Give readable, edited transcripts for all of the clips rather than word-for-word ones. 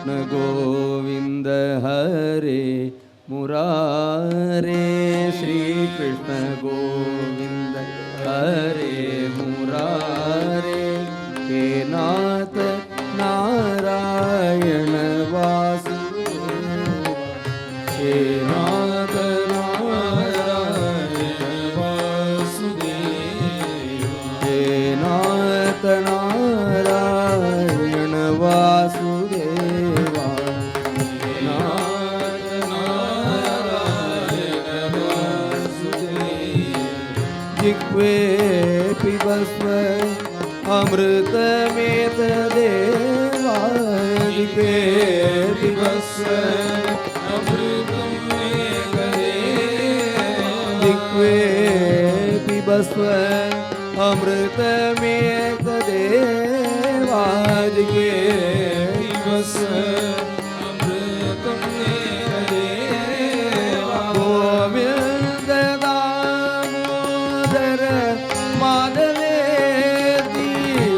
कृष्ण गोविंद हरे मुरारे, श्री कृष्ण गोविंद हरे मुरारे, हे नाथ नारायण वासुदेव, हे नाथ नारायण वासुदेव, हे नाथ नारायण वासुदेवा, नाथ नारायण वासुदेव, जिह्वे पिबस्व अमृतमेतदेवा, जिह्वे पिबस्व जिह्वे पिबस्व अमृतमेतदेवा, जिह्वे पिबस्व अमृतमेतदेवा, गोविंद दामोदर माधवेति,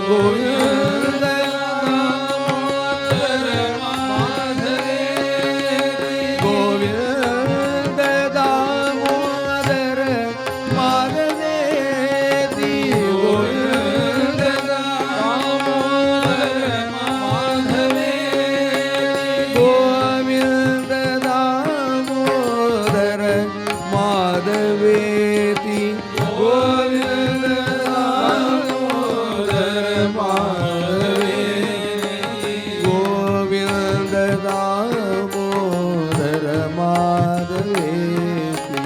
गोविंद दामोदर माधवेति, गोविंद दामोदर माधवेति, गोविंद दामोदर माधवेति, गोविंद दामोदर माधवेति, गोविंद दामोदर माधवेति, गोविंद दामोदर माधवेति,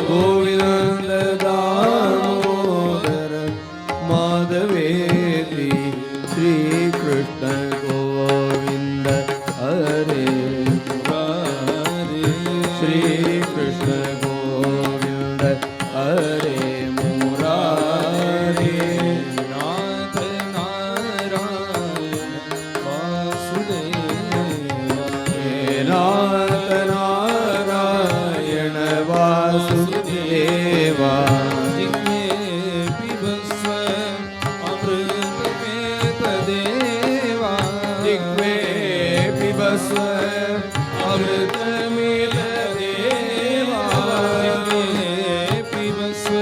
गोविंद दामोदर माधवेति, श्री कृष्ण गोविंद हरे मुरारे, श्री कृष्ण गोविंद हरे मुरारे, नाथ नारायण वासुदेवा, हे नाथ नारायण वासुदेवा, जिह्वे पिबस्व अमृतमेतदेवा, जिह्वे पिबस्व अमृतमेतदेवा, जिह्वे पिबस्व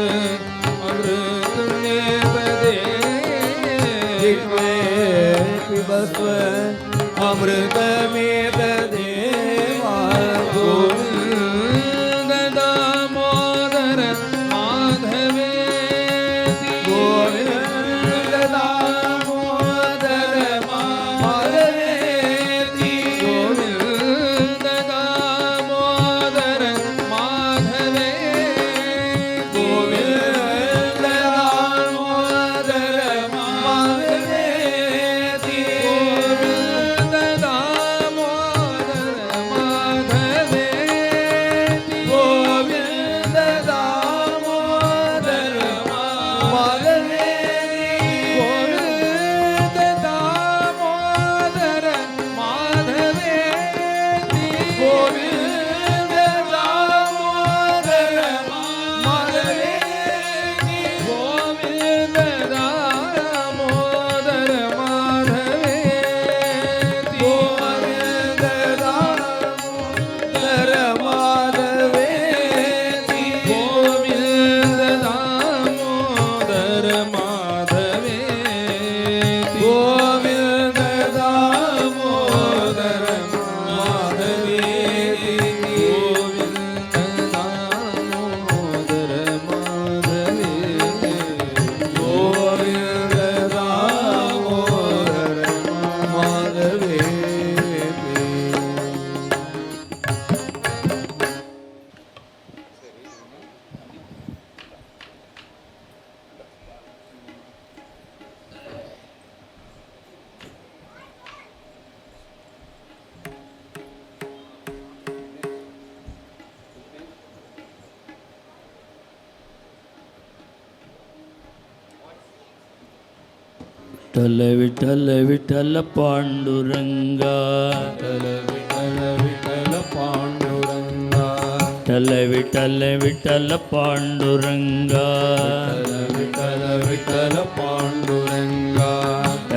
अमृतमेतदेवा, जिह्वे पिबस्व अमृतमेतदेवा, गोविंद दामोदर माधवेति, गोविंद दामोदर माधवेति, गोविंद दामोदर माधवेति, गोविंद दामोदर माधवेति, गोविंद दामोदर माधवेति, गोविंद दामोदर माधवेति, गोविंद दामोदर माधवेति, गोविंद दामोदर माधवेति, गोविंद दामोदर माधवेति, गोविंद दामोदर माधवेति, गोविंद दामोदर माधवेति, गोविंद दामोदर माधवेति, गोविंद दामोदर माधवेति, गोविंद दामोदर विठ्ठल विठ्ठल विठ्ठल पांडुरंगा, विठ्ठल विठ्ठल पांडुरंगा, विठ्ठल विठ्ठल विठ्ठल पांडुरंगा, विठ्ठल विठ्ठल पांडुरंगा,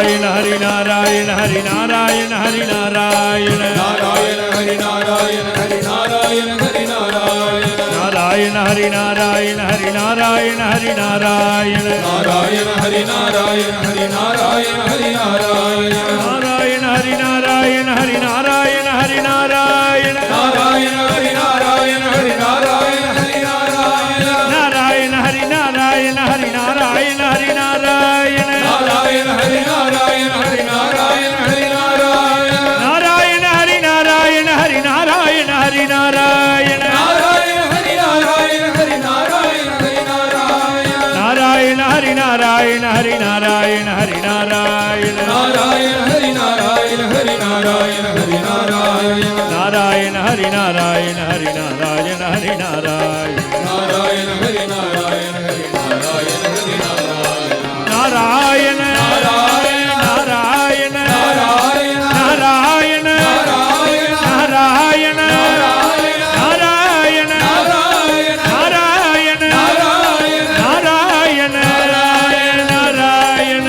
नारायण हरि नारायण हरि नारायण हरि नारायण नारायण हरि नारायण हरि नारायण हरि नारायण नारायण हरि नारायण हरि नारायण हरि नारायण नारायण हरि नारायण हरि नारायण हरि नारायण नारायण हरि नारायण हरि नारायण हरि नारायण नारायण हरि नारायण हरि नारायण हरि नारायण नारायण हरि नारायण हरि नारायण हरि नारायण नारायण हरि नारायण हरि नारायण हरि नारायण नारायण हरि नारायण हरि नारायण हरि नारायण नारायण हरि नारायण हरि नारायण हरि नारायण नारायण हरि नारायण हरि नारायण हरि नारायण नारायण हरि नारायण हरि नारायण हरि नारायण नारायण हरि नारायण हरि नारायण हरि नारायण नारायण हरि नारायण हरि नारायण हरि नारायण नारायण नारायण नारायण नारायण नारायण नारायण नारायण नारायण नारायण नारायण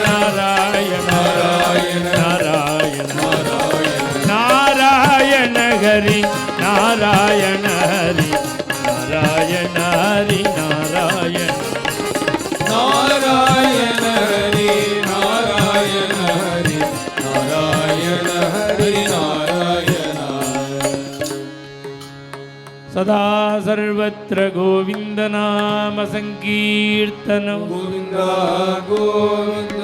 नारायण नारायण नारायण नारायण नारायण हरि नारायण हरि नारायण हरि नारायण नारायण हरि नारायण हरि नारायण हरि नारायण सदा सर्वत्र गोविंद नाम संकीर्तनम गोविंद गोविंद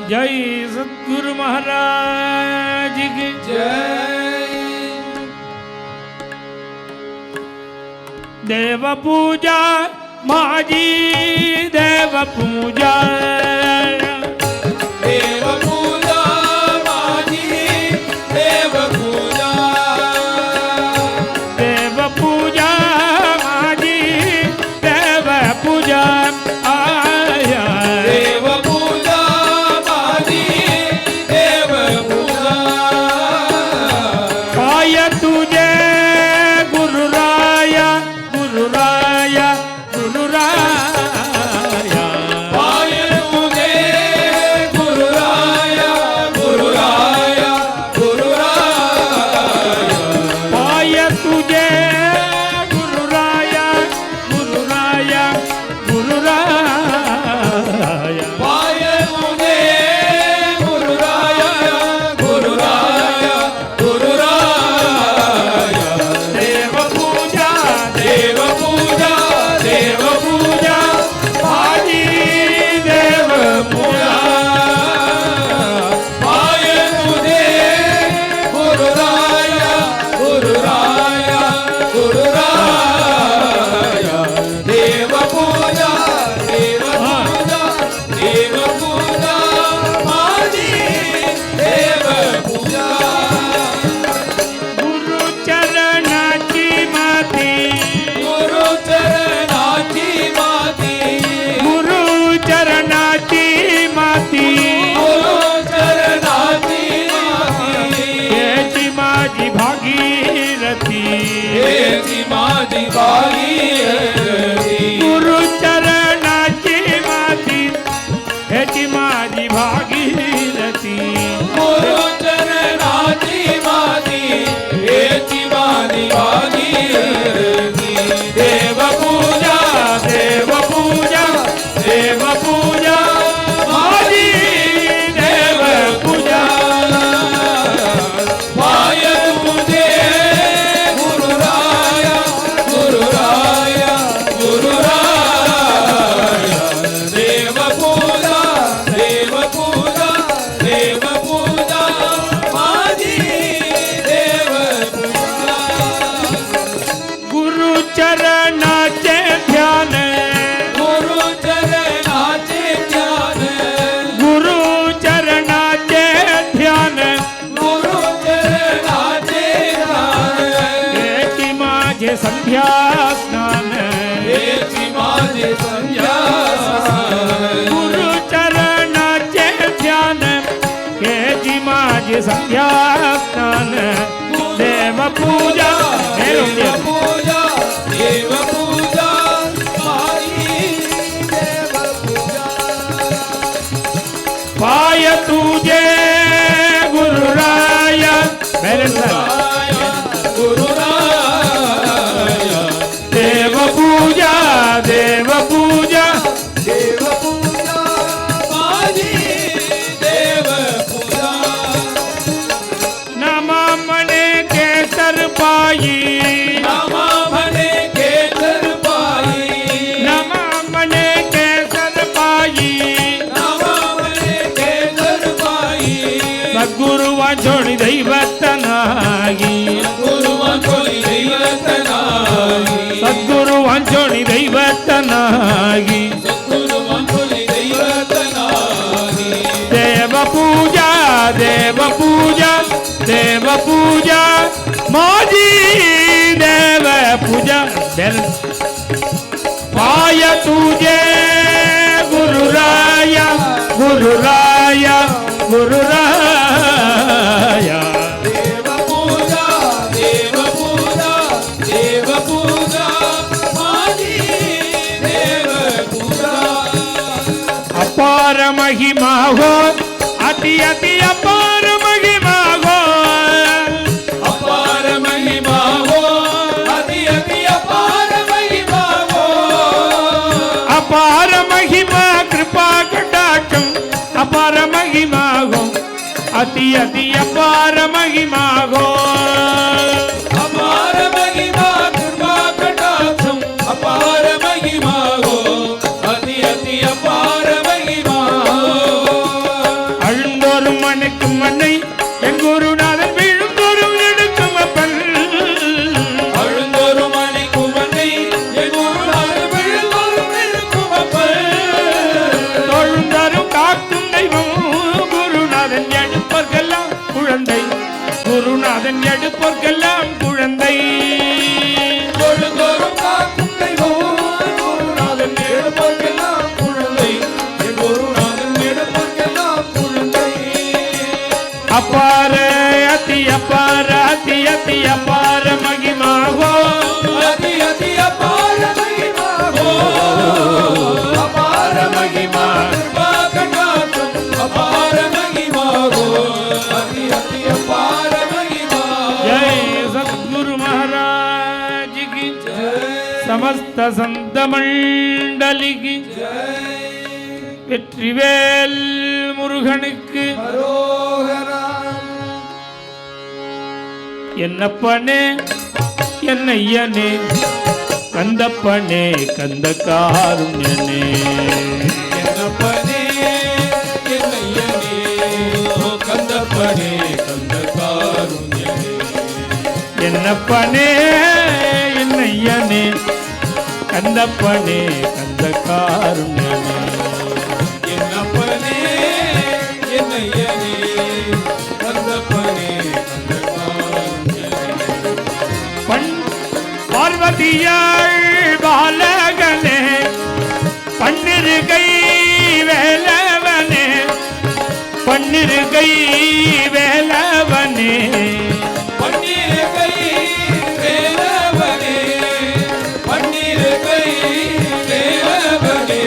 जय सद्गुरु महाराज की जय देव पूजा माजी देव पूजा देव पूजा माझी देव पूजा देव पूजा माजी देव पूजा आया देव पूजा माझी देव पूजा पाय तुझे गुरुराया गुरुराया गुरुराया पाय तुझे गुरुराया गुरुराया गुरुराया पाय तुझे गुरुराया गुरुराया गुरुराया पाय तुझे गुरुराया गुरुराया गुरुराया देव पूजा देव पूजा देव पूजा आजी देव पूजा पाय तुझे गुरुराया गुरुराया गुरुराया देव पूजा देव पूजा देव पूजा माझी देव पूजा गुरु चरणाची माती गुरु चरणाची माती गुरु चरणाची माती गुरु चरणाची माती याची माझी भागीरथी हेची माझी भागीरथी गुरु चरणाची माती याची माझी भागीरथी गुरु चरणाची माती हेची माझी भागीरथी देव पूजा देव पूजा देव पूजा माझी देव पूजा पाय तुझे गुरुराया गुरुराया गुरुराया देव पूजा देव पूजा देव पूजा माझी देव पूजा गुरु चरणाचे ध्यान गुरु चरणाचे ध्यान गुरु चरणाचे ध्यान गुरु चरणाचे ध्यान याची माझे संध्या स्नान हेची माझे संध्या गुरु चरणाचे ध्यान याची माझे संध्या स्नान देव पूजा देव पूजा देव पूजा माझी तुझे गुरुराया मेरे गुरुराया देव पूजा देव पूजा देव पूजा माझी देव पूजा नमा मने केसर पाई नामा म्हणे केसर पायी नमा मने केसर पाई नामा म्हणे केसर पायी सद्गुरु वांछोणी दैवतनागी गुरुवांचोळी दैवतनागी सद्गुरु वांछोणी दैवतनागी गुरुवांचोळी दैवतनागी देव पूजा देव पूजा देव पूजा माझी देव पूजा पाय तुझे गुरुराया गुरुराया गुरुराया देव पूजा देव पूजा देव पूजा माझी देव पूजा अपार महिमा हो अति अति अपार महिमा हो अपार महिमा हो अति अति अपार महिमा हो अपार महिमा कृपा कटाक्षम अपार महिमा हो अति अति अपार महिमा हो अपार महिमा कृपा कटाक्षम अपार महिमा हो अति अति अपार महिमा हो அழுந்தோறும் மனுக்கும் மண்ணை என் குருநாதன் விழுந்தோறும் எடுக்கும் அப்பன் அழுந்தோறும் மணிக்குமனை என் குருநாதர் விழுந்தோறும் இருக்கும் அப்பன் தொழுந்தரும் காக்கும் தெய்வம் குருநாதன் எடுப்போர்க்கெல்லாம் குழந்தை குருநாதன் எடுப்போர்க்கெல்லாம் குழந்தை தொழுதோறும் காக்கும் தெய்வம் குருநாதன் எடுப்போர்க்கெல்லாம் குழந்தை என் குருநாதன் எடுப்போர்க்கெல்லாம் குழந்தை அப்பார அதி அப்பார அதி அதி அப்பார மகிமாகோ அதி அதி அபார மகிமா ஹோ அபார மகிமா கிருபா கடாட்சம் அபார மகிமா ஹோ அதி அதி அபார மகிமா जय सद्गुरु महाराज की समस्त संत मंडली की வெற்றிவேல் முருகனுக்கு அரோகரா என்னப்பனே என்னையனே கந்தப்பனே கந்த காருண்யனே என்னப்பனே என்னையனே ஓ கந்தப்பனே கந்த காருண்யனே என்னப்பனே என்னையனே கந்தப்பனே கந்த காருண்யனே என்னப்பனே என்னையனே கந்தப்பனே கந்த காருண்யனே பார்வதியாள் பாலகனே பன்னிருகை வேலவனே பன்னிருகை வேலவனே பன்னீர் கை வேலவனே பன்னீர் கை வேலவனே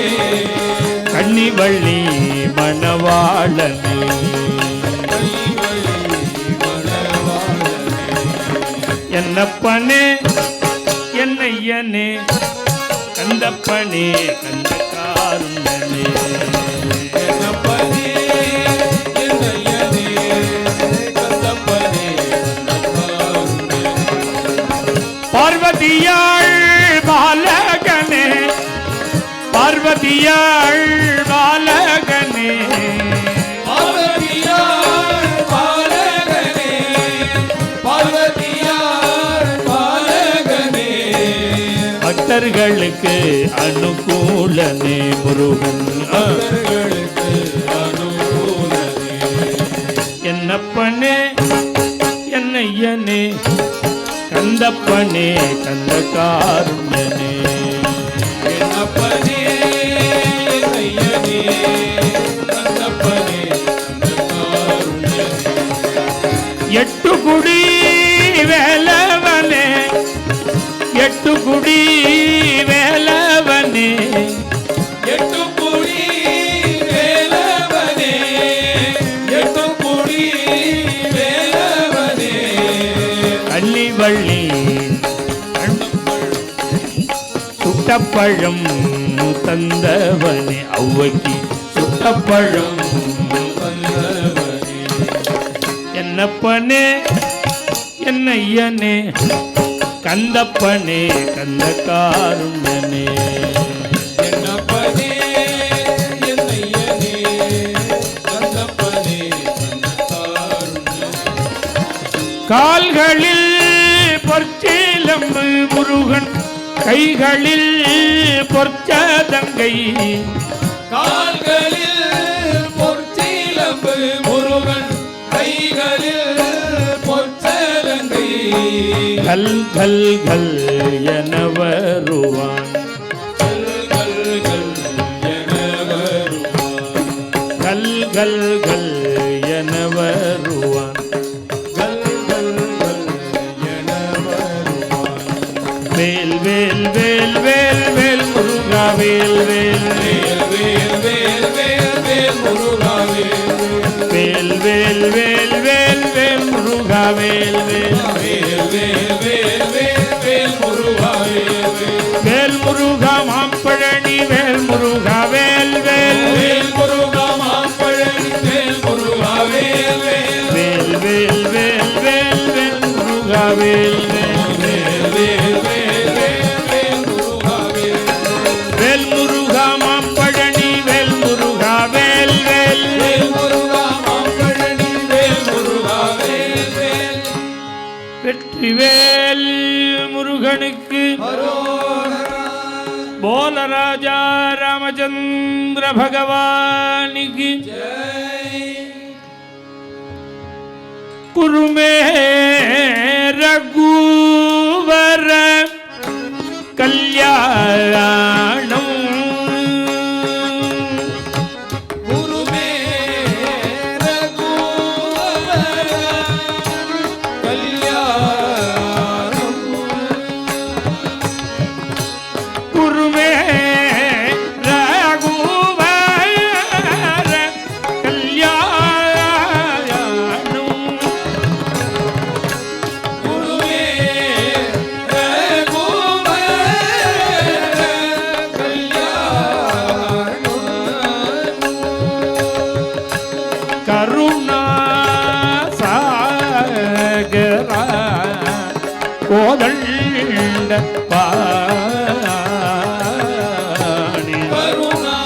கன்னிவள்ளி மணவாளனே என்னப்பனே என்னையனே கந்தப்பனே கந்த காருண்யனே என்னப்பனே என்னையனே கந்தப்பனே கந்தக்காருண்யனே பார்வதியாள் பாலகனே பார்வதியாள் பாலகனே பார்வதியார் பாலகனே பார்வதியார் பாலகனே பக்தர்களுக்கு அனுகூலனே முருகன் அவர்களுக்கு அனுகூலனே என்னப்பனே என்னையனே கந்தப்பனே கந்த காருண்யனே என்னப்பனே என்னையனே கந்தப்பனே கந்தக்காருண்யனே எட்டு குடி வேலவனே எட்டு குடி வேலவனே எட்டு குடி வேலவனே கண்பள்ளி சுட்டப்பழம் தந்தவனே ஔவைக்கு சுட்டப்பழம் வந்தவனே என்னப்பனே என்னையனே கந்தப்பனே கந்த காருண்யனே என்னப்பனே என்னையனே கந்தப்பனே கந்தகாருண்யனே கால்களில் பொற்சீலம்பு முருகன் கைகளில் பொற்சதங்கை கால்களில் பொற்சீலம்பு முருகன் கைகளில் பொற்சலங்கை கல் கல் கல் என வருவான் கல் கல் கல் என வருவான் கல் கல் கல் என வருவான் கல் கல் கல் என வருவான் வேல் வேல் வேல் வேல் வேல் முருகா வேல் வேல் வேல் வேல் வேல் வேல் வேல் முருகா வேல் வேல் வேல் வேல் வேல் முருகா வேல் வேல் வேல் வேல் வேல் வேல் வேல் முருகா வேல் வேல் முருகா மாம்பழனி வேல் முருகா வேல் வேல் வேல் முருகா மாம்பழனி வேல் முருகா வேல் வேல் வேல் வேல் வேல் வேல் வேல் முருகா வேல் வேல் வேல் வேல் வேல் வேல் வேல் முருகா வேல் வேல் முருகா மாம்பழனி வேல் முருகா வேல் வேல் வேல் முருகா மாம்பழனி வேல் முருகா வேல் வேல் வெற்றிவேல் முருகனுக்கு ஹரோஹரா போல ராஜா ராமச்சந்திர பகவானிக்கு ஜெய் குருமே ரகுவர கல்யாணம் குருமே ரகுவர கல்யாணம் குருமே ரகுவர கல்யாணம் குருவே ரகுவர கல்யாணம் கருணா சாகரா கோதண்ட பாணி கருணா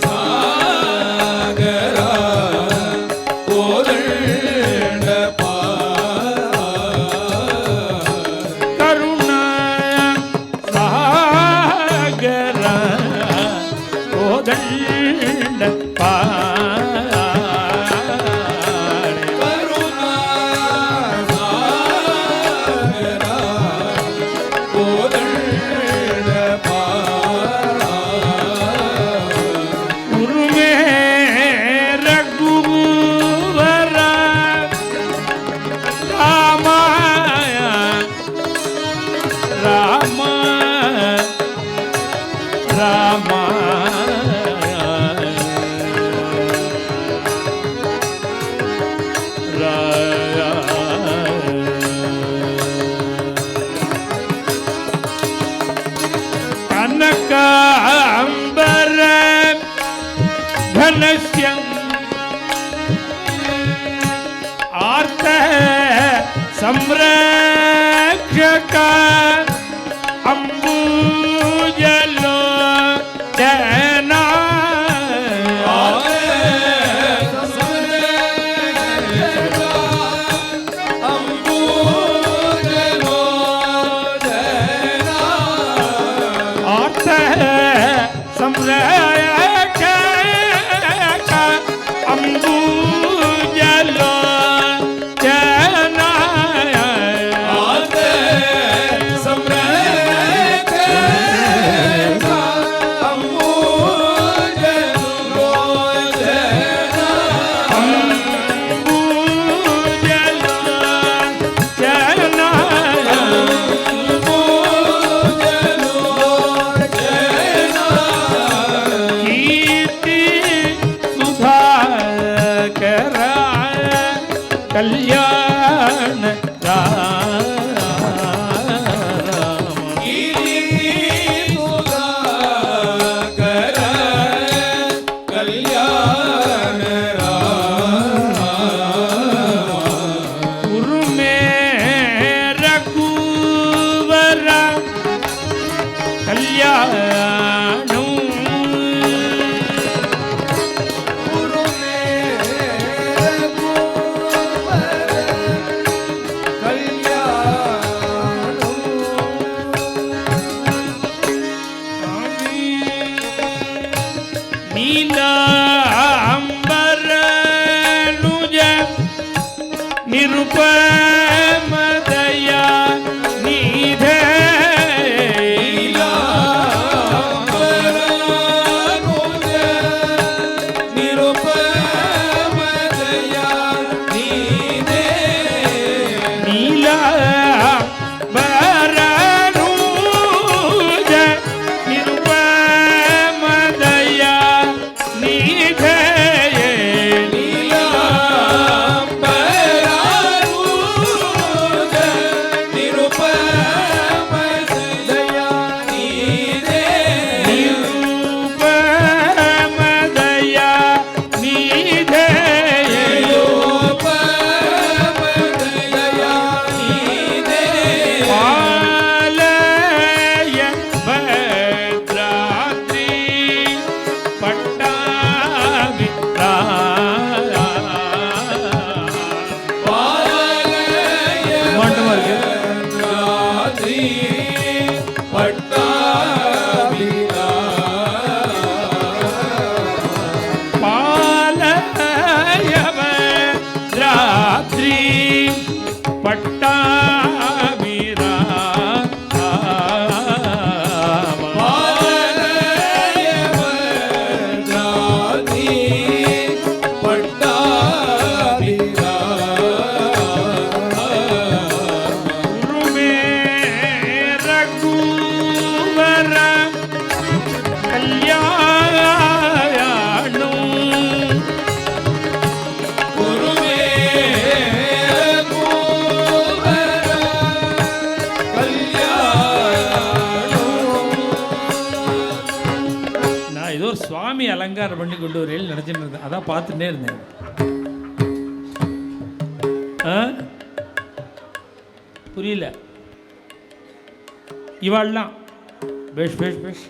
சாகரா கோதண்ட கருணா சாகரா கோதண்ட பாணி கருணா சாகரா கோதண்ட குருமே ரகுவர ராமாய ராம ராம கனகாம்பர घनश्यं आर्त संरक्षक अम्बुजलो जना आर्त संरक्षक अम्बुजलो जना कल्याण ನಿರುಪಮದಯ ನಿಧೇ சுவாமி அலங்காரம் பண்ணி கொண்டு வரையில் நினச்சிட்டு இருந்தேன். அதான் பார்த்துட்டே இருந்தேன். புரியல இவாள்லாம் பேஷ் பேஷ் பேஷ்.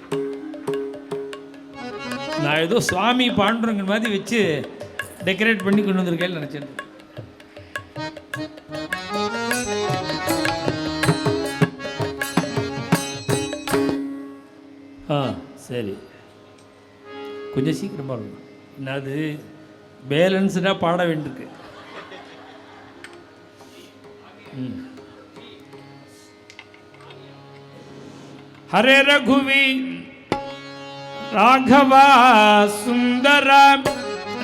நான் ஏதோ சுவாமி பாண்டுரங்க மாதிரி வச்சு டெக்கரேட் பண்ணி கொண்டு வந்திருக்கேன்னு நினச்சேன். சரி, கொஞ்சம் சீக்கிரமாக இருக்கும். என்னது பேலன்ஸ்டாக பாட வேண்டியிருக்கு. ஹரே ரகுவி ராகவா சுந்தர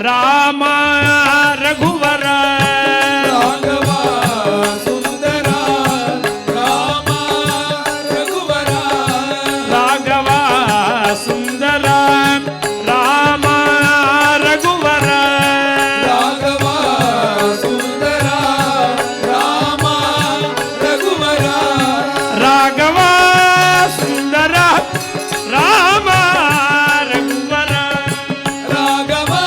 ராம ரகுவர ராகவா சுந்தர ராம ரகுவர ராகவா சுந்தர ராம ரகுவர ராகவா சுந்தர ராம ரகுவர ராகவா சுந்தர ராம ரகுவர ராகவா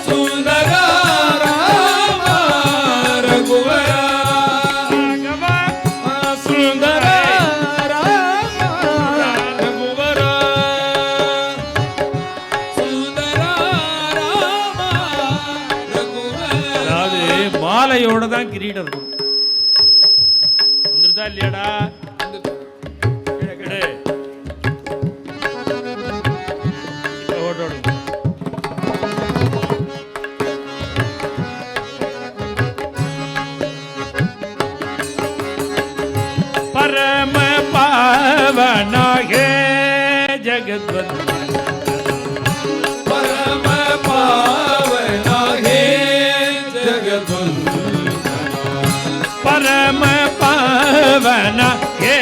சுந்தர ராம ரகுவர ராகவா சுந்தர ரகுவர சுந்தர ராம ரகுவர. அதாவது மாலையோட தான் கிரீடம் இருக்கும். வந்துருதா இல்லையாடா? கிடு. இப்ப ஓட்டோடு. பரம பாவனாகே ஜகத்வந்த परम पावना हे जगद्वंदना परम पावन हे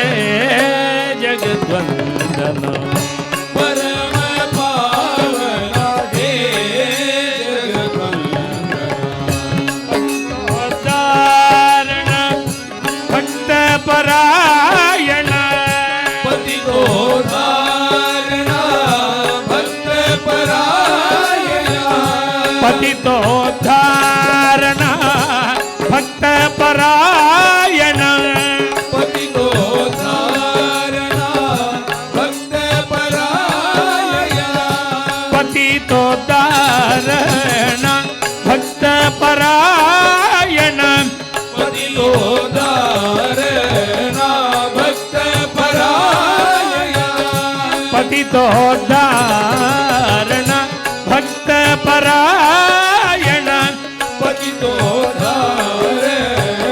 जगद्वंदन परम पावना हे जगद्वंदना उदाहरण भक्त परायण पतितो धारणा भक्त परायणा पतितो धारण भक्त परायण पतितो धारणा भक्त परायणा पतितो धारण भक्त परायण पतितो धारणा भक्त परायणा पतितो धारण भक्त परायण पतितो धारणा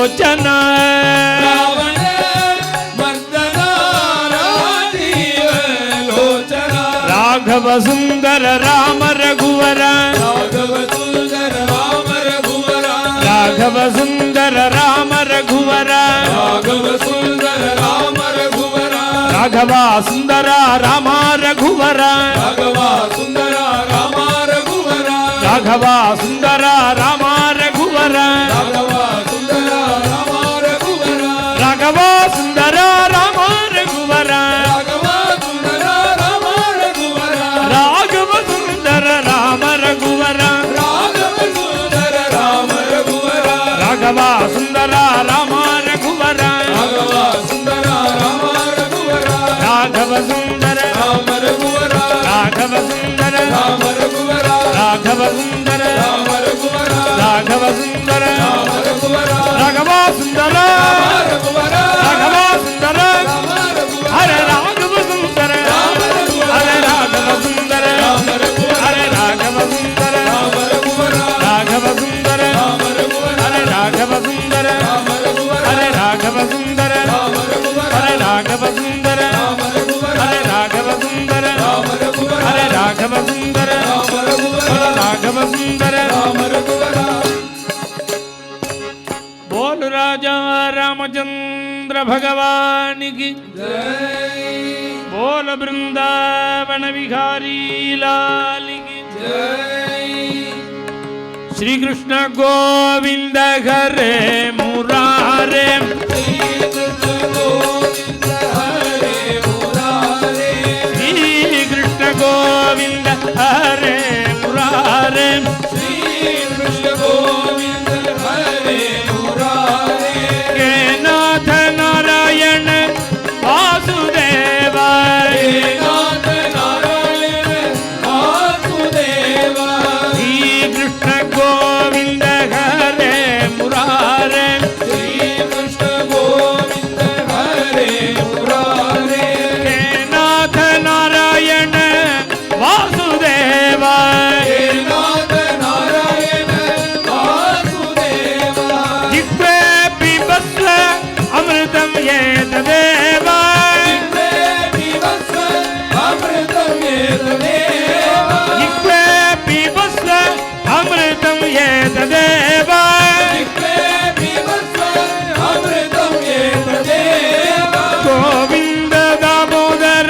லோச்சன ராவண மர்தன ராஜீவ லோச்சன ராகவ சுந்தர ராம ரகுவர ராகவ சுந்தர ராம ரகுவர ராகவ சுந்தர ராம ரகுவர ராகவ சுந்தர ராம ரகுவர ராகவ சுந்தர ராம ரகுவர ராகவ சுந்தர ராம ரகுவர ராகவ சுந்தர ராம ரகுவர ராகவ சுந்தர ராம ரகுவர ராகவ சுந்தர ராம ரகுவர ராகவ சுந்தர ராம ரகுவர ராகவ சுந்தர ராம ரகுவர ராகவ சுந்தர ராம ரகுவர ராகவ சுந்தர ராம ரகுவர ராகவ சுந்தர ராம ரகுவர ராகவ சுந்தர ராம ரகுவர ராகவ சுந்தர ராம ரகுவர ராகவ சுந்தர ராம ரகுவர ராகவ சுந்தர ராம ரகுவர ராகவ சுந்தர ரகுவர ராகவ சுந்தர ராம ரகுவர ஹரே ராகவ சுந்தர ஹரே ராகவ சுந்தர ராம ரகுவர ஹரே ராகவ சுந்தர ராம ரகுவர ராகவ சுந்தர ராம ரகுவர ஹரே ராகவ சுந்தர ராம ரகுவர ஹரே ராகவ சுந்தர ராம ரகுவர ஹரே ராகவ சுந்தர ராம ரகுவர ஹரே ராகவ சுந்தர ராம ரகுவர ஹரே ராகவ சுந்தர ராம ரகுவர ஹரே ராகவ சுந்தர ராம ரகுவர बोल राजा रामचंद्र भगवान की जय बोल वृंदावन विहारी लाल की जय श्री कृष्ण गोविंद हरे मुरारे श्री कृष्ण गोविंद हरे मुरारे श्री कृष्ण गोविंद हरे मुरारे श्री कृष्ण गोविंद हरे मुरारे के नाथ नारायण वासुदेव हे नाथ नारायण वासुदेव श्री कृष्ण गोविंद हरे मुरारे श्री कृष्ण गोविंद हरे मुरारे हे नाथ नारायण वासुदेव हे नाथ नारायण वासुदेव जिह्वे पिबस्व अमृतं ये तदेव जिह्वे पिबस्व अमृतं एतदेव जिह्वे पिबस्व अमृतं ये तदेव जिह्वे पिबस्व अमृतं एतदेव गोविन्द दामोदर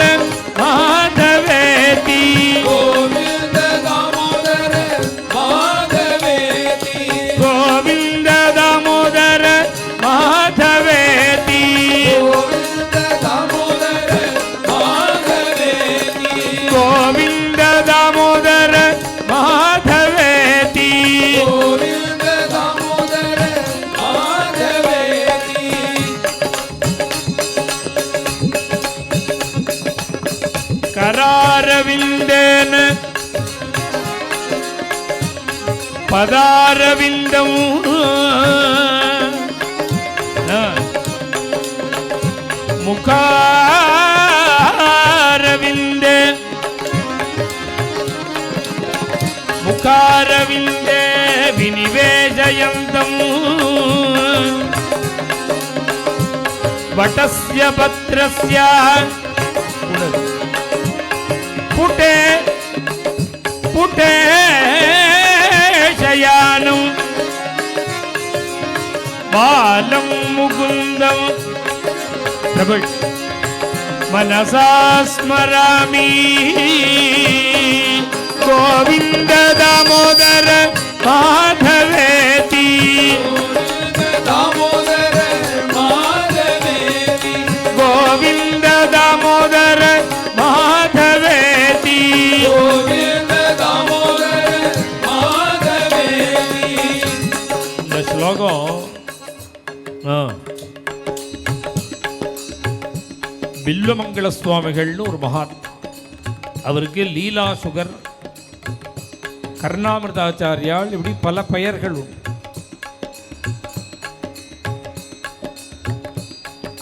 माधवेति गोविन्द दामोदर माधवेति गोविन्द दामोदर माधवेति गोविन्द दामोदर माधवेति गोविन्द दामोदर माधवेति गोविन्द दामोदर माधवेति करारविन्देन पदारविन्दं मुखारविन्दे मुखारविन्दे विनिवेशयन्तं वटस्य पत्रस्य पुटे पुटे शयानं बालं मुकुन्दं प्रभु मनसा स्मरामि गोविन्द दामोदर माधवेति गोविन्द दामोदर माधवेति गोविन्द दामोदर माधवेति गोविन्द दामोदर माधवेति இந்த ஸ்லோகம் வில்வமங்கள சுவாமிகள்னு ஒரு மகான். அவருக்கு லீலா சுகர், கர்ணாமிர்தாச்சாரியால், இப்படி பல பெயர்கள் உண்டு.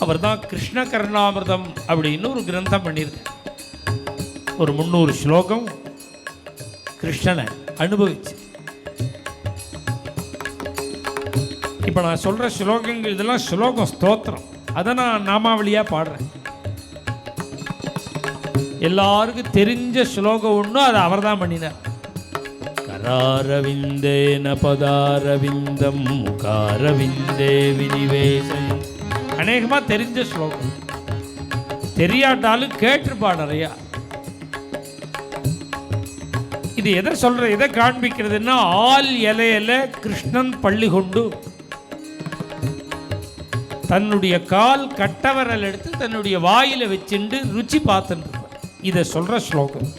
அவர் தான் கிருஷ்ண கர்ணாமிர்தம் அப்படின்னு ஒரு கிரந்தம் பண்ணியிருக்கார். ஒரு 300 ஸ்லோகம் கிருஷ்ணனை அனுபவிச்சு. இப்போ நான் சொல்கிற ஸ்லோகங்கள் இதெல்லாம் ஸ்லோகம் ஸ்தோத்திரம், அதை நான் நாமாவளியாக பாடுறேன். எல்லாருக்கும் தெரிஞ்ச ஸ்லோகம் ஒன்று, அது அவர் தான் பண்ணினார். கராரவிந்தேன பதாரவிந்தம் முகாரவிந்தே வினிவேசம். அநேகமாக தெரிஞ்ச ஸ்லோகம், தெரியாட்டாலும் கேட்டிருப்பா நிறையா. இது எதை சொல்ற, எதை காண்பிக்கிறதுன்னா, ஆல் இலையில கிருஷ்ணன் பள்ளி கொண்டு தன்னுடைய கால் கட்டவரல் எடுத்து தன்னுடைய வாயில வச்சுண்டு ருச்சி பார்த்துட்டு இதை சொல்ற ஸ்லோகம்.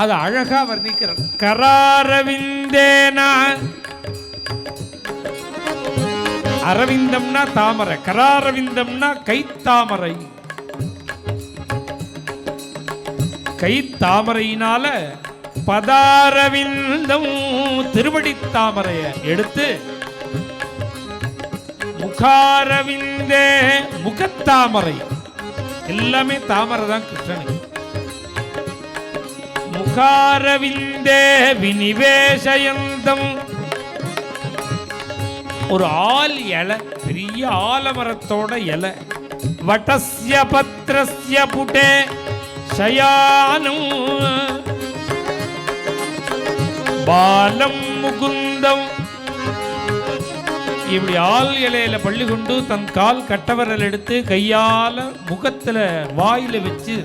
அது அழகா வர்ணிக்கிறார். கராரவிந்தேனா, அரவிந்தம்னா தாமரை, கராரவிந்தம்னா கைத்தாமரை. கைத்தாமரையினால பதாரவிந்தம் திருவடி தாமரைய எடுத்து, முகாரவிந்தே முகத்தாமரை, எல்லாமே தாமரை தான் கிருஷ்ணனுக்கு. முகாரவிந்தே வினிவேசயந்தம், ஒரு ஆல் இலை, பெரிய ஆலமரத்தோட இலை. வடஸ்ய பத்ரஸ்ய புடே சயானம் பாலம் முகுந்தம். இப்படி ஆள் இலையில பள்ளி கொண்டு தன் கால் கட்டவரல் எடுத்து கையால முகத்துல வாயில வச்சு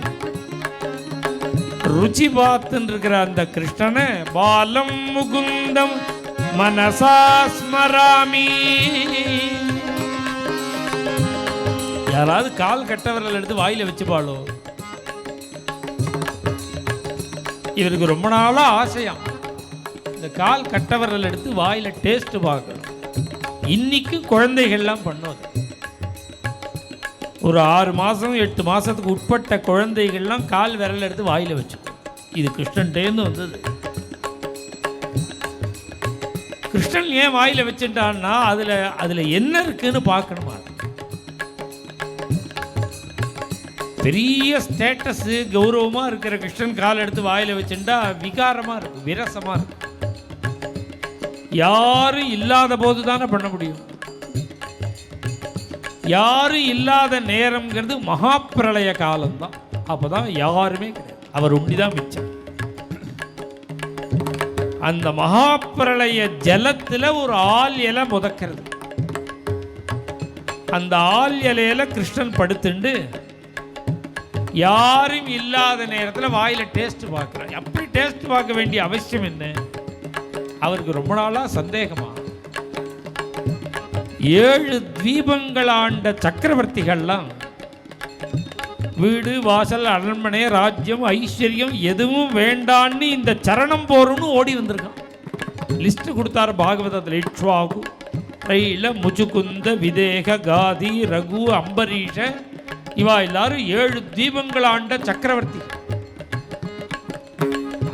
ருச்சி பார்த்துன்னு இருக்கிற அந்த கிருஷ்ணனை பாலம் முகுந்தம் மனசா ஸ்மராமி. யாராவது கால் கட்டவரல் எடுத்து வாயில வச்சு பாளோ, இவருக்கு ரொம்ப நாளா ஆசையாம் இந்த கால் கட்டவரல் எடுத்து வாயில டேஸ்ட் பார்க்கணும். இன்னைக்கு குழந்தைகள்லாம் பண்ணுவது, ஒரு 6 மாதம் 8 மாதத்துக்கு உட்பட்ட குழந்தைகள்லாம் கால் விரல் எடுத்து வாயில வச்சுக்கணும். இது கிருஷ்ணன்டேந்து வந்தது. கிருஷ்ணன் ஏன் வாயில வச்சுட்டான்னா அதுல என்ன இருக்குன்னு பார்க்கணுமா. பெரிய ஸ்டேட்டஸ் கௌரவமா இருக்கிற கிருஷ்ணன் கால் எடுத்து வாயில வச்சுட்டா விகாரமா இருக்கும், விரசமா இருக்கும். யாரும் இல்லாத போது தானே பண்ண முடியும். யாரும் இல்லாத நேரம்ங்கிறது மகா பிரளய காலம்தான். அப்போதான் யாருமே கிடையாது, அவர் உண்டிதான் மிச்சம். அந்த மகா பிரளய ஜலத்தில் ஒரு ஆள் இலை முதக்கிறது. அந்த ஆள் இலையில கிருஷ்ணன் படுத்துண்டு யாரும் இல்லாத நேரத்தில் வாயில டேஸ்ட் பார்க்குறார். அப்படி டேஸ்ட் பார்க்க வேண்டிய அவசியம் என்ன? அவருக்கு ரொம்ப நாளா சந்தேகமா. 7 தீபங்கள் ஆண்ட சக்கரவர்த்திகள்லாம் வீடு வாசல் அரண்மனை ராஜ்யம் ஐஸ்வர்யம் எதுவும் வேண்டான்னு இந்த சரணம் போறோம்னு ஓடி வந்திருக்கான். லிஸ்ட் கொடுத்தாரு பாகவதத்தில். இக்ஷ்வாகு ரைல முச்சுகுந்த விதேக காதி ரகு அம்பரீஷ, இவா எல்லாரும் 7 தீபங்கள் ஆண்ட சக்கரவர்த்தி.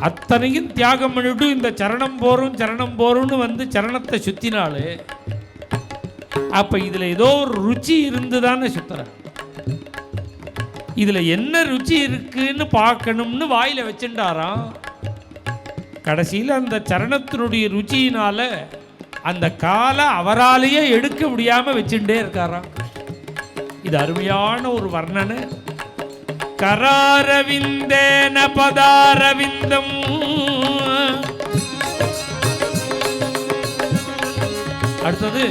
அத்தனையும் தியாகம் பண்ணிட்டு இந்த சரணம் போறோம்னு வந்து சரணத்தை சுத்தினாலே, அப்ப இதுல ஏதோ ஒரு ருச்சி இருந்துதானே சுத்துற. இதுல என்ன ருச்சி இருக்குன்னு பார்க்கணும்னு வாயில வச்சுட்டாராம். கடைசியில் அந்த சரணத்தினுடைய ருச்சியினால அந்த காலை அவராலேயே எடுக்க முடியாம வச்சுட்டே இருக்காராம். இது அருமையான ஒரு வர்ணனை. கராரவிந்தேன பதாரவிந்தம், அடுத்தது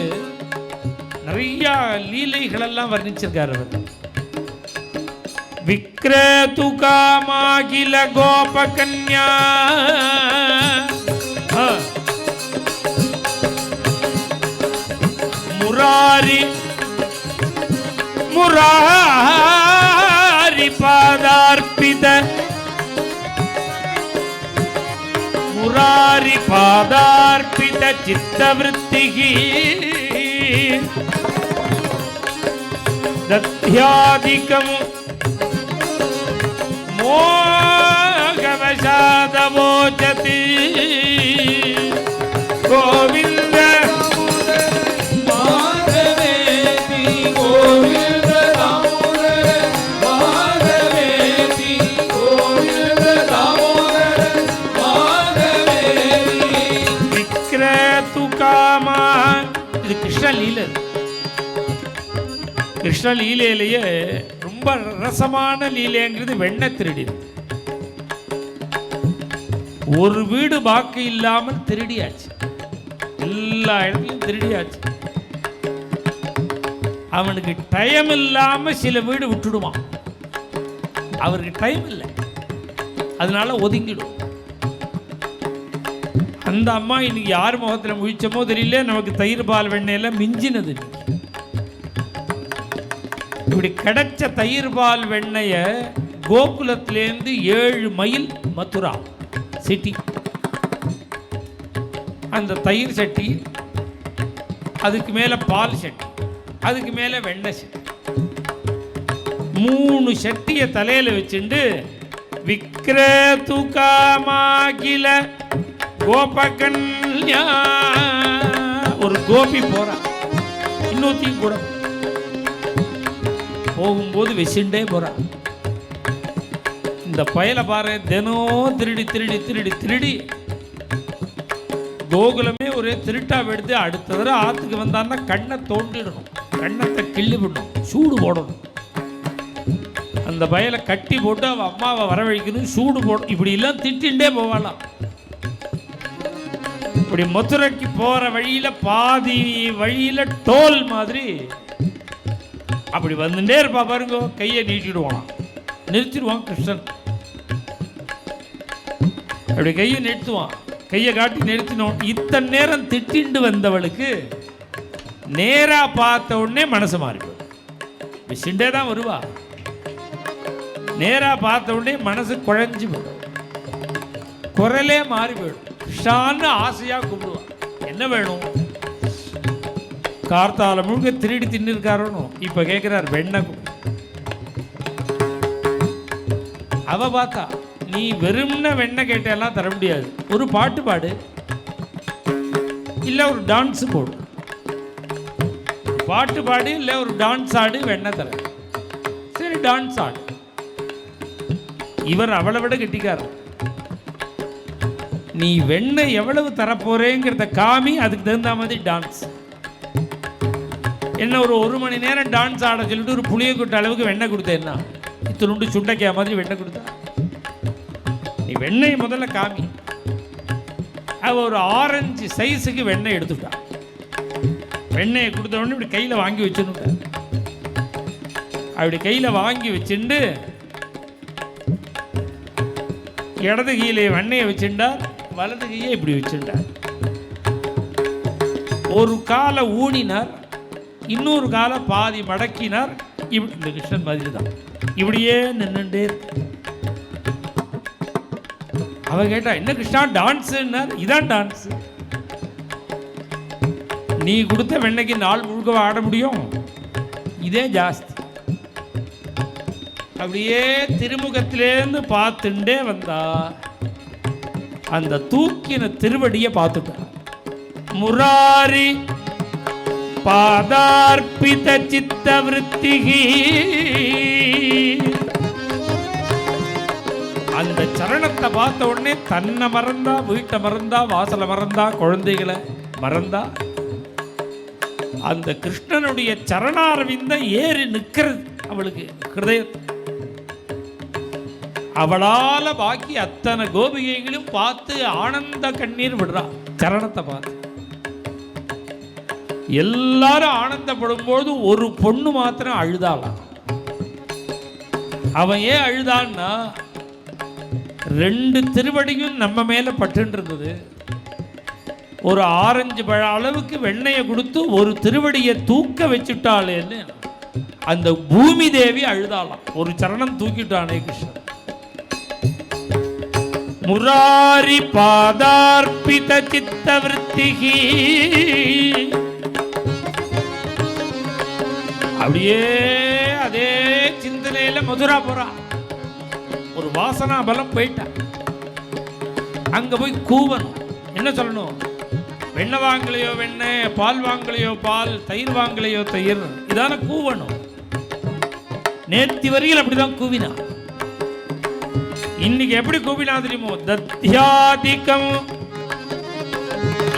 நிறைய லீலைகள் எல்லாம் வர்ணிச்சிருக்காரு அவர். விக்ரேது காமாகில கோபகன்யா, முராரி முராரி பாதார்ப்பித முராரி பாதார்ப்பித சித்தவృత్తిகி தத்யாதிகம் மோகவசாதவோச்சதி கோவிந்த மாதவேதி கோவிந்த தாமோதர மாதவேதி கோவிந்த தாமோதர மாதவேதி விக்ரே கிருஷ்ணலீலை. கிருஷ்ணலீலையிலேயே ரொம்ப ரசமான லீலைங்கிறது வெண்ணெய் திருடி. ஒரு வீடு பாக்கி இல்லாமல் திருடியாச்சு, எல்லா இடத்துலையும் திருடியாச்சு. அவனுக்கு டைம் இல்லாம சில வீடு விட்டுடுவான், அவருக்கு டைம் இல்லை, அதனால ஒதுங்கிடும். அந்த அம்மா இன்னைக்கு யார் முகத்தில் முழிச்சமோ தெரியல, நமக்கு தயிர் பால் வெண்ணெயில மிஞ்சினது. இப்படி கிடைச்ச தயிர் பால் வெண்ணெய கோகுலத்திலேருந்து 7 மைல் மதுரா சிட்டி, அந்த தயிர் சட்டி, அதுக்கு மேல பால் சட்டி, அதுக்கு மேல வெண்ணெய் சட்டி, 3 சட்டியை தலையில வச்சுண்டு விக்ரது காமாகில கோபகன்யா, ஒரு கோபி போறா, இன்னொருத்தையும் கூட போகும்போது விசிண்டே போறான். இந்த பயலை பாரு, தினம் திருடி திருடி திருடி திருடி கோகுலமே ஒரே திருட்டா எடுத்து அடுத்த தடவை ஆத்துக்கு வந்தான்னா கண்ணை தோண்டிடணும், கண்ணத்தை கிள்ளி விடணும், சூடு போடணும். அந்த பயலை கட்டி போட்டு அவன் அம்மாவை வரவழைக்கணும், சூடு போடணும். இப்படி எல்லாம் திட்டின்ண்டே போவாளாம். இப்படி மதுரைக்கு போற வழியில பாதி வழியில டோல் மாதிரி அப்படி வந்துட்டே இருப்பா பாருங்க, கையை நீட்டிடுவான், நிறுத்திடுவான் கிருஷ்ணன். அப்படி கையை நிறுத்துவான், கையை காட்டி நிறுத்தினோம். இத்தனை நேரம் திட்டிண்டு வந்தவளுக்கு நேரா பார்த்த உடனே மனசு மாறிடும். விசிண்டே தான் வருவா, நேரா பார்த்த உடனே மனசு குழஞ்சி போயிடும், குரலே மாறி போயிடும். கிருஷ்ணான்னு ஆசையா கூப்பிடுவான். என்ன வேணும்? கார்த்தால முழுக்க திருடி தின்னு இருக்காரோன்னு இப்ப கேட்கிறார் வெண்ணெய். அவ பார்த்தா, நீ வெறும்ன வெண்ணெய் கேட்டெல்லாம் தர முடியாது, ஒரு பாட்டு பாடு, இல்ல ஒரு டான்ஸ் போடு. பாட்டு பாடு இல்ல ஒரு டான்ஸ் ஆடு, வெண்ணெய் தர. சரி டான்ஸ் ஆடு. இவர் அவளை விட கெட்டிக்காரர். நீ வெண்ணெய் எவ்வளவு தரப்போறேங்கிறத காமி, அதுக்கு தகுந்த மாதிரி டான்ஸ். என்ன ஒரு மணி நேரம் டான்ஸ் ஆட சொல்லிட்டு ஒரு புளிய கொட்ட அளவுக்கு வெண்ணெய் கொடுத்தேன்னா, இத்தனுண்டு சுண்டைக்காய் மாதிரி வெண்ணெய் கொடுத்தா. நீ வெண்ணெய் முதல்ல காமி. அவ ஒரு ஆரஞ்சு சைஸுக்கு வெண்ணெய் எடுத்துட்டா. வெண்ணெயை கொடுத்த உடனே இப்படி கையில வாங்கி வச்சுன்னு, அப்படி கையில வாங்கி வச்சுண்டு இடது கையில வெண்ணெயை வச்சுட்டார், வலது கையை இப்படி வச்சுட்டார். ஒரு காலை ஊனினார், இன்னொரு காலை பாதி மடக்கினார். இப்படி இந்த கிருஷ்ணன் மாதிரி தான் இப்படியே நின்றுட்டே. அவ கேட்டா, என்ன கிருஷ்ணா டான்ஸ்னார்? இதான் டான்ஸ். நீ கொடுத்த வெண்ணைக்கு நாள் முழுக்க ஆட முடியும், இதே ஜாஸ்தி. அப்படியே திருமுகத்திலேருந்து பார்த்துட்டே வந்தா அந்த தூக்கின திருவடியை பார்த்துட்டான். முராரி பாதார்ப்பித சித்த விருத்திகி, அந்த சரணத்தை பார்த்த உடனே தன்னை மறந்தா, வீட்டை மறந்தா, வாசலை மறந்தா, குழந்தைகளை மறந்தா. அந்த கிருஷ்ணனுடைய சரணாரவிந்த ஏறி நிற்கிறது அவளுக்கு ஹிருதயத்தை. அவளால பாக்கி அத்தனை கோபிகைகளும் பார்த்து ஆனந்த கண்ணீர் விடுறா சரணத்தை பார்த்து. எல்லாரும் ஆனந்தப்படும் போது ஒரு பொண்ணு மாத்திரம் அழுதாளாம். அவன் ஏன் அழுதான்னா, 2 திருவடியும் நம்ம மேல பட்டுன்னு இருந்தது. ஒரு ஆரஞ்சு பழ அளவுக்கு வெண்ணெயை கொடுத்து ஒரு திருவடியை தூக்க வச்சுட்டாளேன்னு அந்த பூமி தேவி அழுதாளாம். ஒரு சரணம் தூக்கிட்டானே கிருஷ்ணன். முராரி பாதார்ப்பித சித்த விருத்திகி, அப்படியே அதே சிந்தனையில மதுரா போறா. ஒரு வாசனா பலம் போயிட்டா. அங்க போய் கூவணும். என்ன சொல்லணும்? வெண்ணெய் வாங்கலையோ வெண்ணெய், பால் வாங்கலையோ பால், தயிர் வாங்கலையோ தயிர், இதான கூவணும். நேர்த்தி வரையில் அப்படிதான் கூவினா. இன்னைக்கு எப்படி கூவினா தெரியுமோ? தத்யாதிகம்.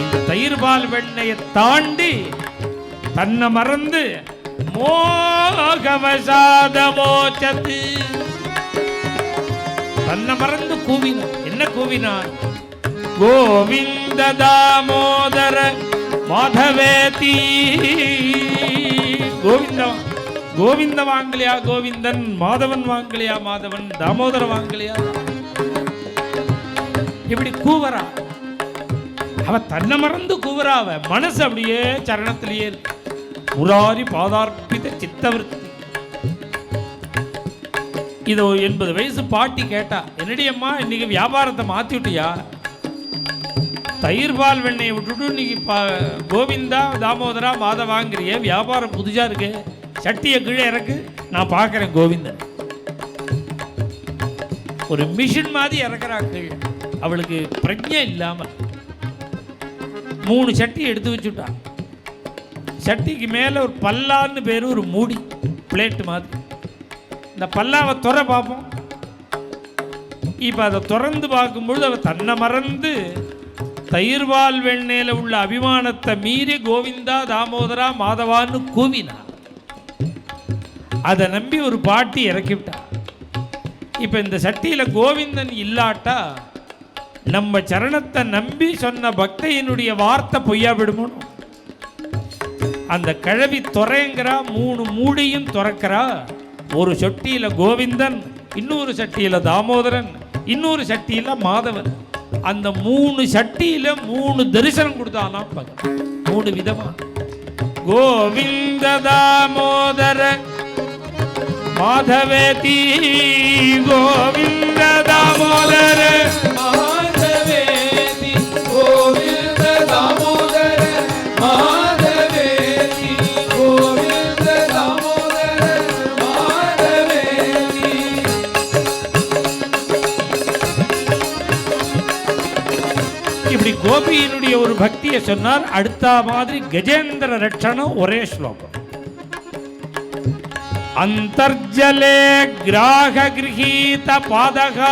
இந்த தயிர் பால் வெண்ணெயை தாண்டி தன்னை மறந்து மோகவசாதமோச்சத்து தன்னை மறந்து கூவினான். என்ன கூவினான்? கோவிந்த தாமோதர மாதவேதி. கோவிந்தம் கோவிந்த வாங்கலையா கோவிந்தன், மாதவன் வாங்கலையா மாதவன், தாமோதர வாங்கலையா. இப்படி கூவரா, அவ தன்னை மறந்து கூவரா. அவ மனசு அப்படியே சரணத்திலேயே முராரி பாதார்ப்பித சித்தவர்த்தி. இதோ 80 வயசு பாட்டி கேட்டா, என்னடி அம்மா இன்னைக்கு வியாபாரத்தை மாத்தி விட்டியா? தயிர் பால் வெண்ணெயை விட்டுட்டு இன்னைக்கு கோவிந்தா தாமோதரா மாத வாங்குறிய, வியாபாரம் புதுசா இருக்கு, சட்டியை கீழே இறக்கு, நான் பார்க்குறேன் கோவிந்தன். ஒரு மிஷின் மாதிரி இறக்குறா கீழே. அவளுக்கு பிரஜை இல்லாம 3 சட்டி எடுத்து வச்சுட்டா. சட்டிக்கு மேலே ஒரு பல்லான்னு பேர், ஒரு மூடி பிளேட்டு மாதிரி. இந்த பல்லாவை துற பார்ப்போம். இப்போ அதை திறந்து பார்க்கும்பொழுது அவள் தன்னை மறந்து தயிர்வால் வெண்ணெயில் உள்ள அபிமானத்தை மீறி கோவிந்தா தாமோதரா மாதவான்னு கூவினா. அதை நம்பி ஒரு பாட்டி இறக்கிவிட்டா. இப்போ இந்த சட்டியில் கோவிந்தன் இல்லாட்டா நம்ம சரணத்தை நம்பி சொன்ன பக்தையினுடைய வார்த்தை பொய்யா விடுமோ. அந்த கிழவி துறைங்கிறா, 3 மூடியும் துறக்கிறா. ஒரு சட்டியில கோவிந்தன், இன்னொரு சட்டியில தாமோதரன், இன்னொரு சட்டியில மாதவன். அந்த 3 சட்டியில 3 தரிசனம் கொடுத்தானா 3 விதமா. கோவிந்த தாமோதர மாதவேதி, கோவிந்த தாமோதர மாதவேதி, கோவிந்த தாமோதர மாதவேதி, கோவிந்த தாமோதர மாதவேதி. இப்படி கோபியினுடைய ஒரு பக்தியை சொன்னார். அடுத்த மாதிரி கஜேந்திர ரட்சணம் ஒரே ஸ்லோகம். அந்தர்ஜலே கிராக கிரஹீத பாதகா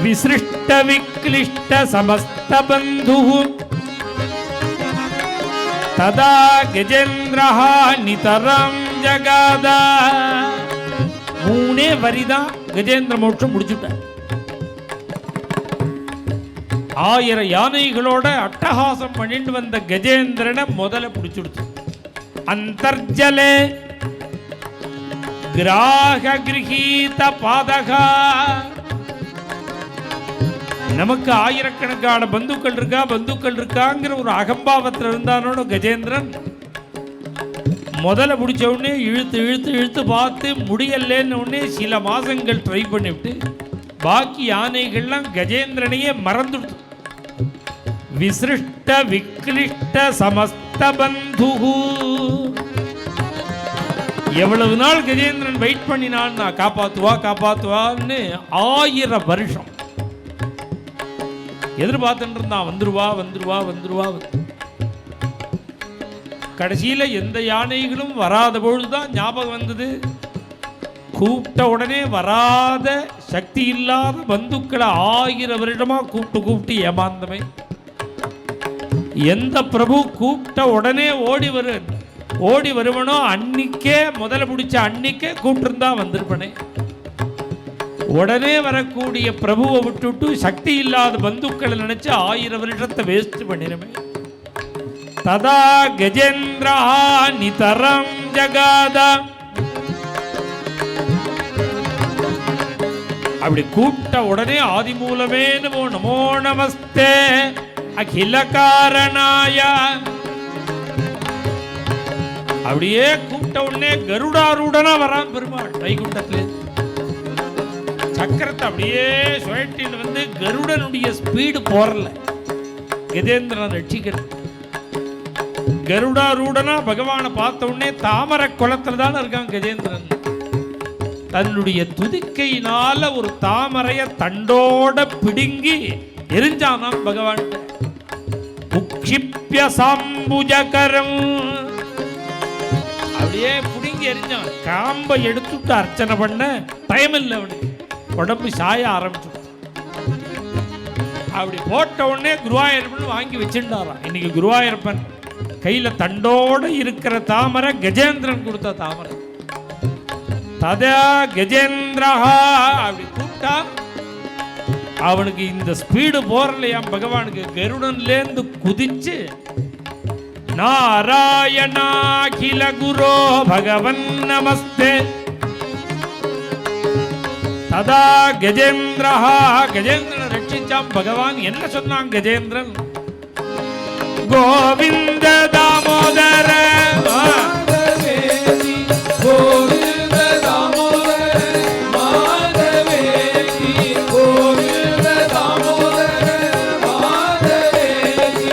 விசிருஷ்ட விக்லிஷ்ட சமஸ்த பந்து ததா கஜேந்திரஹ நிதரம் ஜகாத. 3 வரிதான் கஜேந்திர மோட்சம் முடிச்சுட்டார். 1000 யானைகளோட அட்டகாசம் பண்ணிட்டு வந்த கஜேந்திரனை முதல்ல பிடிச்சுடுச்சு. அந்தர்ஜலே கிராக கிரஹீத பாதகா. நமக்கு ஆயிரக்கணக்கான பந்துக்கள் இருக்காங்கிற ஒரு அகம்பாவத்தில் இருந்தானோட கஜேந்திரன் முதல்ல பிடிச்ச உடனே இழுத்து பார்த்து முடியலன்னு உடனே சில மாசங்கள் ட்ரை பண்ணிவிட்டு பாக்கி யானைகள்லாம் கஜேந்திரனையே மறந்துடுது. விசிருஷ்ட விக்லிஷ்ட சமஸ்த பந்து. எவ்வளவு நாள் கஜேந்திரன் வெயிட் பண்ணினான், நான் காப்பாத்துவான்னு 1000 வருஷம் எதிர்பார்த்துட்டு இருந்தான். வந்துருவா. கடைசியில எந்த யானைகளும் வராத பொழுதுதான் ஞாபகம் வந்தது. கூப்பிட்ட உடனே வராத சக்தி இல்லாத பந்துக்களை 1000 வருடமா கூப்பிட்டு ஏமாந்தமே. எந்த பிரபு கூப்பிட்ட உடனே ஓடி வருவனோ அன்னிக்கே முதல்ல பிடிச்ச அன்னிக்கே கூப்பிட்டுருந்தா வந்திருப்பனே. உடனே வரக்கூடிய பிரபுவை விட்டுட்டு சக்தி இல்லாத பந்துக்களை நினைச்சு 1000 வருஷத்தை வேஸ்ட் பண்ணிருமே. ததா கஜேந்திரா நிதரம் ஜகாதா. அப்படி கூப்பிட்ட உடனே ஆதி மூலமே நமோ நமஸ்தே அகில காரணாய. அப்படியே கூப்பிட்ட உடனே கருடாரூடனா வரான் பெருமாள் வைகுண்டத்துல. சக்கரத்தை அப்படியே சுழட்டின்னு வந்து கருடனுடைய ஸ்பீடு போறல கஜேந்திரன் ரட்சிக்கிறது. கருடாரூடனா பகவானை பார்த்த உடனே தாமரை குளத்துல தானே இருக்கான் கஜேந்திரன். தன்னுடைய துதிக்கையினால ஒரு தாமரைய தண்டோட பிடுங்கி எரிஞ்சானாம் பகவான். உக்ஷிப்ய சாம்புஜகரம். அப்படியே பிடுங்கி எரிஞ்சான். காம்பை எடுத்துட்டு அர்ச்சனை பண்ண டைம் இல்லை அவனுக்கு. உடம்பு சாய ஆரம்பிச்சு. அப்படி போட்ட உடனே குருவாயூரப்பன் வாங்கி வச்சுட்டாராம். இன்னைக்கு குருவாயூரப்பன் கையில தண்டோட இருக்கிற தாமரை கஜேந்திரன் கொடுத்த தாமரை. ததா கஜேந்திரஹா அப்படி கூப்பிட்டா அவனுக்கு இந்த ஸ்பீடு போறலையாம். பகவானுக்கு கருடன்லேருந்து குதிச்சு நாராயணாகில குரோ பகவன் நமஸ்தே ததா கஜேந்திரஹா கஜேந்திரன் ரட்சிச்சாம். பகவான் என்ன சொன்னான் கஜேந்திரன்? கோவிந்த தாமோதர மாதவேதி கோவிந்த தாமோதர மாதவேதி கோவிந்த தாமோதர மாதவேதி.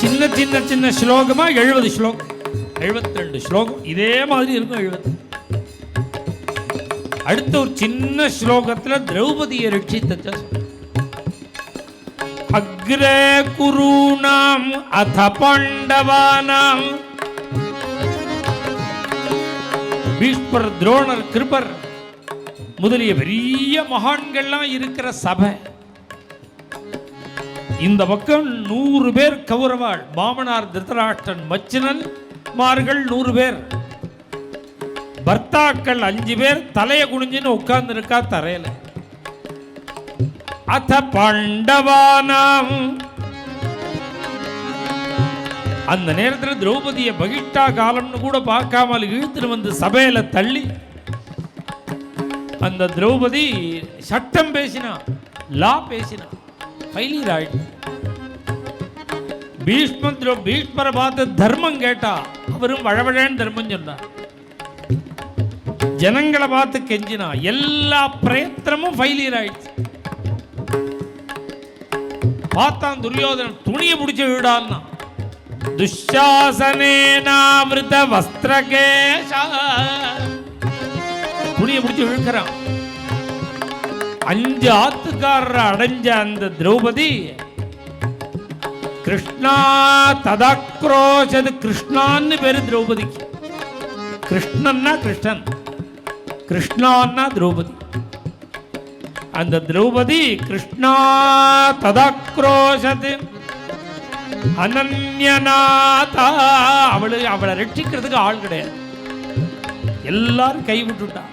சின்ன சின்ன சின்ன ஸ்லோகமா 70 ஸ்லோகம் 72 ஸ்லோகம் இதே மாதிரி இருக்கும் 70. அடுத்த ஒரு சின்ன ஸ்லோகத்துல திரௌபதியை ரட்சித்த அக்ரே குருணாம் அத பாண்டவானாம். பீஷ்மர் துரோணர் கிருபர் முதலிய பெரிய மகான்கள்லாம் இருக்கிற சபை. இந்த பக்கம் 100 பேர் கௌரவாள், பாமனார் திருதராஷ்டிரன் மச்சினன் மார்கள் 100 பேர், பர்த்தாக்கள் 5 பேர் தலையை குனிஞ்சுன்னு உட்கார்ந்து இருக்கா தரையில. அத பாண்டவானாம். அந்த நேரத்தில் திரௌபதியை பகிஷ்டா காலம்னு கூட பார்க்காமல் இழுத்துட்டு வந்து சபையில தள்ளி அந்த திரௌபதி சட்டம் பேசினா, லா பேசினா, ஃபைலீர் ஆயிட்டு. பீஷ்மரை பார்த்து தர்மம் கேட்டா, அவரும் வழவழன்னு தர்மம் சொன்னார். ஜனங்களை பார்த்து கெஞ்சினா, எல்லா பிரயத்தனமும் ஃபைலீர் ஆயிடுச்சு. பார்த்தான் துரியோதனன் துணியை பிடிச்சு விடான்னா, துஷாசனேனாவிருத வஸ்திரகேஷா துணியை பிடிச்சு இழுக்கிறான். 5 ஆத்துக்காரரை அடைஞ்ச அந்த திரௌபதி கிருஷ்ணா ததாக்ரோஷது. கிருஷ்ணான்னு பேரு திரௌபதிக்கு. கிருஷ்ணன்னா கிருஷ்ணன், கிருஷ்ணான்னா திரௌபதி. அந்த திரௌபதி கிருஷ்ணா ததாக்ரோஷது அனன்யநாதா. அவளை ரட்சிக்கிறதுக்கு ஆள் கிடையாது, எல்லாரும் கை விட்டுட்டான்.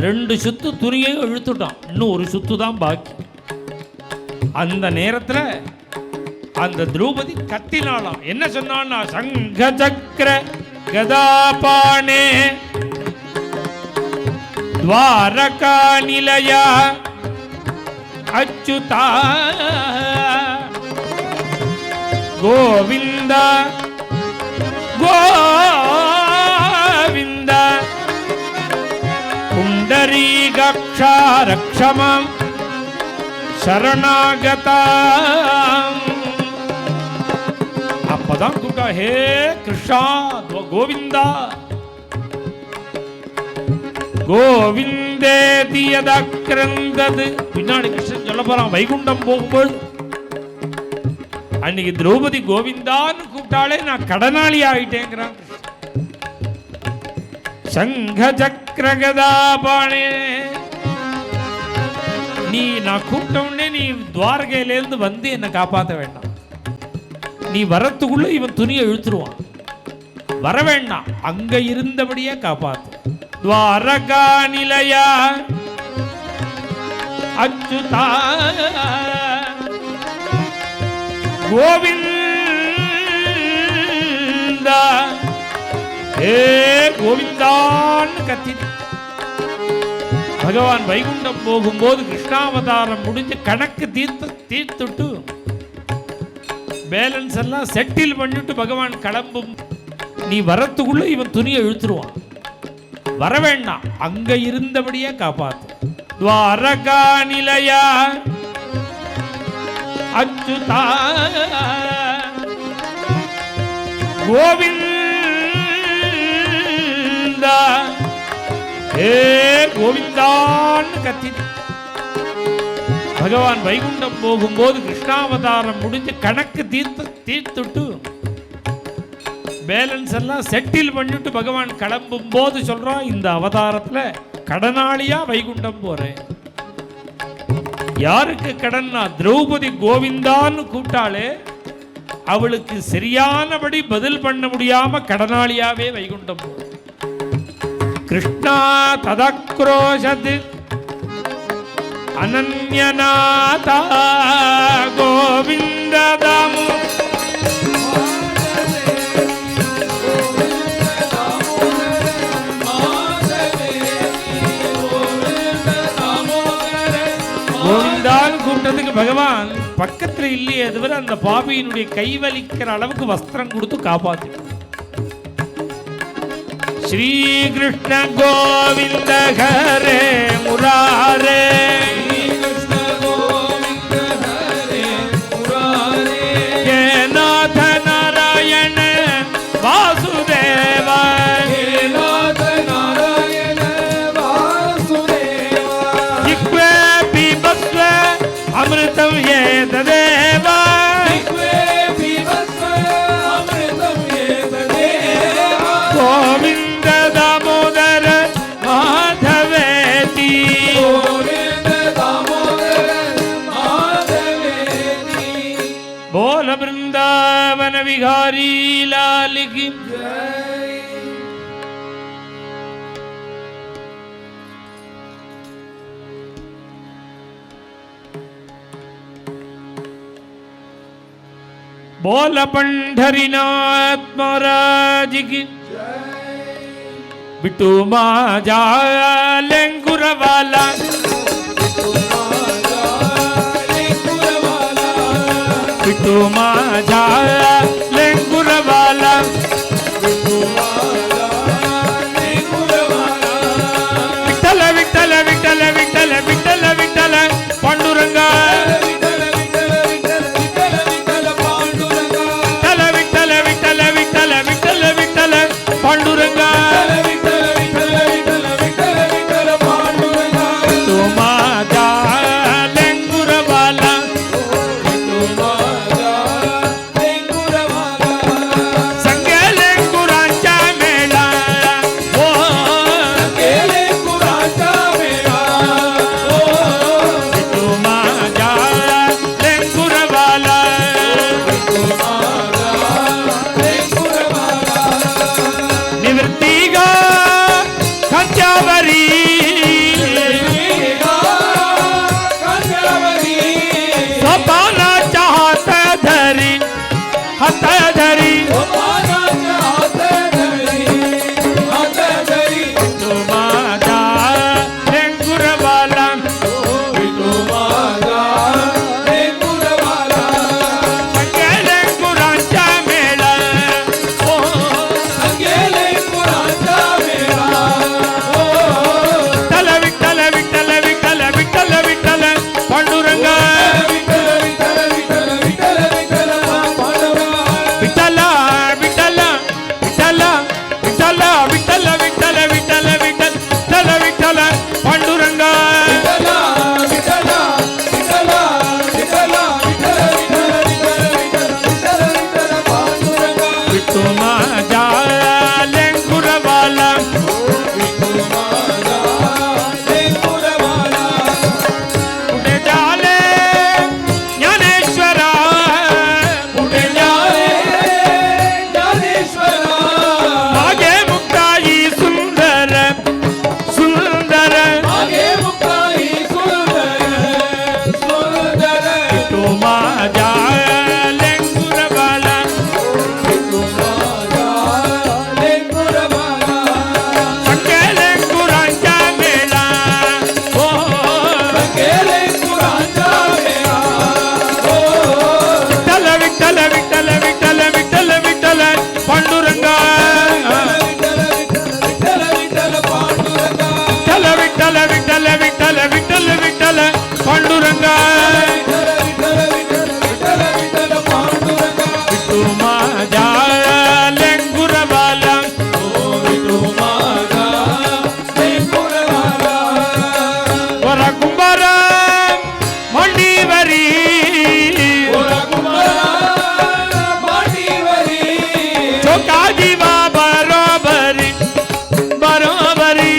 2 சுத்து துணியை இழுத்துட்டான், இன்னும் 1 சுத்து தான் பாக்கி. அந்த நேரத்தில் அந்த திரௌபதி கத்தினாலாம். என்ன சொன்னான்னா, சங்க சக்கர கதாபாணே துவாரகா நிலையா அச்சுதா கோவிந்த கோவிந்த புண்டரீகாட்சா ரக்ஷமாம் சரணாகதாம். அப்பதான் கூட்டா, ஹே கிருஷ்ணா கோவிந்தா கோவிந்தேதி யதக்ரந்தது. பின்னாடி கிருஷ்ணன் சொல்ல போறான் வைகுண்டம் போகும்போது. அன்னைக்கு திரௌபதி கோவிந்தான்னு கூப்பிட்டாலே நான் கடனாளி ஆயிட்டேங்கிறான். சங்க சக்கர கதாபாணே, நீ நான் கூப்பிட்ட உடனே நீ துவாரகையிலேருந்து வந்து என்னை காப்பாற்ற வேண்டாம். நீ வரத்துக்குள்ள இவன் துணியை இழுத்துருவான். வர வேண்டாம், அங்க இருந்தபடியே காப்பாத்து. துவாரகா நிலையா அச்சுதா கோவிந்தா ஏ கோவிந்தான்னு கத்தி. பகவான் வைகுண்டம் போகும்போது கிருஷ்ணாவதாரம் முடிஞ்சு கணக்கு தீர்த்துட்டு பேலன்ஸ் எல்லாம் செட்டில் பண்ணிட்டு பகவான் கிளம்பும். நீ வரத்துக்குள்ள இவன் துணியை இழுத்துருவான். வர வேண்டாம், அங்க இருந்தபடியே காப்பாத்து. துவாரகா நிலையா அச்சுதா கோவிந்தா ஏ கோவிந்தான்னு கத்தி. பகவான் வைகுண்டம் போகும்போது கிருஷ்ணாவதாரம் முடிஞ்சு கணக்கு தீர்த்துட்டு பேலன்ஸ் எல்லாம் செட்டில் பண்ணிட்டு பகவான் கிளம்பும் போது சொல்றான், இந்த அவதாரத்தில் கடனாளியா வைகுண்டம் போறேன். யாருக்கு கடன்னா திரௌபதி கோவிந்தான்னு கூப்பிட்டாலே அவளுக்கு சரியானபடி பதில் பண்ண முடியாம கடனாளியாவே வைகுண்டம் போறேன். கிருஷ்ணா ததக்ரோஷத் அனன்யநாதா கோவிந்ததாமு கோவிந்தான்னு கூப்பிட்டதுக்கு பகவான் பக்கத்துல இல்லையே, அதுவரை அந்த பாபியினுடைய கை வலிக்கிற அளவுக்கு வஸ்திரம் கொடுத்து காப்பாத்து. ஸ்ரீ கிருஷ்ண கோவிந்த ஹரே முராரே ஹே நாத நாராயண வாசுதேவ ஜிஹ்வே பீபஸ்வ அமிர்தம் ஏ ததேவ கோவிந்த தாமோதர மாதவேதி போல பிருந்தாவன விகாரி லால் கி बोल पंढरीनाथ महाराज की बिट्टू माजा लेंगुर वाला बिट्टू माजा लेंगुर वाला विठ्ठल विठ्ठल विठ्ठल विठ्ठल विठ्ठल विठ्ठल पांडुरंगा पांडुरंगा तो माता लेंगुर वाला संगे लेंगुरांचा मेळा ओ तो माता लेंगुर वाला निवृत्तिगा कंचावरी सोपाना चाहत धरी हत धरी तुमादा लेंगुर वाला संगे लेंगुरांचा मेळा ओ विठ्ठल विठ्ठल विठ्ठल विठ्ठल विठ्ठल पांडुरंगा विठ्ठल विठ्ठल विठ्ठल विठ्ठल विठ्ठल विठ्ठल विठ्ठल विठ्ठल विठ्ठल पांडुरंगा विठ्ठू माझा लेंगुर वाला पुढे झाले ज्ञानेश्वरा पुढे मागे मुक्ताई सुंदर सुंदर विठ्ठू माझा लेंगुर वाला संगे लेंगुरांचा मेळा ओ विठ्ठल विठ्ठल विठ्ठल विठ्ठल विठ्ठल विठ्ठल पांडुरंगा विठ्ठल विठ्ठल विठ्ठल विठ्ठल विठ्ठल विठ्ठल पांडुरंगा विठ्ठू माझा लेंगुर वाला वर कुंभार मंडीवरी चोका जीवा बरोबरी बरोबरी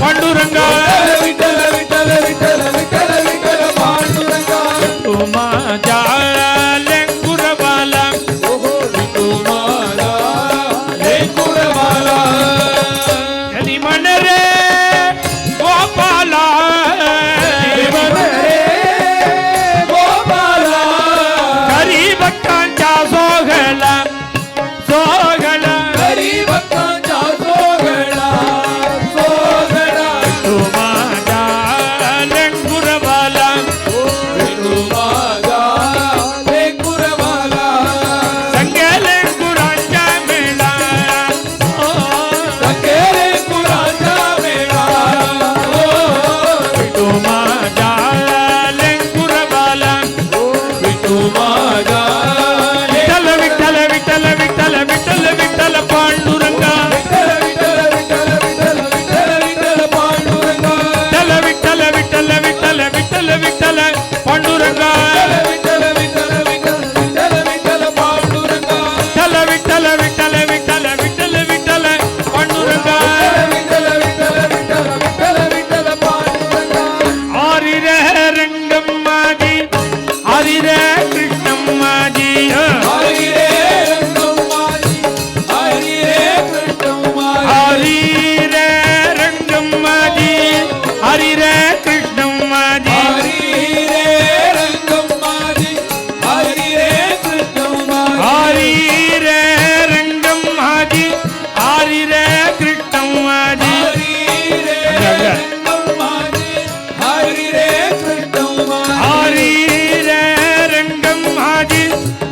पांडुरंगा विठ्ठल विठ्ठल विठ्ठल विठ्ठल विठ्ठल पांडुरंगा तू माझ्या लेंगुरवाला तू माझा लेकुरवाला यदि मन रे गोपाला मन रे गोपाला हरी भक्तांच्या सोहळा सोहळा हरी भक्तांच्या सोहळा सोहळा तू माझ्या लेंगुरवाला तू माझा लेकुरवाला संगे लेंगुरांच्या मेळा संगे लेकुरांचा मेळा तू माझ्या लेंगुरवाला तू माझा विठ्ठल विठ्ठल विठ्ठल विठ्ठल विठ्ठल विठ्ठल पांडुरंगा विठ्ठल विठ्ठल विठ्ठल विठ्ठल विठ्ठल विठ्ठल पांडुरंगा विठ्ठल विठ्ठल विठ्ठल विठ्ठल विठ्ठल विठ्ठल पांडुरंगा विठ्ठल विठ्ठल विठ्ठल विठ्ठल विठ्ठल पांडुरंगा विठ्ठल विठ्ठल विठ्ठल विठ्ठल विठ्ठल विठ्ठल पांडुरंगा विठ्ठल विठ्ठल विठ्ठल विठ्ठल विठ्ठल पांडुरंगा हरी रे रंगम माझी हरी रे कृष्णम माझी हरी रे रंगम माझी हरी रे कृष्ण माझी हरी रे रंगम माझी हरी रे कृष्णम माझी हरी रे रंगम माझी हरी रे कृष्ण माझी हरी रे रंगम माझी हरी रे कृष्णम माझी हरी रे रंगम माझी हरी रे कृष्ण माझी हरी रे रंगम माझी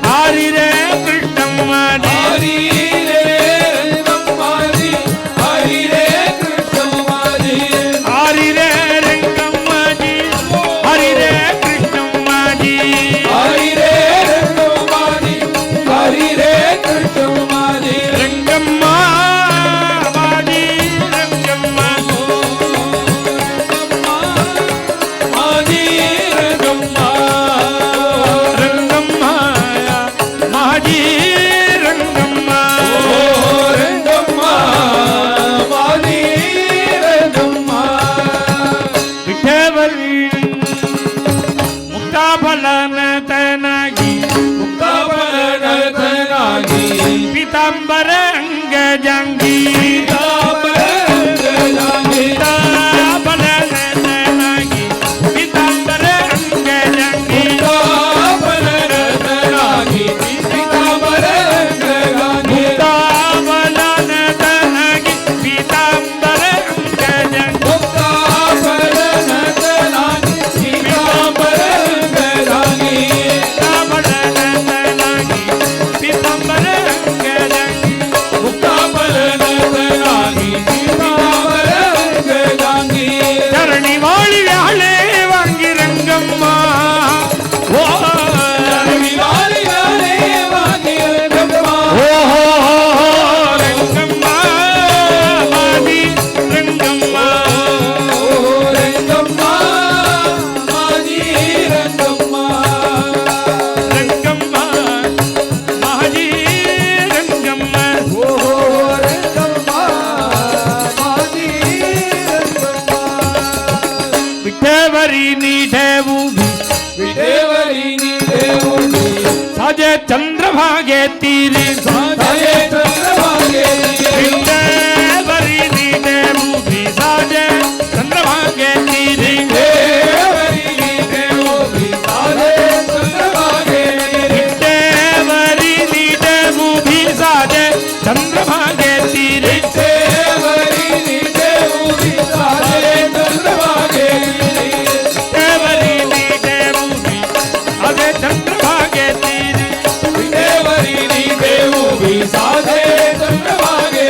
हरी रे कृष्णम माझी हरी रे रंगम माझी हरी रे कृष्ण माझी हरी रे रंगम माझी हरी रे कृष्णम माझी हरी रे रंगम माझी हरी रे कृष्ण माझी रंगम्मा माझी रंगम्मा माझी रंगम्मा रंगम्मा माझी रंगम्मा रंगम्मा माझी रंगम्मा विठेवरी मुक्ता फलन तनागी मुक्तापरनागी पीतांबर अंग जांगी मुक्तापरनागी फलन तनागी पीतांबर अंग जांगी मुक्तापरनागी मुक्तापरनागी फलन तनागी पीतांबर अंग जांगी मुक्तापरनागी मुक्तापरनागी पीतांबर अंग जांगी मुक्तापरनागी मुक्तापरनागी चरणी वाळी व्याळे वांगी रंगम्मा ओ विवाली वाले वागी रंगम्मा हो रंगम्मा माझी रंगम्मा रंगम्मा माझी रंगम्मा रंगम्मा माझी रंगम्मा रंगम्मा माझी रंगम्मा विठेवरी नीठेवू विठेवरीनी देऊनी साजे चंद्रभागे तीरी साजे चंद्रभागे विठेवरी नीठेवू साजे चंद्रभागे तीरी देवरीनी देऊनी साजे चंद्रभागे विठेवरी नीठेवू साजे चंद्रभागे तीरी देवरीनी देऊनी साजे चंद्रभागे विठेवरी नीठेवू साजे चंद्रभागे तीरी देवरीनी देऊनी साजे चंद्रभागे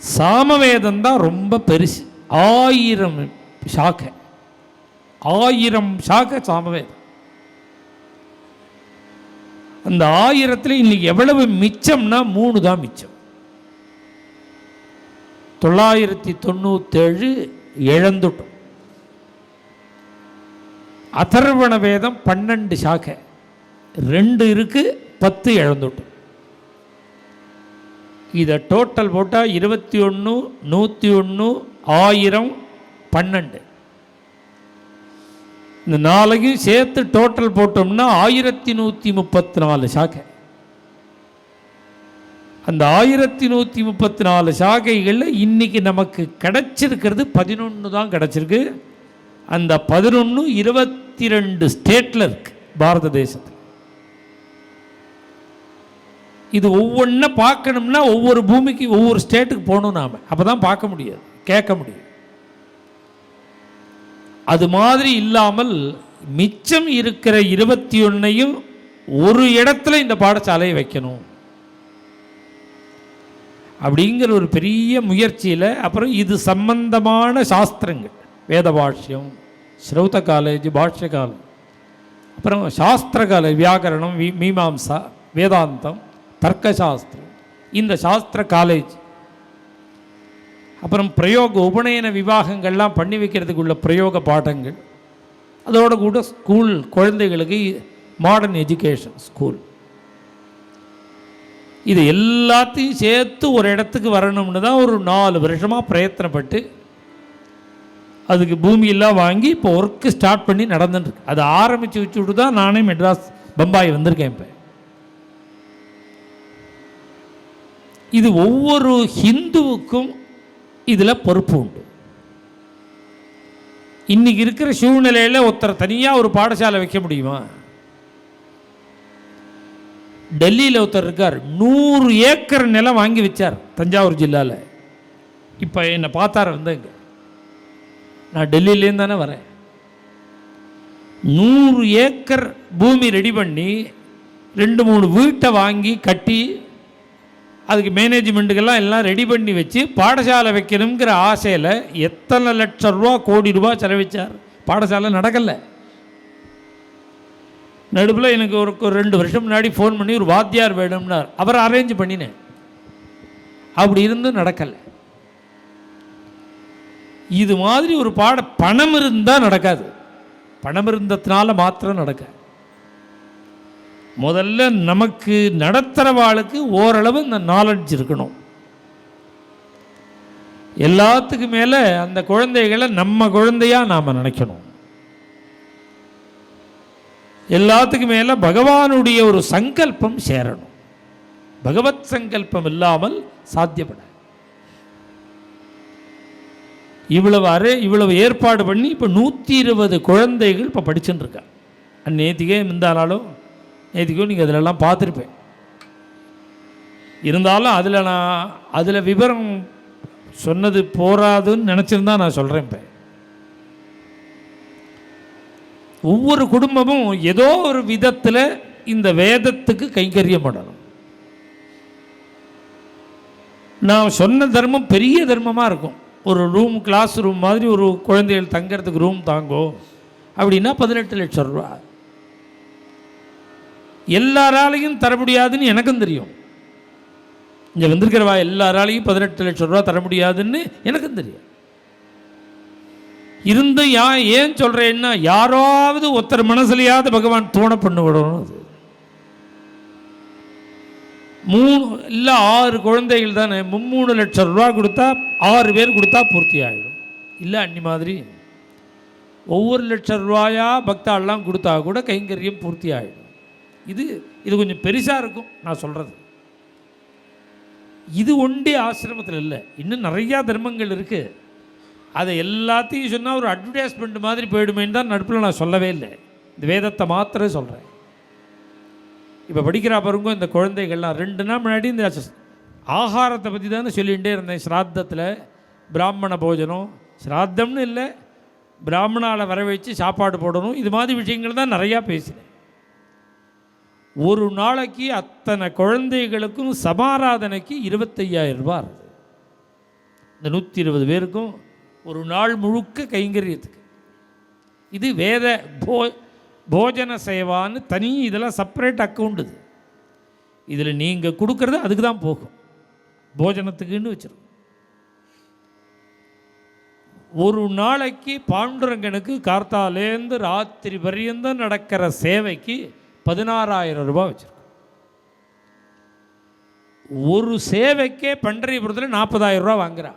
சாமவேதம் தான் ரொம்ப பெருசு. 1000 சாக்கை, 1000 சாக்கை சாமவேதம். அந்த 1000ல் இன்னைக்கு எவ்வளவு மிச்சம்னா 3 தான் மிச்சம். 997 இழந்துட்டோம். அதர்வண வேதம் 12 சாக்கை, 2 இருக்கு, 10 இழந்துட்டோம். இதை டோட்டல் போட்டால் 21, 101, 1000, 12. இந்த 4ஐயும் சேர்த்து டோட்டல் போட்டோம்னா 1134 சாக்கை. அந்த 1134 சாக்கைகளில் இன்னைக்கு நமக்கு கிடைச்சிருக்கிறது 11 தான் கிடைச்சிருக்கு. அந்த 11 22 ஸ்டேட்டில் இருக்கு பாரத தேசத்தில். இது ஒவ்வொன்றை பார்க்கணும்னா ஒவ்வொரு பூமிக்கு ஒவ்வொரு ஸ்டேட்டுக்கு போகணும் நாம், அப்போ தான் பார்க்க முடியாது, கேட்க முடியும். அது மாதிரி இல்லாமல் மிச்சம் இருக்கிற 21ஐயும் ஒரு இடத்துல இந்த பாடசாலையை வைக்கணும் அப்படிங்கிற ஒரு பெரிய முயற்சியில் அப்புறம் இது சம்பந்தமான சாஸ்திரங்கள், வேத பாஷ்யம், ஸ்ரௌத காலேஜ், பாஷ்ய காலேஜ், அப்புறம் சாஸ்திர காலேஜ், வியாக்கரணம், மீமாம்சா, வேதாந்தம், தர்க்கசாஸ்திரம், இந்த சாஸ்திர காலேஜ், அப்புறம் பிரயோக உபநயன விவாகங்கள்லாம் பண்ணி வைக்கிறதுக்குள்ள பிரயோக பாடங்கள், அதோட கூட ஸ்கூல், குழந்தைகளுக்கு மாடர்ன் எஜுகேஷன் ஸ்கூல், இது எல்லாத்தையும் சேர்த்து ஒரு இடத்துக்கு வரணும்னு தான் ஒரு 4 வருஷமாக பிரயத்தனப்பட்டு அதுக்கு பூமியெல்லாம் வாங்கி இப்போ ஒர்க்கு ஸ்டார்ட் பண்ணி நடந்துட்டுருக்கு. அதை ஆரம்பித்து வச்சுட்டு தான் நானே மெட்ராஸ், பம்பாய் வந்திருக்கேன். இப்போ இது ஒவ்வொரு ஹிந்துவுக்கும் இதில் பொறுப்பு உண்டு. இன்னைக்கு இருக்கிற சூழ்நிலையில் ஒருத்தர் தனியாக ஒரு பாடசாலை வைக்க முடியுமா? டெல்லியில் ஒருத்தர் இருக்கார், 100 ஏக்கர் நிலம் வாங்கி வச்சார் தஞ்சாவூர் ஜில்லாவில். இப்போ என்னை பார்த்தார வந்தேங்க, நான் டெல்லியிலேருந்து தானே வரேன். 100 ஏக்கர் பூமி ரெடி பண்ணி 2-3 வீட்டை வாங்கி கட்டி அதுக்கு மேனேஜ்மெண்ட்டுக்கெல்லாம் எல்லாம் ரெடி பண்ணி வச்சு பாடசாலை வைக்கணுங்கிற ஆசையில் எத்தனை லட்சம் ரூபா, கோடி ரூபா செலவிச்சார். பாடசாலை நடக்கலை. நடுவில் எனக்கு ஒரு 2 வருஷம் முன்னாடி ஃபோன் பண்ணி ஒரு வாத்தியார் வேணும்னார், அவரை அரேஞ்ச் பண்ணினேன். அப்படி இருந்தும் நடக்கலை. இது மாதிரி ஒரு பணம் இருந்தால் நடக்காது, பணம் இருந்ததுனால மாத்திரம் நடக்காது. முதல்ல நமக்கு நடத்துகிறவாளுக்கு ஓரளவு இந்த நாலெட்ஜ் இருக்கணும். எல்லாத்துக்கு மேலே அந்த குழந்தைகளை நம்ம குழந்தையாக நாம் நினைக்கணும். எல்லாத்துக்கு மேலே பகவானுடைய ஒரு சங்கல்பம் சேரணும். பகவத் சங்கல்பம் இல்லாமல் சாத்தியப்பட. இவ்வளவு ஏற்பாடு பண்ணி இப்போ 120 குழந்தைகள் இப்போ படிச்சுட்டு இருக்கா. நேற்றுக்கே இருந்தாலும் நேற்றுக்கோ நீங்கள் அதிலெல்லாம் பார்த்துருப்பேன். இருந்தாலும் அதில் விவரம் சொன்னது போராதுன்னு நினச்சிருந்தா நான் சொல்கிறேன். இப்போ ஒவ்வொரு குடும்பமும் ஏதோ ஒரு விதத்தில் இந்த வேதத்துக்கு கைங்கரியம் பண்ணணும். நான் சொன்ன தர்மம் பெரிய தர்மமாக இருக்கும். ஒரு ரூம், கிளாஸ் ரூம் மாதிரி ஒரு குழந்தைகள் தங்கிறதுக்கு ரூம் தாங்கோ அப்படின்னா 18 லட்சம் ரூபா. எல்லாராலையும் தர முடியாதுன்னு எனக்கும் தெரியும். இங்கே வந்திருக்கிறவா எல்லாராலையும் 18 லட்சம் ரூபா தர முடியாதுன்னு எனக்கும் தெரியும். இருந்து ஏன் சொல்கிறேன்னா, யாராவது ஒருத்தர் மனசுலையாவது பகவான் தோண பண்ண விடணும். அது 3 இல்லை 6 குழந்தைகள் தானே, 3 லட்சம் ரூபா கொடுத்தா 6 பேர் கொடுத்தா பூர்த்தி ஆகிடும். இல்லை அன்னி மாதிரி ஒவ்வொரு லட்சம் ரூபாயா பக்தாலாம் கொடுத்தா கூட கைங்கரியம் பூர்த்தி ஆகிடும். இது கொஞ்சம் பெருசாக இருக்கும் நான் சொல்கிறது. இது ஒன்றே ஆசிரமத்தில் இல்லை, இன்னும் நிறையா தர்மங்கள் இருக்குது. அதை எல்லாத்தையும் சொன்னால் ஒரு அட்வர்டைஸ்மெண்ட் மாதிரி போயிடுமேன்னு தான் நடுப்பில் நான் சொல்லவே இல்லை. இந்த வேதத்தை மாத்திரம் சொல்கிறேன். இப்போ படிக்கிறா பாருங்க இந்த குழந்தைகள்லாம். 2 நாள் முன்னாடி இந்த ஆகாரத்தை பற்றி தானே சொல்லிகிட்டே இருந்தேன். ஸ்ராத்தத்தில் பிராமண போஜனம், ஸ்ராத்தம்னு இல்லை, பிராமணாவை வர வச்சு சாப்பாடு போடணும், இது மாதிரி விஷயங்கள் தான் நிறையா பேசினேன். ஒரு நாளைக்கு அத்தனை குழந்தைகளுக்கும் சமாராதனைக்கு 25,000 ரூபா. இந்த 120 பேருக்கும் ஒரு நாள் முழுக்க கைங்கரியத்துக்கு. இது வேத போஜன சேவான்னு தனி இதெல்லாம் செப்பரேட் அக்கௌண்ட். இது இதில் நீங்கள் கொடுக்குறது அதுக்கு தான் போகும், போஜனத்துக்குன்னு வச்சுருக்கோம். ஒரு நாளைக்கு பாண்டுரங்கனுக்கு கார்த்தாலேருந்து ராத்திரி பரியந்தம் நடக்கிற சேவைக்கு 16,000 ரூபாய் வச்சுருக்கோம். ஒரு சேவைக்கே பண்டரிபுரத்தில் 40,000 ரூபா வாங்குறா.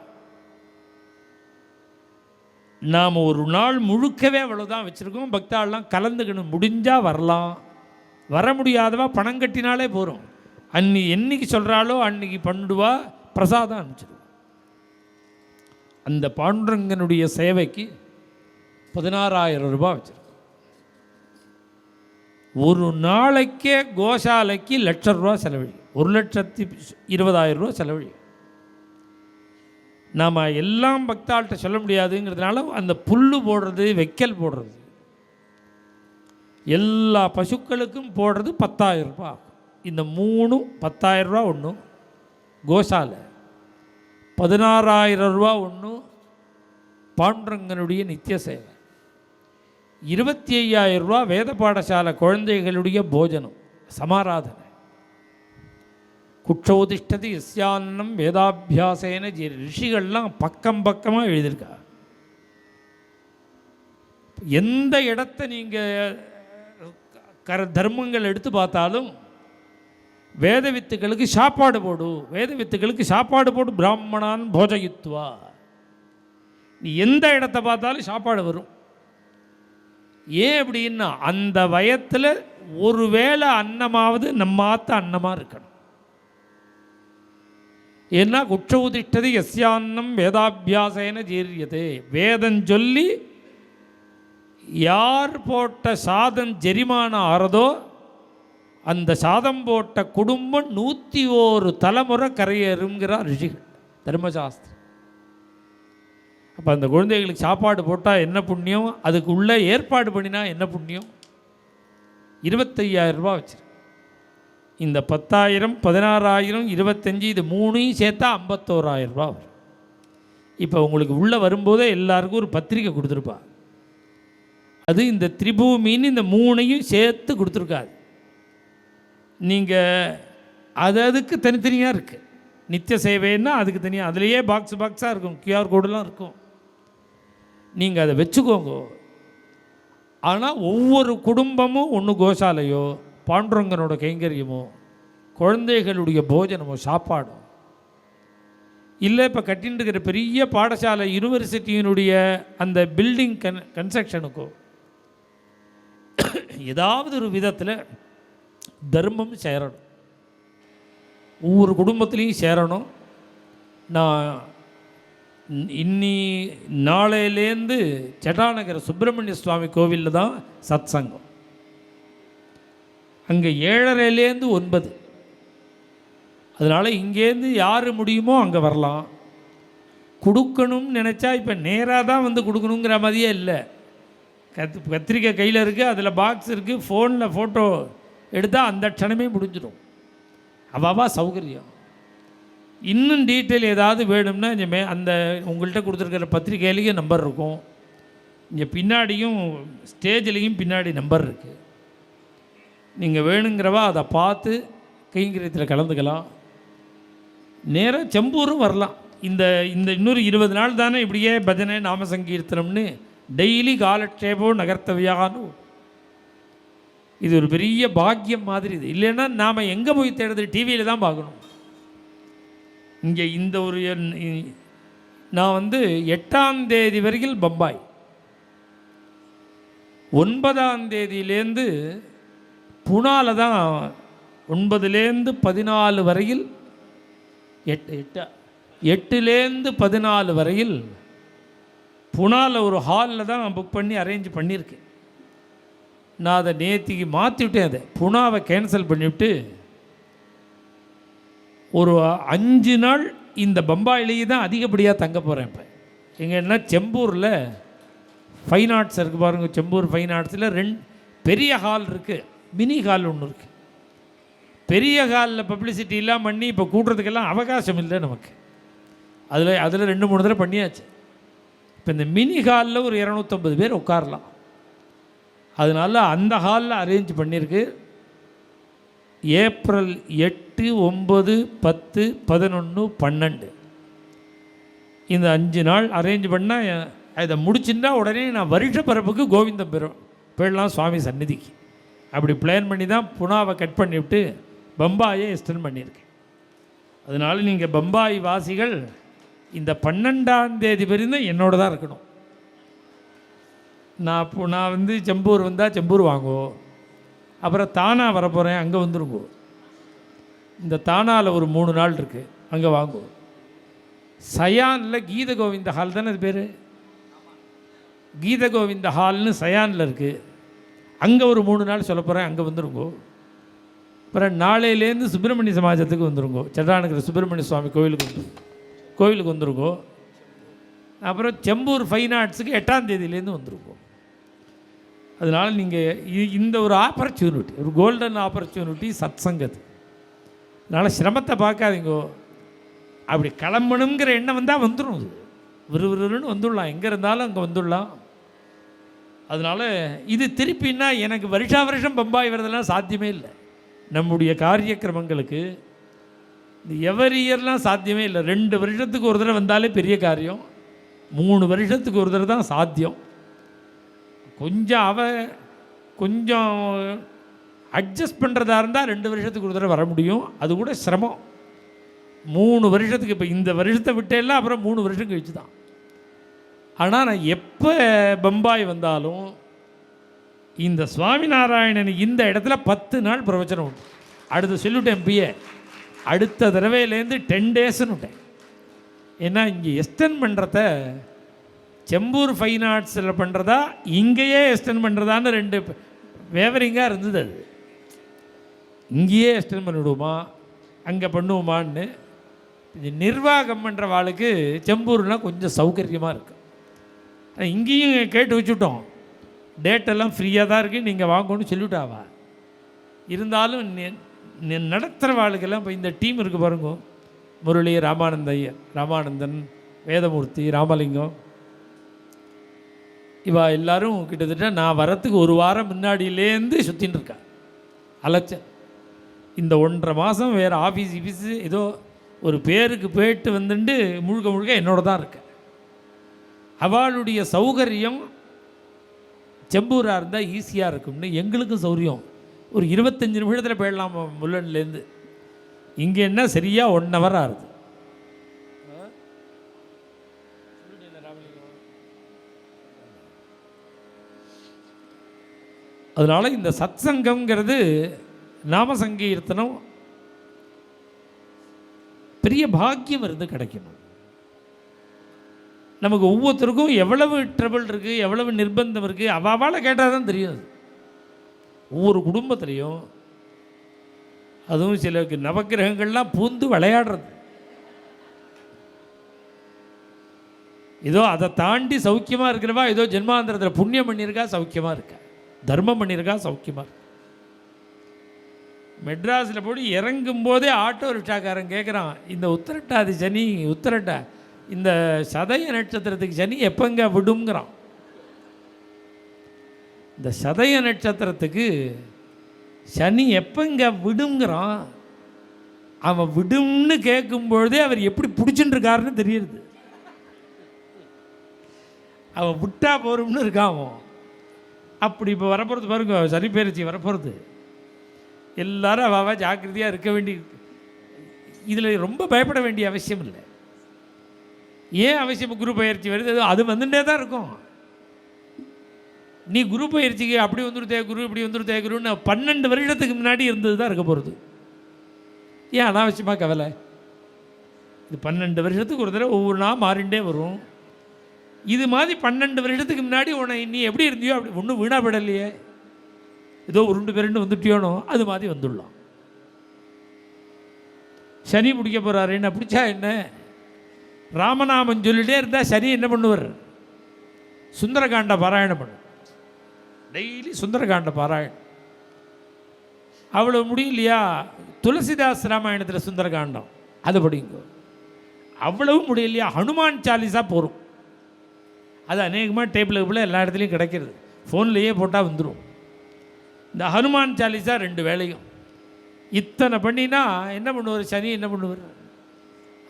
நாம் ஒரு நாள் முழுக்கவே அவ்வளோதான் வச்சுருக்கோம். பக்தாள்லாம் கலந்துக்கணும், முடிஞ்சால் வரலாம், வர முடியாதவா பணம் கட்டினாலே போகிறோம். என்னைக்கு சொல்கிறாலோ அன்னைக்கு பண்ணுடுவா, பிரசாதம் அனுப்பிச்சிடுவோம். அந்த பாண்டுரங்கனுடைய சேவைக்கு 16,000 ரூபாய் வச்சுருக்கோம். ஒரு நாளைக்கே கோசாலைக்கு 1,00,000 ரூபா செலவழி, 1,20,000 ரூபா செலவழி. நாம் எல்லாம் பக்தாள்கிட்ட சொல்ல முடியாதுங்கிறதுனால அந்த புல் போடுறது, வைக்கல் போடுறது, எல்லா பசுக்களுக்கும் போடுறது 10,000 ரூபா. இந்த 3 10,000 ரூபா ஒன்றும், கோசாலை 16,000 ரூபா ஒன்றும், பாண்டுரங்கனுடைய நித்திய சேவை 25,000 ரூபா, வேத பாடசாலை குழந்தைகளுடைய போஜனம் சமாராதனை. குற்றோதிஷ்டது எஸ்யான்னம் வேதாபியாசேன ரிஷிகள்லாம் பக்கம் பக்கமாக எழுதியிருக்கா. எந்த இடத்த நீங்கள் தர்மங்கள் எடுத்து பார்த்தாலும் வேத வித்துக்களுக்கு சாப்பாடு போடு, வேத வித்துக்களுக்கு சாப்பாடு போடு, பிராமணான் போஜயித்துவா. நீ எந்த இடத்த பார்த்தாலும் சாப்பாடு வரும். ஏன் அப்படின்னா அந்த வயத்தில் ஒரு வேளை அன்னமாவது நம்ம ஆத்த அன்னமாக இருக்கணும். ஏன்னா குற்றவுதிஷ்டது எஸ்யான்னம் வேதாபியாசேன ஜீரியதே. வேதம் சொல்லி யார் போட்ட சாதம் ஜெரிமானம் ஆறதோ அந்த சாதம் போட்ட குடும்பம் 101 தலைமுறை கரையேறுங்கிறார் ரிஷிகள், தர்மசாஸ்திரம். அப்போ அந்த குழந்தைகளுக்கு சாப்பாடு போட்டால் என்ன புண்ணியம், அதுக்கு உள்ளே ஏற்பாடு பண்ணினா என்ன புண்ணியம். 25,000 ரூபா வச்சிரு. இந்த 10,000 16,000 25 இது 3ஐயும் சேர்த்தா 51,000 ரூபா வரும். இப்போ உங்களுக்கு உள்ளே வரும்போதே எல்லாருக்கும் ஒரு பத்திரிக்கை கொடுத்துருப்பா. அது இந்த திரிபூமின்னு இந்த 3ஐயும் சேர்த்து கொடுத்துருக்காது. நீங்கள் அதுக்கு தனித்தனியாக இருக்குது. நித்திய சேவைன்னா அதுக்கு தனியாக, அதுலேயே பாக்ஸாக இருக்கும், QR கோடெலாம் இருக்கும். நீங்கள் அதை வச்சுக்கோங்க. ஆனால் ஒவ்வொரு குடும்பமும் ஒன்று கோசாலையோ பாண்டுரங்கனோட கைங்கரியமோ குழந்தைகளுடைய போஜனமோ சாப்பாடோ இல்லை. இப்போ கட்டின்னு இருக்கிற பெரிய பாடசாலை யூனிவர்சிட்டியினுடைய அந்த பில்டிங் கன்ஸ்ட்ரக்ஷனுக்கோ ஏதாவது ஒரு விதத்தில் தர்மம் சேரணும், ஒவ்வொரு குடும்பத்துலேயும் சேரணும். நான் நாளையிலேருந்து ஜட்டாநகர சுப்பிரமணிய சுவாமி கோவிலில் தான் சத் சங்கம். அங்கே 7:30லேருந்து 9. அதனால் இங்கேருந்து யார் முடியுமோ அங்கே வரலாம். கொடுக்கணும்னு நினச்சா இப்போ நேராக தான் வந்து கொடுக்கணுங்கிற மாதிரியே இல்லை. பத்திரிக்கை கையில் இருக்குது, அதில் பாக்ஸ் இருக்குது, ஃபோனில் ஃபோட்டோ எடுத்தால் அந்த க்ஷணமே முடிஞ்சிடும். அவாவா சௌகரியம். இன்னும் டீட்டெயில் ஏதாவது வேணும்னா இங்கே அந்த உங்கள்கிட்ட கொடுத்துருக்கிற பத்திரிக்கையிலேயும் நம்பர் இருக்கும், இங்கே பின்னாடியும் ஸ்டேஜ்லேயும் பின்னாடி நம்பர் இருக்குது. நீங்கள் வேணுங்கிறவா அதை பார்த்து கைங்கரியத்தில் கலந்துக்கலாம். நேராக செம்பூரும் வரலாம். இந்த இன்னொரு 20 நாள் தானே இப்படியே பஜனை நாம சங்கீர்த்தனம்னு டெய்லி காலட்சேபோ நகர்த்தவியானு. இது ஒரு பெரிய பாக்கியம் மாதிரி. இது இல்லைன்னா நாம் எங்கே போய் தேடுறது, டிவியில் தான் பார்க்கணும். இங்கே இந்த ஒரு நான் வந்து 8ஆம் தேதி வரைக்கும் பம்பாய், 9ஆம் தேதியிலேருந்து புனாவில் தான் 9லேருந்து 14 வரையில் 8லேருந்து 14 வரையில் புனாவில் ஒரு ஹாலில் தான் புக் பண்ணி அரேஞ்ச் பண்ணியிருக்கேன். நான் அதை நேற்றுக்கு மாற்றிவிட்டேன். அதை புனாவை கேன்சல் பண்ணிவிட்டு ஒரு 5 நாள் இந்த பம்பாயிலேயே தான் அதிகப்படியாக தங்க போகிறேன். இப்போ எங்கன்னா செம்பூரில் ஃபைன் ஆர்ட்ஸ் இருக்குது பாருங்கள். செம்பூர் ஃபைன் ஆர்ட்ஸில் 2 பெரிய ஹால் இருக்குது, மினி ஹால் ஒன்று இருக்குது. பெரிய ஹாலில் பப்ளிசிட்டிலாம் பண்ணி இப்போ கூட்டுறதுக்கெல்லாம் அவகாசம் இல்லை நமக்கு. அதில் 2-3 தடவை பண்ணியாச்சு. இப்போ இந்த மினி ஹாலில் ஒரு 250 பேர் உட்காரலாம். அதனால் அந்த ஹாலில் அரேஞ்ச் பண்ணியிருக்கு. ஏப்ரல் 8, 9, 10, 11, 12 இந்த 5 நாள் அரேஞ்ச் பண்ணால் இதை முடிச்சுன்னா உடனே நான் வருஷ பிறப்புக்கு கோவிந்தம் போயிடலாம் சுவாமி சந்நிதிக்கு. அப்படி பிளான் பண்ணி தான் புனாவை கட் பண்ணிவிட்டு பம்பாயை எக்ஸ்டெண்ட் பண்ணியிருக்கேன். அதனால் நீங்கள் பம்பாய் வாசிகள் இந்த 12ஆம் தேதி வரைக்கும் என்னோட தான் இருக்கணும். நான் வந்து செம்பூர் வந்தால் செம்பூர் வாங்குவோம். அப்புறம் தானா வரப்போகிறேன், அங்கே வந்துருங்கோ. இந்த தானாவில் ஒரு 3 நாள் இருக்குது, அங்கே வாங்குவோம். சயானில் கீத கோவிந்த ஹால் தானே அது பேர், கீத கோவிந்த ஹால்னு சயானில் இருக்குது. அங்கே ஒரு 3 நாள் சொல்ல போகிறேன், அங்கே வந்துருங்கோ. அப்புறம் நாளையிலேருந்து சுப்பிரமணிய சமாஜத்துக்கு வந்துருங்கோ. சட்டானகிரி சுப்பிரமணிய சுவாமி கோவிலுக்கு வந்துருங்கோ. அப்புறம் செம்பூர் ஃபைன் ஆர்ட்ஸுக்கு 8ஆம் தேதியிலேருந்து வந்துருங்கோ. அதனால் நீங்கள் இந்த ஒரு ஆப்பர்ச்சுனிட்டி, ஒரு கோல்டன் ஆப்பர்ச்சுனிட்டி சத்சங்கத்து. அதனால் சிரமத்தை பார்க்காதீங்கோ. அப்படி கிளம்பணுங்கிற எண்ணம் வந்தால் வந்துடும், அது விறுவிறுன்னு வந்துடலாம், எங்கே இருந்தாலும் அங்கே வந்துடலாம். அதனால் இது திருப்பின்னா எனக்கு வருஷம் பம்பாய் வரதெல்லாம் சாத்தியமே இல்லை. நம்முடைய காரியக்கிரமங்களுக்கு இந்த எவரி இயர்லாம் சாத்தியமே இல்லை. 2 வருஷத்துக்கு ஒரு தடவை வந்தாலே பெரிய காரியம், 3 வருஷத்துக்கு ஒரு தடவை தான் சாத்தியம். கொஞ்சம் அட்ஜஸ்ட் பண்ணுறதா இருந்தால் 2 வருஷத்துக்கு ஒரு தடவை வர முடியும், அது கூட சிரமம். 3 வருஷத்துக்கு இப்போ இந்த வருஷத்தை விட்டேலாம் அப்புறம் 3 வருஷம் கழிச்சு தான். ஆனால் நான் எப்போ பம்பாய் வந்தாலும் இந்த சுவாமிநாராயணன் இந்த இடத்துல 10 நாள் பிரவச்சனம் உண்டு. அடுத்து சொல்லிவிட்டேன் பிஏ, அடுத்த தடவையிலேருந்து 10 டேஸ்ன்னு விட்டேன். ஏன்னா இங்கே எக்ஸ்டெண்ட் பண்ணுறத செம்பூர் ஃபைன் ஆர்ட்ஸில் பண்ணுறதா இங்கேயே எக்ஸ்டெண்ட் பண்ணுறதான்னு 2 வேவரிங்காக இருந்தது. அது இங்கேயே எக்ஸ்டெண்ட் பண்ணிவிடுவோமா அங்கே பண்ணுவோமான்னு. இது நிர்வாகம் பண்ணுற வாளுக்கு செம்பூர்னால் கொஞ்சம் சௌகரியமாக இருக்குது. இங்கேயும் கேட்டு வச்சுட்டோம், டேட்டெல்லாம் ஃப்ரீயாக தான் இருக்குது, நீங்கள் வாங்கணும்னு சொல்லிவிட்டாவா. இருந்தாலும் நடத்துகிற வாழ்க்கெல்லாம் இப்போ இந்த டீம் இருக்குது பாருங்க, முரளி, ராமானந்தன், வேதமூர்த்தி, ராமலிங்கம், இவா எல்லோரும் கிட்டத்தட்ட நான் வரத்துக்கு 1 வாரம் முன்னாடியிலேருந்து சுற்றின்னு இருக்கா. இந்த 1.5 மாதம் வேறு ஆஃபீஸு ஏதோ ஒரு பேருக்கு போயிட்டு வந்துட்டு முழுக்க என்னோட தான் இருக்கேன். அவளுடைய சௌகரியம் செம்பூராக இருந்தால் ஈஸியாக இருக்கும்னு எங்களுக்கும் சௌகரியம். ஒரு 25 நிமிஷத்தில் போயிடலாம் முள்ளன்லேருந்து. இங்கே என்ன சரியாக 1 ஹவர் ஆகுது. அதனால் இந்த சத் சங்கம்ங்கிறது நாம சங்கீர்த்தனம் பெரிய பாக்கியம் இருந்து கிடைக்கணும். நமக்கு ஒவ்வொருத்தருக்கும் எவ்வளவு ட்ரபிள் இருக்குது, எவ்வளவு நிர்பந்தம் இருக்குது, அவாவால் கேட்டால் தான் தெரியும். ஒவ்வொரு குடும்பத்துலேயும் அதுவும் சிலருக்கு நவக்கிரகங்கள்லாம் பூந்து விளையாடுறது, ஏதோ அதை தாண்டி சௌக்கியமாக இருக்கிறவா ஏதோ ஜென்மாந்திரத்தில் புண்ணியம் பண்ணியிருக்கா சௌக்கியமாக இருக்கா, தர்மம் பண்ணியிருக்கா சௌக்கியமாக இருக்கா. மெட்ராஸில் போய் இறங்கும் போதே ஆட்டோ ரிக்ஷாக்காரன் கேட்குறான், இந்த உத்திரட்டாதி சனி இந்த சதய நட்சத்திரத்துக்கு சனி எப்போங்க விடுங்கிறான். இந்த சதய நட்சத்திரத்துக்கு சனி எப்போங்க விடுங்கிறான். அவன் விடும்னு கேட்கும்பொழுதே அவர் எப்படி பிடிச்சுட்டு இருக்காருன்னு தெரியுது. அவன் விட்டா போரும்னு இருக்கான் அவன். அப்படி இப்போ வரப்போகிறது பாருங்க, சனி பயிற்சி வரப்போகிறது. எல்லாரும் அவள் ஜாக்கிரதையாக இருக்க வேண்டி, இதில் ரொம்ப பயப்பட வேண்டிய அவசியம் இல்லை. ஏன் அவசியம்? குரு பயிற்சி வருது, அது வந்துட்டே தான் இருக்கும். நீ குரு பயிற்சிக்கு அப்படி வந்துருத்தே குரு இப்படி வந்துருத்தே குருன்னு 12 வருஷத்துக்கு முன்னாடி இருந்தது தான் இருக்க போகிறது. ஏன் அனாவசியமாக கவலை? இது 12 வருஷத்துக்கு ஒரு தடவை ஒவ்வொரு நாள் மாறிண்டே வரும். இது மாதிரி 12 வருஷத்துக்கு முன்னாடி நீ எப்படி இருந்தியோ அப்படி ஒன்றும் வீணாப்படலையே, ஏதோ உருண்டு பேருண்டு வந்துட்டியோனோ அது மாதிரி வந்துடலாம். சனி பிடிக்க போகிறாரு, என்ன பிடிச்சா என்ன? ராமநாமன் சொல்லிட்டே இருந்தால் சனி என்ன பண்ணுவார்? சுந்தரகாண்ட பாராயணம் பண்ணு, டெய்லி சுந்தரகாண்ட பாராயணம். அவ்வளோ முடியலையா? துளசிதாஸ் ராமாயணத்தில் சுந்தரகாண்டம் அது படிங்கோ. அவ்வளவு முடியலையா, ஹனுமான் சாலிசா போகிறோம். அது அநேகமாக டேபிள் எல்லா இடத்துலையும் கிடைக்கிறது, ஃபோன்லேயே போட்டால் வந்துடும். இந்த ஹனுமான் சாலிசா 2 வேளையும் இத்தனை பண்ணினா என்ன பண்ணுவார் சனி, என்ன பண்ணுவார்?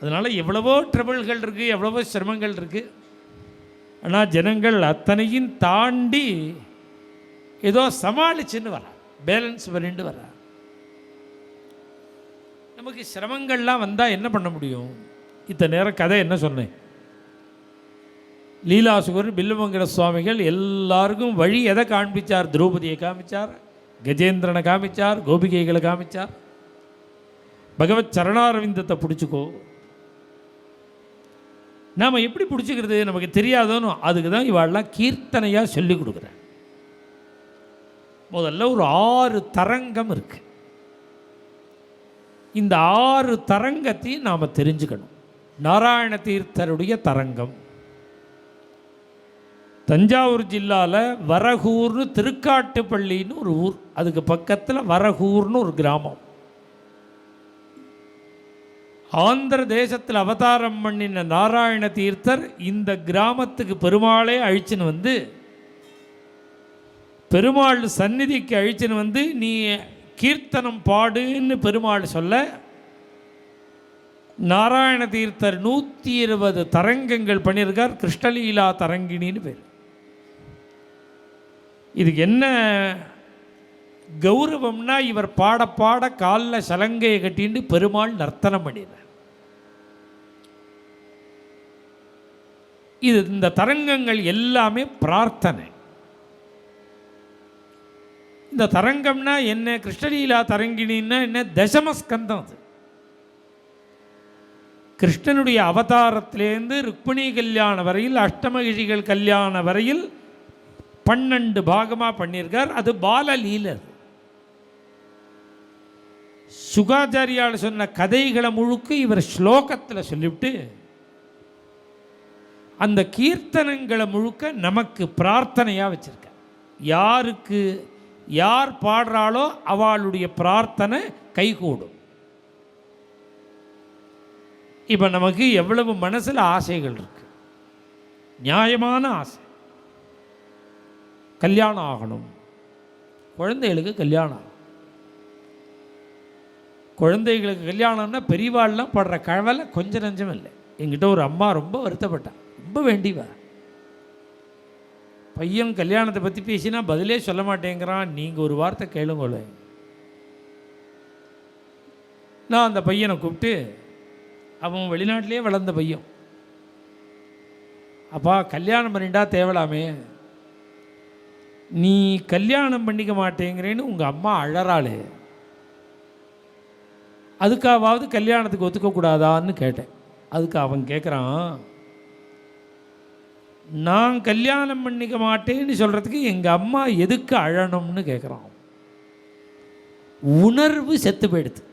அதனால் எவ்வளவோ ட்ரபிள்கள் இருக்குது, எவ்வளவோ சிரமங்கள் இருக்குது. ஆனால் ஜனங்கள் அத்தனையும் தாண்டி ஏதோ சமாளிச்சுன்னு வரா, பேலன்ஸ் பண்ணிட்டு வரா. நமக்கு சிரமங்கள்லாம் வந்தால் என்ன பண்ண முடியும்? இத்தனை நேரம் கதை என்ன சொன்னேன்? லீலாசுகர் பில்வமங்கல சுவாமிகள் எல்லாருக்கும் வழி எதை காண்பிச்சார்? திரௌபதியை காமிச்சார், கஜேந்திரனை காமிச்சார், கோபிகைகளை காமிச்சார். பகவத் சரணாரவிந்தத்தை பிடிச்சிக்கோ. நாம் எப்படி பிடிச்சிக்கிறது நமக்கு தெரியாதோன்னு, அதுக்கு தான் இவாளெல்லாம் கீர்த்தனையாக சொல்லி கொடுக்குறேன். முதல்ல ஒரு 6 தரங்கம் இருக்கு. இந்த 6 தரங்கத்தையும் நாம் தெரிஞ்சுக்கணும். நாராயண தீர்த்தருடைய தரங்கம் தஞ்சாவூர் ஜில்லாவில் வரகூர்னு திருக்காட்டுப்பள்ளின்னு ஒரு ஊர், அதுக்கு பக்கத்தில் வரகூர்னு ஒரு கிராமம். ஆந்திர தேசத்தில் அவதாரம் பண்ணின நாராயண தீர்த்தர் இந்த கிராமத்துக்கு பெருமாளே அழிச்சுன்னு வந்து, பெருமாள் சந்நிதிக்கு அழிச்சுன்னு வந்து நீ கீர்த்தனம் பாடுன்னு பெருமாள் சொல்ல, நாராயண தீர்த்தர் 120 தரங்கங்கள் பண்ணியிருக்கார். கிருஷ்ணலீலா தரங்கிணின்னு பேர். இதுக்கு என்ன கௌரவம்னா, இவர் பாட பாட காலில் சலங்கையை கட்டின்னு பெருமாள் நர்த்தனம் பண்ணினார். இந்த தரங்கங்கள் எல்லாமே பிரார்த்தனை. இந்த தரங்கம்னா என்ன? கிருஷ்ணலீலா தரங்கிணின்னா என்ன? தசமஸ்கந்தம். அது கிருஷ்ணனுடைய அவதாரத்திலேருந்து ருக்மிணி கல்யாணம் வரையில், அஷ்டமகிஷிகள் கல்யாணம் வரையில் 12 பாகமாக பண்ணியிருக்கார். அது பாலலீலை. சுகாச்சாரியால் சொன்ன கதைகளை முழுக்க இவர் ஸ்லோகத்தில் சொல்லிவிட்டு, அந்த கீர்த்தனங்களை முழுக்க நமக்கு பிரார்த்தனையாக வச்சிருக்க. யாருக்கு யார் பாடுறாளோ அவளுடைய பிரார்த்தனை கைகூடும். இப்போ நமக்கு எவ்வளவு மனசில் ஆசைகள் இருக்கு, நியாயமான ஆசை. கல்யாணம் ஆகணும், குழந்தைகளுக்கு கல்யாணம் ஆகும். குழந்தைகளுக்கு கல்யாணம்னா பெரியவாள்லாம் படுற கவலை கொஞ்சம் நஞ்சம் இல்லை. என்கிட்ட ஒரு அம்மா ரொம்ப வருத்தப்பட்டான், ரொம்ப வேண்டிவா. பையன் கல்யாணத்தை பற்றி பேசினா பதிலே சொல்ல மாட்டேங்கிறான், நீங்கள் ஒரு வார்த்தை கேளுங்களே. நான் அந்த பையனை கூப்பிட்டு, அவன் வெளிநாட்டிலே வளர்ந்த பையன், அப்பா கல்யாணம் பண்ணிட்டா தேவலாமே, நீ கல்யாணம் பண்ணிக்க மாட்டேங்கிறேன்னு உங்கள் அம்மா அழறாளே, அதுக்காவது கல்யாணத்துக்கு ஒத்துக்கக்கூடாதான்னு கேட்டேன். அதுக்கு அவன் கேட்குறான், நான் கல்யாணம் பண்ணிக்க மாட்டேன்னு சொல்கிறதுக்கு எங்கள் அம்மா எதுக்கு அழணும்னு கேட்குறான். உணர்வு செத்து போயிடுது.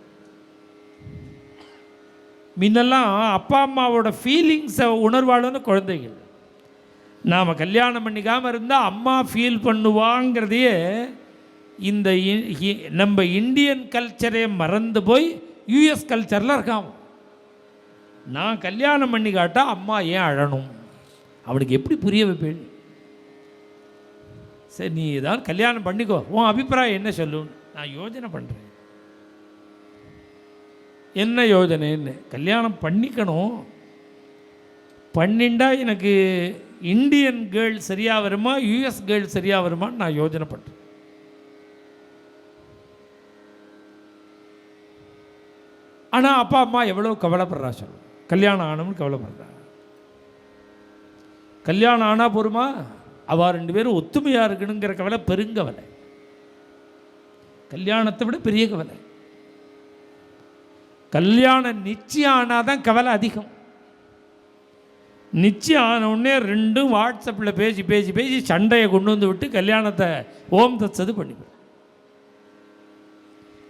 முன்னெல்லாம் அப்பா அம்மாவோட ஃபீலிங்ஸை உணர்வாளுன்னு குழந்தைகள். நாம் கல்யாணம் பண்ணிக்காமல் இருந்தால் அம்மா ஃபீல் பண்ணுவாங்கிறதையே இந்த நம்ம இந்தியன் கல்ச்சரே மறந்து போய் யூஎஸ் கல்ச்சரில் இருக்கான். நான் கல்யாணம் பண்ணி காட்டா அம்மா ஏன் அழணும்? அவனுக்கு எப்படி புரிய வைப்பேன்? சரி, நீ ஏதாவது கல்யாணம் பண்ணிக்கோ, உன் அபிப்பிராயம் என்ன சொல்லுன்னு நான் யோஜனை பண்ணுறேன். என்ன யோஜனைன்னு? கல்யாணம் பண்ணிக்கணும், பண்ணிண்டா எனக்கு இந்தியன் கேர்ள் சரியாக வருமா, யூஎஸ் கேர்ள் சரியாக வருமான்னு நான் யோஜனை பண்ணுறேன். ஆனால் அப்பா அம்மா எவ்வளோ கவலைப்படுறா சொல்லு. கல்யாணம் ஆனவன்னு கவலைப்படுறா. கல்யாணம் ஆனால் போருமா? அவள் 2 பேரும் ஒத்துமையாக இருக்கணுங்கிற கவலை பெருங்கவலை. கல்யாணத்தை விட பெரிய கவலை கல்யாணம் நிச்சயம் ஆனால் தான் கவலை அதிகம். நிச்சயம் ஆனவுடனே 2 வாட்ஸ்அப்பில் பேசி பேசி பேசி சண்டையை கொண்டு வந்து விட்டு கல்யாணத்தை ஓம் தச்சது பண்ணிவிடும்.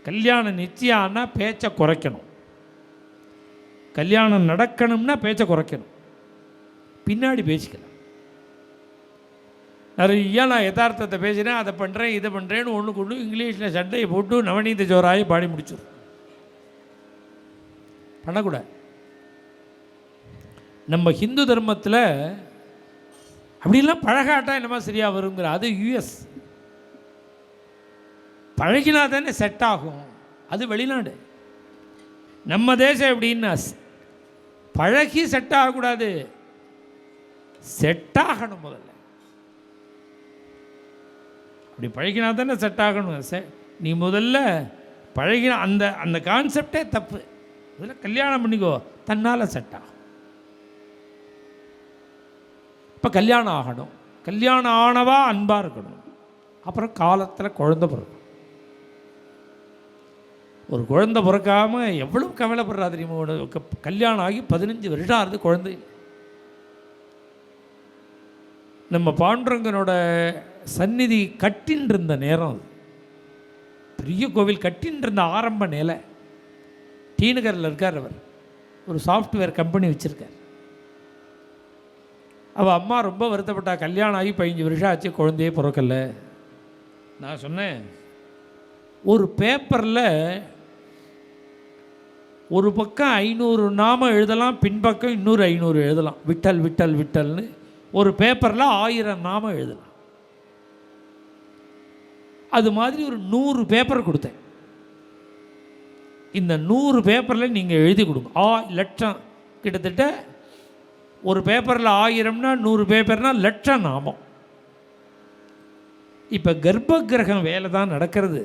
கல்யாணம் நிச்சயம் ஆனால் பேச்சை குறைக்கணும். கல்யாணம் நடக்கணும்னா பேச்சை குறைக்கணும், பின்னாடி பேசிக்கலாம். நிறையா நான் யதார்த்தத்தை பேசினேன், அதை பண்ணுறேன் இதை பண்ணுறேன்னு ஒன்றுக்கு ஒன்று இங்கிலீஷில் சண்டையை போட்டு நவநீத ஜோராயை பாடி முடிச்சிடும். பண்ணக்கூடாது. நம்ம ஹிந்து தர்மத்தில் அப்படிலாம் பழகாட்டா என்னமா சரியாக வருங்கிற, அது யூஎஸ். பழகினா தானே செட் ஆகும், அது வெளிநாடு. நம்ம தேசம் எப்படின்னா பழகி செட் ஆகக்கூடாது, செட் ஆகணும் முதல்ல. அப்படி பழகினா தானே செட் ஆகணும். நீ முதல்ல பழகினா அந்த அந்த கான்செப்டே தப்பு. முதல்ல கல்யாணம் பண்ணிக்கோ, தன்னால் செட் ஆகும். இப்போ கல்யாணம் ஆகணும், கல்யாணம் ஆனவா அன்பாக இருக்கணும், அப்புறம் காலத்தில் குழந்தை பிறக்கும். ஒரு குழந்தை பிறக்காமல் எவ்வளோ கவலைப்படுறா தெரியுமா? கல்யாணம் ஆகி 15 வருஷம் ஆகுது, குழந்தை. நம்ம பாண்டுரங்கனோட சந்நிதி கட்டின்னு இருந்த நேரம், பெரிய கோவில் கட்டின்னு இருந்த ஆரம்ப நிலை. டி நகரில் இருக்கார் அவர், ஒரு சாஃப்ட்வேர் கம்பெனி வச்சுருக்கார். அவள் அம்மா ரொம்ப வருத்தப்பட்டா, கல்யாணம் ஆகி 15 வருஷம் ஆச்சு, குழந்தையே பிறக்கல. நான் சொன்னேன், ஒரு பேப்பரில் ஒரு பக்கம் 500 நாமம் எழுதலாம், பின்பக்கம் இன்னொரு 500 எழுதலாம். விட்டல் விட்டல் விட்டல்னு ஒரு பேப்பரில் 1000 நாமம் எழுதலாம். அது மாதிரி ஒரு 100 பேப்பர் கொடுத்தேன். இந்த 100 பேப்பரில் நீங்கள் எழுதி கொடுங்க. லட்சம், கிட்டத்தட்ட ஒரு பேப்பரில் 1000னா 100 பேப்பர்னா லட்சம் நாமம். இப்போ கர்ப்ப கிரகம் வேலை தான் நடக்கிறது.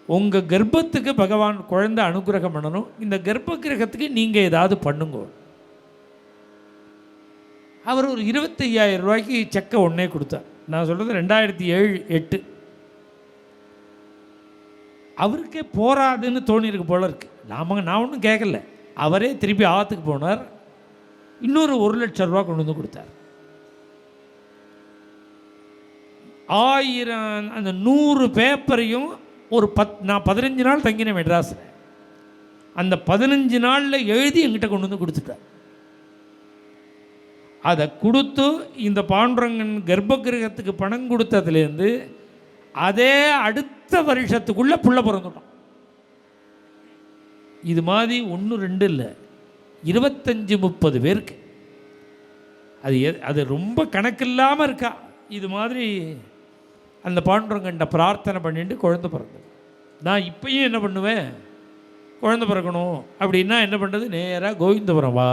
உங்கள் கர்ப்பத்துக்கு பகவான் குழந்தை அனுகிரகம் பண்ணணும், இந்த கர்ப்ப கிரகத்துக்கு நீங்கள் ஏதாவது பண்ணுங்க. அவர் ஒரு 25,000 ரூபாய்க்கு செக்கை ஒன்றே கொடுத்தார். நான் சொல்கிறது 2007-08. அவருக்கே போராதுன்னு தோணியிருக்கு போல இருக்கு. நான் ஒன்றும் கேட்கல, அவரே திருப்பி ஆற்றுக்கு போனார், இன்னொரு 1 லட்சம் ரூபா கொண்டு வந்து கொடுத்தார். 1000 அந்த 100 பேப்பரையும் நான் 15 நாள் தங்கினேன் மெட்ராஸில். அந்த 15 நாளில் எழுதி என்கிட்ட கொண்டு வந்து கொடுத்துட்டார். அதை கொடுத்து இந்த பாண்டுரங்கன் கர்ப்ப கிரகத்துக்கு பணம் கொடுத்ததுலேருந்து அதே அடுத்த வருஷத்துக்குள்ளே புள்ள பிறந்துட்டோம். இது மாதிரி 1-2 இல்லை, 25-30 பேருக்கு. அது ரொம்ப கணக்கில்லாமல் இருக்கா. இது மாதிரி அந்த பாண்டுரங்கன்ட்ட பிரார்த்தனை பண்ணிட்டு குழந்தை பிறந்தது. நான் இப்பயும் என்ன பண்ணுவேன், குழந்தை பிறக்கணும் அப்படின்னா என்ன பண்ணுறது, நேராக கோவிந்தபுரம் வா,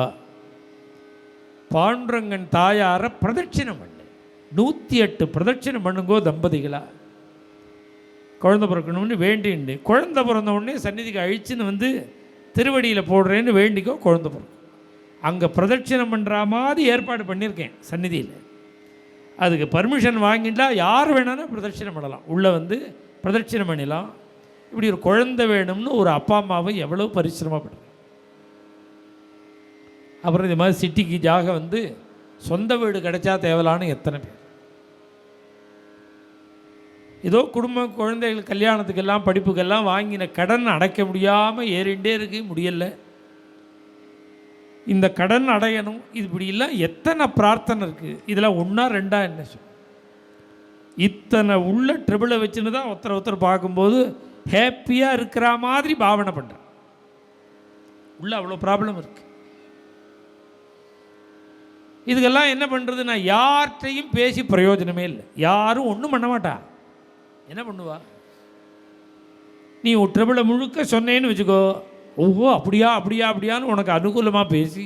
பாண்டுரங்கன் தாயாரை பிரதட்சிணம் பண்ணு, 108 பிரதட்சிணம் பண்ணுங்கோ தம்பதிகளா. குழந்தை பிறக்கணும்னு வேண்டிண்டு, குழந்தை பிறந்த உடனே சந்நிதிக்கு அழிச்சுன்னு வந்து திருவடியில் போடுறேன்னு வேண்டிக்கோ, குழந்தை பிறக்கும். அங்கே பிரதட்சிணம் பண்ணுற மாதிரி ஏற்பாடு பண்ணியிருக்கேன் சந்நிதியில். அதுக்கு பர்மிஷன் வாங்கிட்டா யார் வேணாலும் பிரதட்சிணம் பண்ணலாம், உள்ளே வந்து பிரதட்சிணம் பண்ணலாம். இப்படி ஒரு குழந்தை வேணும்னு ஒரு அப்பா அம்மாவை எவ்வளோ பரிசிரமப்படுறேன். அப்புறம் இது மாதிரி சிட்டிக்கு ஜாக வந்து சொந்த வீடு கிடைச்சா தேவலான்னு எத்தனை பேர். ஏதோ குடும்பம் குழந்தைகள் கல்யாணத்துக்கெல்லாம் படிப்புக்கெல்லாம் வாங்கின கடன் அடைக்க முடியாமல் ஏறிண்டே இருக்கு, முடியலை. இந்த கடன் அடையணும், இப்படிலாம் எத்தனை பிரார்த்தனை இருக்குது. இதில் 1-2 என்ன சொல், இத்தனை உள்ள ட்ரிபிளை வச்சுன்னு தான் ஒருத்தர் பார்க்கும்போது ஹாப்பியாக இருக்கிற மாதிரி பாவனை பண்ணுறேன். உள்ள அவ்வளோ ப்ராப்ளம் இருக்குது. இதுக்கெல்லாம் என்ன பண்ணுறது, நான் யார்கிட்டையும் பேசி பிரயோஜனமே இல்லை. யாரும் ஒன்றும் பண்ண மாட்டா. என்ன பண்ணுவா, நீ ஒரு ட்ரிபிளை முழுக்க சொன்னேன்னு வச்சுக்கோ, ஓஹோ அப்படியா அப்படியா அப்படியான்னு உனக்கு அனுகூலமாக பேசி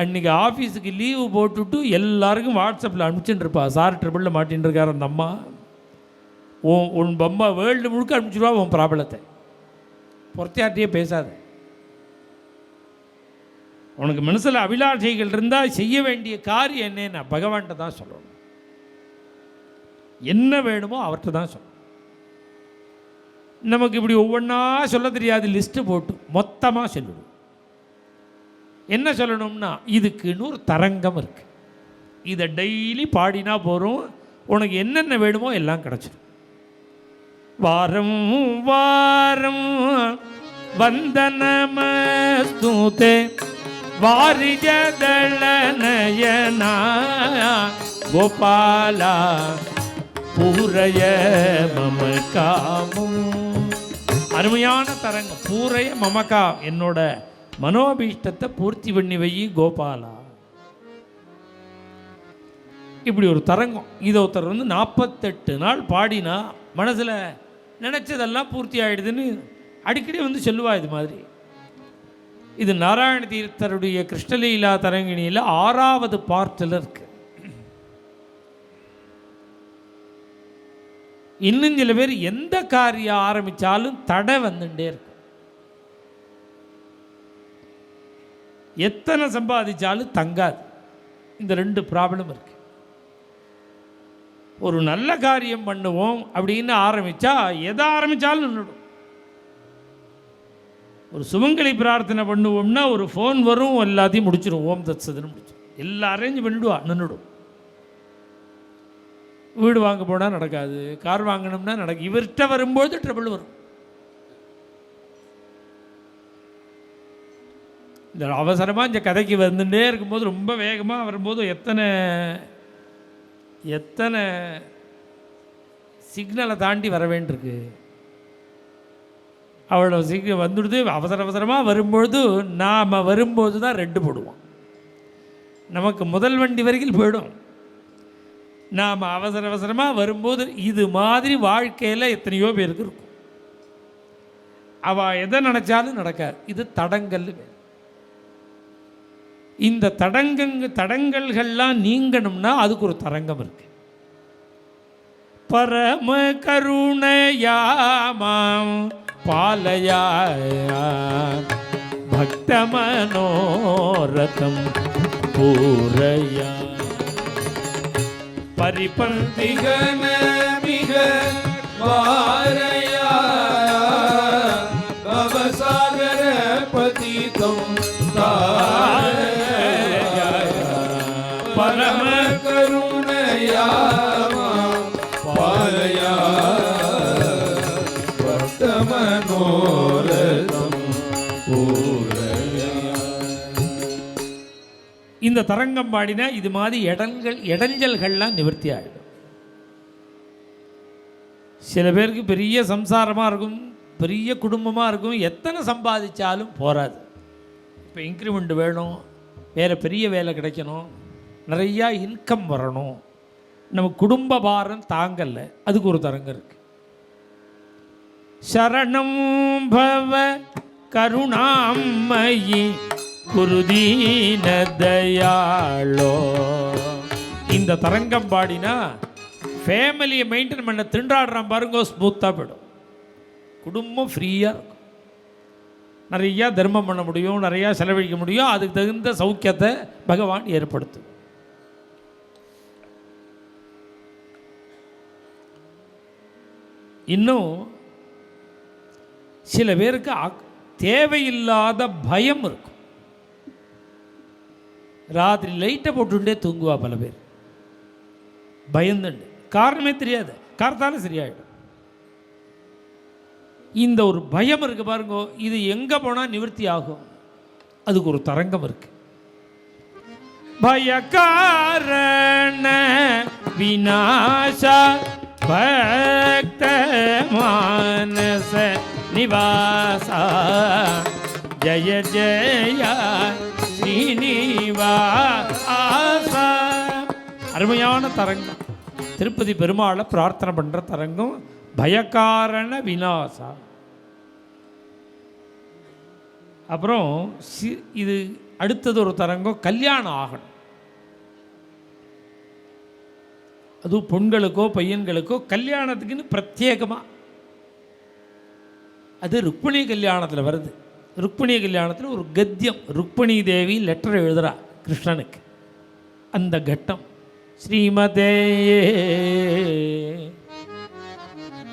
அன்றைக்கி ஆஃபீஸுக்கு லீவு போட்டுவிட்டு எல்லாருக்கும் வாட்ஸ்அப்பில் அனுப்பிச்சுட்டு இருப்பா, சார் ட்ரிபிளில் மாட்டின்னு இருக்கார் அந்த அம்மா, உன் பொம்மை வேர்ல்டு முழுக்க அனுப்பிச்சிடுவா உன் ப்ராப்ளத்தை. பொறுத்தையாட்டியே பேசாத. உனக்கு மனசில் அபிலாஷைகள் இருந்தால் செய்ய வேண்டிய காரியம் என்னன்னு பகவான்கிட்ட தான் சொல்லணும். என்ன வேணுமோ அவர்கிட்ட தான் சொல்லணும். நமக்கு இப்படி ஒவ்வொன்றா சொல்ல தெரியாது, லிஸ்ட்டு போட்டு மொத்தமாக சொல்லணும். என்ன சொல்லணும்னா, இதுக்குன்னு ஒரு தரங்கம் இருக்குது, இதை டெய்லி பாடினா போகிறோம், உனக்கு என்னென்ன வேணுமோ எல்லாம் கிடச்சிடும். வாரம் வாரம் வந்தனமஸ்துதே வாரிஜதளநயனா கோபாலா பூரய மம காமம். அருமையான தரங்கம், பூரய மமகா, என்னோட மனோபீஷ்டத்தை பூர்த்தி பண்ணி வை கோபாலா. இப்படி ஒரு தரங்கம். இதை ஒருத்தர் 48 நாள் பாடினா மனசில் நினச்சதெல்லாம் பூர்த்தி ஆகிடுதுன்னு அடிக்கடி சொல்லுவா. இது மாதிரி இது நாராயண தீர்த்தருடைய கிருஷ்ணலீலா தரங்கிணியில் 6வது பார்ட்டில் இருக்கு. இன்னும் சில பேர் எந்த காரியம் ஆரம்பித்தாலும் தடை வந்துட்டே இருக்கும். எத்தனை சம்பாதிச்சாலும் தங்காது. இந்த 2 ப்ராப்ளம் இருக்கு. ஒரு நல்ல காரியம் பண்ணுவோம் அப்படின்னு ஆரம்பித்தா எதை ஆரம்பித்தாலும் நின்றுடும். ஒரு சுமங்கலி பிரார்த்தனை பண்ணுவோம்னா ஒரு ஃபோன் வரும், எல்லாத்தையும் முடிச்சிடும். ஓம் தத் சதுன்னு முடிச்சிடும். எல்லாம் அரேஞ்ச் பண்ணிவிடுவா, நின்றுடும். வீடு வாங்க போனால் நடக்காது, கார் வாங்கணும்னா நடக்கும். இவர்கிட்ட வரும்போது ட்ரபிள் வரும். இந்த அவசரமாக இந்த கதைக்கு வந்துட்டே இருக்கும்போது ரொம்ப வேகமாக வரும்போது எத்தனை சிக்னலை தாண்டி வர வேண்டியிருக்கு. அவ்வளோ சீக்கிரம் வந்துடுது. அவசரமாக வரும்பொழுது நாம் வரும்போது தான் ரெட்டு போடுவோம். நமக்கு முதல் வண்டி வரைக்கும் போயிடும். நாம் அவசரமாக வரும்போது இது மாதிரி வாழ்க்கையில் எத்தனையோ பேருக்கு இருக்கும். அவள் எதை நினச்சாலும் நடக்காது. இது தடங்கல். இந்த தடங்கல்கள்லாம் நீங்கணும்னா அதுக்கு ஒரு தரங்கம் இருக்கு. பரம கருணையாமாம் பாலயா பக்த மனோரதம் பூரையா பரிபந்திகன மிக வாரையா பவசாகர பதிதம் பரம கருணையா பாலயா பக்த மனோரதம் பூரையா. இந்த தரங்கம் பாடினா இது மாதிரி இடைஞ்சல்கள்லாம் நிவர்த்தி ஆகிடும். சில பேருக்கு பெரிய சம்சாரமாக இருக்கும், பெரிய குடும்பமாக இருக்கும், எத்தனை சம்பாதிச்சாலும் போராது. இப்போ இன்க்ரிமெண்ட் வேணும், வேறு பெரிய வேலை கிடைக்கணும், நிறையா இன்கம் வரணும், நம்ம குடும்ப பாரம் தாங்கலை, அதுக்கு ஒரு தரங்கம் இருக்குது. சரணம் பவ கருணாமயி குருதீன தயாளோ. இந்த தரங்கம் பாடினா ஃபேமிலியை மெயின்டைன் பண்ண திண்டாடுறான் பாருங்க, ஸ்மூத்தாக போயிடும். குடும்பம் ஃப்ரீயாக இருக்கும். நிறையா தர்மம் பண்ண முடியும், நிறையா செலவழிக்க முடியும். அதுக்கு தகுந்த சௌக்கியத்தை பகவான் ஏற்படுத்தும். இன்னும் சில பேருக்கு தேவையில்லாத பயம் இருக்கும். ராத்திரி லைட்டை போட்டுட்டே தூங்குவா பல பேர், பயந்துண்டு. காரணமே தெரியாது, காரணத்தாலும் சரியாயிடும். இந்த ஒரு பயம் இருக்கு பாருங்க, இது எங்கே போனால் நிவர்த்தி ஆகும். அதுக்கு ஒரு தரங்கம் இருக்கு. பயகாரண விநாச பக்த மானச நிவாசா ஜய ஜய ஸ்ரீனிவாசா. அருமையான தரங்கம். திருப்பதி பெருமாளை பிரார்த்தனை பண்ணுற தரங்கம் பயகாரண விநாசா. அப்புறம் இது அடுத்தது ஒரு தரங்கம் கல்யாணம் ஆகணும். அதுவும் பெண்களுக்கோ பையன்களுக்கோ கல்யாணத்துக்குன்னு பிரத்யேகமாக. அது ருக்மிணி கல்யாணத்தில் வருது. ருக்மிணி கல்யாணத்தில் ஒரு கத்தியம், ருக்மிணி தேவி லெட்டர் எழுதுறா கிருஷ்ணனுக்கு. அந்த கட்டம் ஸ்ரீமதே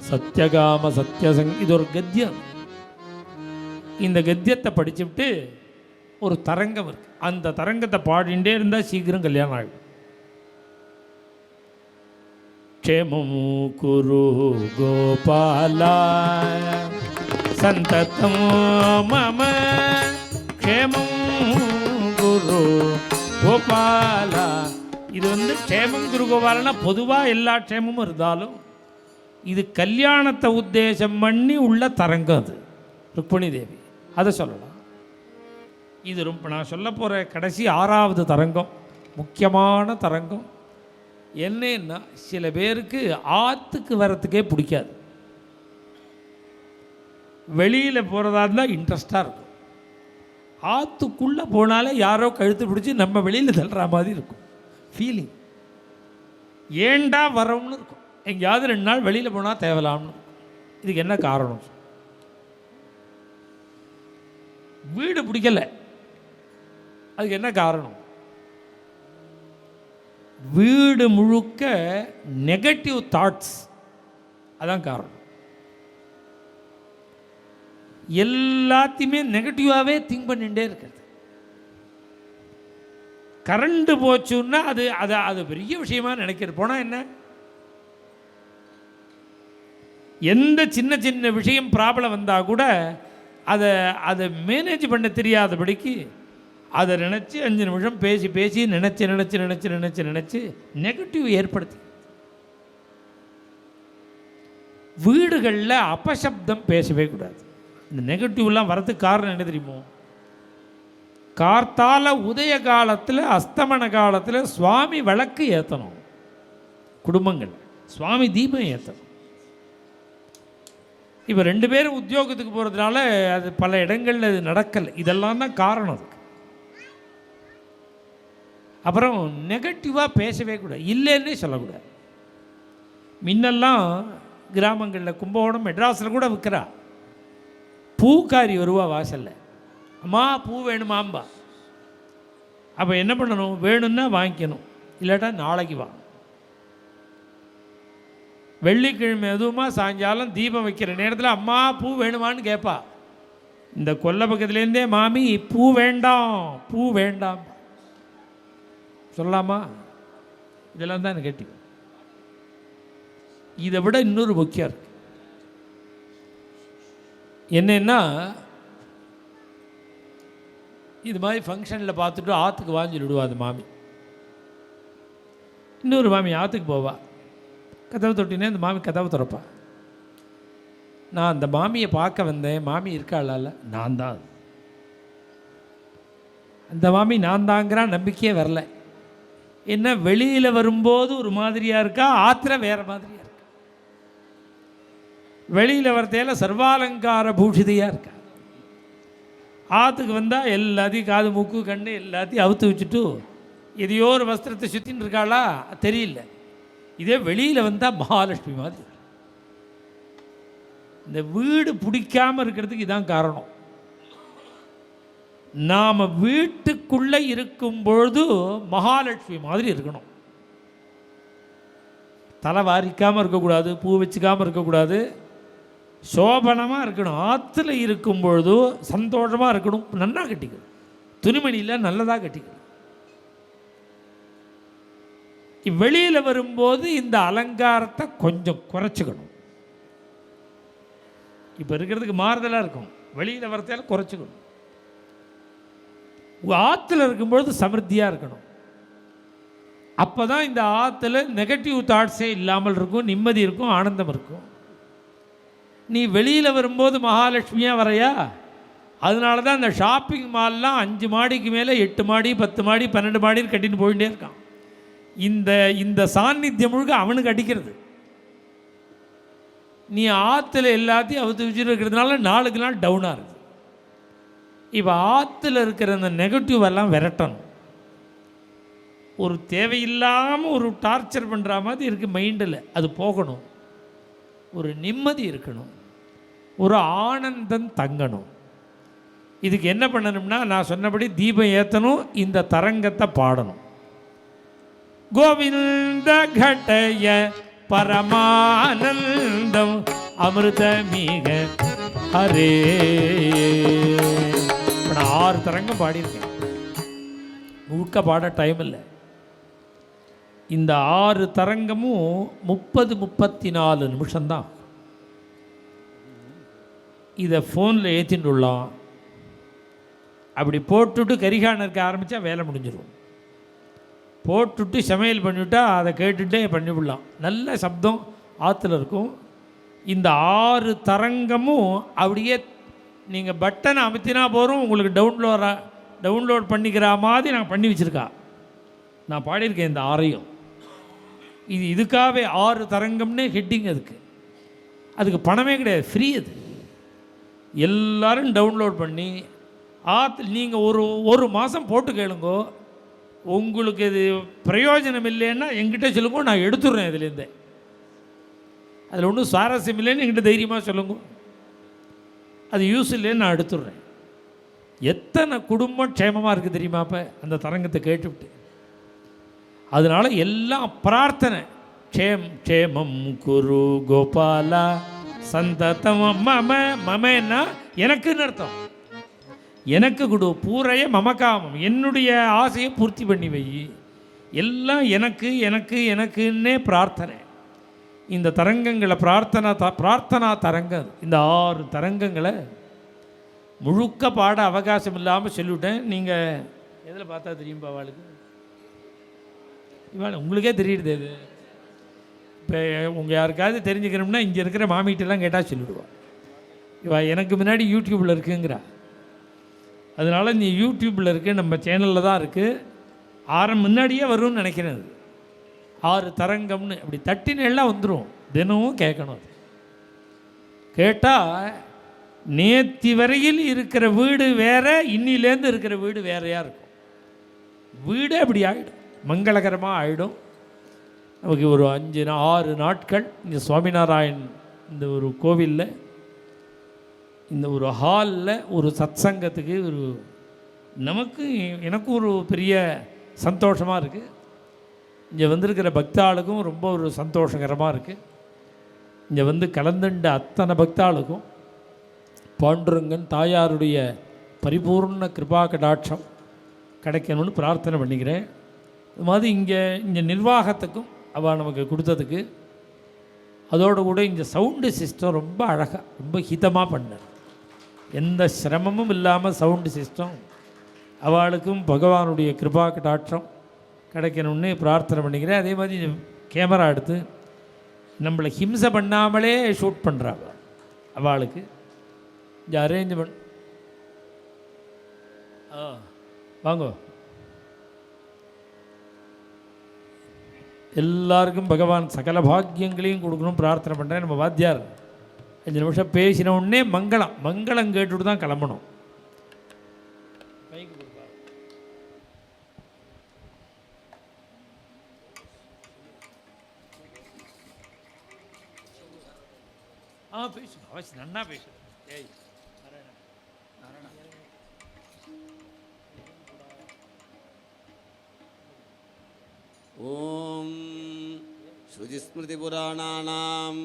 சத்யகாம சத்யசங், இது ஒரு கத்தியம். இந்த கத்தியத்தை படிச்சுவிட்டு ஒரு தரங்கம் இருக்கு. அந்த தரங்கத்தை பாடிண்டே இருந்தால் சீக்கிரம் கல்யாணம் ஆகிடும். க்ஷேமம் குரு கோபாலா சந்ததம் மம க்ஷேமம் குரு கோபாலா. இது க்ஷேமம் குரு கோபாலனா பொதுவாக எல்லா க்ஷேமமும் இருந்தாலும் இது கல்யாணத்தை உத்தேசம் பண்ணி உள்ள தரங்கம். அது ருக்மிணி தேவி அதை சொல்லலாம். இது ரொம்ப நான் சொல்ல போகிற கடைசி 6வது தரங்கம், முக்கியமான தரங்கம். என்னன்னா, சில பேருக்கு ஆற்றுக்கு வரத்துக்கே பிடிக்காது. வெளியில் போகிறதா இருந்தால் இன்ட்ரெஸ்டாக இருக்கும். ஆற்றுக்குள்ளே போனாலே யாரோ கழுத்து பிடிச்சி நம்ம வெளியில் தள்ளுற மாதிரி இருக்கும் ஃபீலிங். ஏண்டா வரோம்னு இருக்கும். எங்கேயாவது 2 நாள் வெளியில் போனால் தேவலாம்னு. இதுக்கு என்ன காரணம்? வீடு பிடிக்கலை. அதுக்கு என்ன காரணம்? வீடு முழுக்க நெகட்டிவ் தாட்ஸ், அதான் காரணம். எல்லாத்தையுமே நெகட்டிவாகவே திங்க் பண்ணிகிட்டே இருக்கிறது. கரண்ட் போச்சுன்னா அது அது அது பெரிய விஷயமா நினைக்கிறது. போனால் என்ன, எந்த சின்ன சின்ன விஷயம் ப்ராப்ளம் வந்தால் கூட அதை மேனேஜ் பண்ண தெரியாதபடிக்கு அதை நினச்சி 5 நிமிஷம் பேசி பேசி நினச்சி நெகட்டிவ் ஏற்படுத்தி. வீடுகளில் அபசப்தம் பேசவே கூடாது. இந்த நெகட்டிவ்லாம் வரதுக்கு காரணம் என்ன தெரியுமோ? கார்த்தால உதய காலத்தில் அஸ்தமன காலத்தில் சுவாமி விளக்கு ஏற்றணும். குடும்பங்கள் சுவாமி தீபம் ஏற்றணும். இப்போ 2 பேரும் உத்தியோகத்துக்கு போகிறதுனால அது பல இடங்களில் அது நடக்கலை. இதெல்லாம் தான் காரணம் அதுக்கு. அப்புறம் நெகட்டிவாக பேசவே கூடாது, இல்லைன்னே சொல்லக்கூடாது. முன்னெல்லாம் கிராமங்களில் கும்பகோணம் மெட்ராஸில் கூட விற்கிறா. பூக்காரி வருவா வாசலில், அம்மா பூ வேணுமாம்பா. அப்போ என்ன பண்ணணும்? வேணும்னா வாங்கிக்கணும், இல்லாட்டா நாளைக்கு வா. வெள்ளிக்கிழமை எதுவுமா சாயங்காலம் தீபம் வைக்கிற நேரத்தில் அம்மா பூ வேணுமான்னு கேட்பா. இந்த கொல்லை பக்கத்துலேருந்தே மாமி பூ வேண்டாம் பூ வேண்டாம் சொல்லலாமா? இதெல்லாம் தான் கேட்டி. இதை விட இன்னொரு முக்கியம் இருக்கு. என்னன்னா, இது மாதிரி ஃபங்க்ஷனில் பார்த்துட்டு ஆற்றுக்கு வாங்கி விடுவா அந்த மாமி. இன்னொரு மாமி ஆற்றுக்கு போவா. கதவை தொட்டினே அந்த மாமி கதவை திறப்பா. நான் அந்த மாமியை பார்க்க வந்தேன், மாமி இருக்காளால, நான் தான். அந்த மாமி நான் தாங்கிற நம்பிக்கையே வரல. என்ன, வெளியில் வரும்போது ஒரு மாதிரியாக இருக்கா, ஆத்திர வேறு மாதிரியாக இருக்கா. வெளியில் வரத்தையில் சர்வாலங்கார பூஷிதையாக இருக்கா. ஆற்றுக்கு வந்தால் எல்லாத்தையும் காது மூக்கு கண்ணு எல்லாத்தையும் அவுத்து வச்சுட்டு எதையோ ஒரு வஸ்திரத்தை சுற்றின்னு இருக்காளா தெரியல. இதே வெளியில் வந்தால் மகாலட்சுமி மாதிரி. இந்த வீடு பிடிக்காமல் இருக்கிறதுக்கு இதான் காரணம். நாம் வீட்டுக்குள்ளே இருக்கும் பொழுது மகாலட்சுமி மாதிரி இருக்கணும். தலை வாரிக்காமல் இருக்கக்கூடாது, பூ வச்சுக்காமல் இருக்கக்கூடாது, சோபனமாக இருக்கணும். ஆற்றுல இருக்கும் பொழுது சந்தோஷமாக இருக்கணும். நல்லா கட்டிக்கணும், துணிமணியில் நல்லதாக கட்டிக்கணும். வெளியில் வரும்போது இந்த அலங்காரத்தை கொஞ்சம் குறைச்சிக்கணும். இப்போ இருக்கிறதுக்கு மாறுதலாக இருக்கும், வெளியில் வரத்தால குறைச்சிக்கணும். ஆற்றுல இருக்கும்பொழுது சமிருத்தியாக இருக்கணும். அப்போ தான் இந்த ஆற்றுல நெகட்டிவ் தாட்ஸே இல்லாமல் இருக்கும், நிம்மதி இருக்கும், ஆனந்தம் இருக்கும். நீ வெளியில் வரும்போது மகாலட்சுமியாக வரையா? அதனால தான் இந்த ஷாப்பிங் மால்லாம் 5 மாடிக்கு மேலே 8 மாடி 10 மாடி 12 மாடின்னு கட்டின்னு போயிட்டே இருக்கான். இந்த சாநித்தியம் முழுக்க அவனுக்கு அடிக்கிறது. நீ ஆற்றுல எல்லாத்தையும் அவுத்து வச்சுட்டு இருக்கிறதுனால நாளுக்கு நாள் டவுனாக இருக்குது. இப்போ ஆற்றுல இருக்கிற அந்த நெகட்டிவ் எல்லாம் விரட்டணும். ஒரு தேவையில்லாமல் ஒரு டார்ச்சர் பண்ணுற மாதிரி இருக்குது மைண்டில், அது போகணும். ஒரு நிம்மதி இருக்கணும், ஒரு ஆனந்தம் தங்கணும். இதுக்கு என்ன பண்ணணும்னா, நான் சொன்னபடி தீபம் ஏற்றணும், இந்த தரங்கத்தை பாடணும். கோவிந்த கடய பரமானந்தம் அமிர்தமீக ஹரே. நான் 6 தரங்கம் பாடியிருக்கேன், முழுக்க பாட டைம் இல்லை. இந்த 6 தரங்கமும் 30-34 நிமிஷம்தான். இதை ஃபோனில் ஏற்றின்னு விடலாம். அப்படி போட்டுவிட்டு கரிகானம் இருக்க ஆரம்பித்தா வேலை முடிஞ்சிடும். போட்டுவிட்டு சமையல் பண்ணிவிட்டா அதை கேட்டுகிட்டே பண்ணிவிடலாம். நல்ல சப்தம் ஆற்றுல இருக்கும். இந்த 6 தரங்கமும் அப்படியே நீங்கள் பட்டனை அமுத்தினா போகிறோம், உங்களுக்கு டவுன்லோட் பண்ணிக்கிற மாதிரி நான் பண்ணி வச்சுருக்கா. நான் பாடியிருக்கேன் இந்த 6ஐயும். இது இதுக்காகவே 6 தரங்கம்னு ஹெட்டிங். அதுக்கு பணமே கிடையாது, ஃப்ரீ. அது எல்லோரும் டவுன்லோட் பண்ணி நீங்கள் ஒரு மாதம் போட்டு கேளுங்கோ. உங்களுக்கு இது பிரயோஜனம் இல்லைன்னா என்கிட்ட சொல்லுங்க, நான் எடுத்துடுறேன் இதுலேருந்தே. அதில் ஒன்றும் சுவாரஸ்யம் இல்லைன்னு என்கிட்ட தைரியமாக சொல்லுங்க, அது யூஸ் இல்லைன்னு நான் எடுத்துடுறேன். எத்தனை குடும்பம் க்ஷேமமாக இருக்குது தெரியுமா அப்போ அந்த தரங்கத்தை கேட்டுவிட்டு? அதனால் எல்லாம் பிரார்த்தனை. க்ஷேமம் குரு கோபாலா சந்ததம். மமன்னா எனக்குன்னு அர்த்தம். எனக்கு கொடு பூரைய மமகாமம், என்னுடைய ஆசையை பூர்த்தி பண்ணி வை. எல்லாம் எனக்கு எனக்கு எனக்குன்னே பிரார்த்தனை. இந்த தரங்கங்களை பிரார்த்தனா தரங்கம். இந்த 6 தரங்கங்களை முழுக்க பாட அவகாசம் இல்லாமல் சொல்லிவிட்டேன். நீங்கள் எதில் பார்த்தா தெரியும் அவளுக்கு? இவள் உங்களுக்கே தெரியுது. இது இப்போ உங்கள் யாருக்காவது தெரிஞ்சுக்கணும்னா இங்கே இருக்கிற மாமிகிட்டெல்லாம் கேட்டால் சொல்லிவிடுவாள். இவள் எனக்கு முன்னாடி யூடியூப்பில் இருக்குங்கிறா. அதனால் நீ யூடியூப்பில் இருக்குது, நம்ம சேனலில் தான் இருக்குது. முன்னாடியே வரும்னு நினைக்கிறேன். அது 6 தரங்கம்னு அப்படி தட்டினெல்லாம் வந்துடும். தினமும் கேட்கணும். கேட்டால் நேற்று வரையில் இருக்கிற வீடு வேறு, இன்னிலேருந்து இருக்கிற வீடு வேறையாக இருக்கும். வீடு அப்படி ஆகிடும், மங்களகரமாக ஆகிடும். நமக்கு ஒரு 5-6 நாட்கள் இந்த சுவாமிநாராயண் இந்த ஒரு கோவிலில், இந்த ஒரு ஹாலில் ஒரு சத்சங்கத்துக்கு எனக்கும் ஒரு பெரிய சந்தோஷமாக இருக்குது. இங்கே வந்திருக்கிற பக்தாளுக்கும் ரொம்ப ஒரு சந்தோஷகரமாக இருக்குது. இங்கே வந்து கலந்துண்ட அத்தனை பக்தாளுக்கும் பாண்டுரங்கன் தாயாருடைய பரிபூர்ண கிருபா கடாட்சம் கிடைக்கணும்னு பிரார்த்தனை பண்ணிக்கிறேன். இது மாதிரி இங்கே நிர்வாகத்துக்கும் அவள் நமக்கு கொடுத்ததுக்கு, அதோடு கூட இந்த சவுண்டு சிஸ்டம் ரொம்ப அழகாக ரொம்ப ஹிதமாக பண்ணார். எந்த சிரமமும் இல்லாமல் சவுண்டு சிஸ்டம். அவளுக்கும் பகவானுடைய கிருபா கடாட்சம் கிடைக்கணும்னு பிரார்த்தனை பண்ணிக்கிறேன். அதே மாதிரி கேமரா எடுத்து நம்மளை ஹிம்சை பண்ணாமலே ஷூட் பண்ணுறாங்க. அவளுக்கு இந்த அரேஞ்ச்மெண்ட் வாங்க. எல்லாருக்கும் பகவான் சகல பாக்கியங்களையும் கொடுக்கணும் பிரார்த்தனை பண்ணுறேன். நம்ம வாத்தியார் 5 நிமிஷம் பேசின உடனே மங்களம் கேட்டுட்டு தான் கிளம்பணும். பேசு அவசியம், நன்னா பேசு. ஓம் ஸ்ருதிஸ்மிருதிபுராணானாம்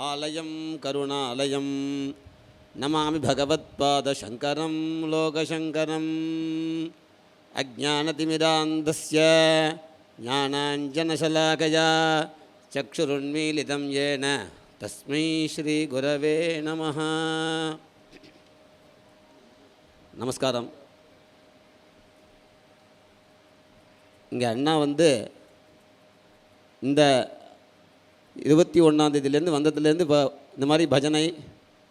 ஆலயம் கருணாலயம் நமாமி பகவத்பாதசங்கரம் லோகசங்கரம். அஜ்ஞானதிமிராந்தஸ்ய ஞானாஞ்சனசலாகயா சக்ஷுருன்மீலிதம் ஏன தஸ்மை ஸ்ரீ குரவே நமஹ. நமஸ்காரம். இங்கே அண்ணா வந்து இந்த 21ஆம் தேதியிலேருந்து வந்ததுலேருந்து இப்போ இந்த மாதிரி பஜனை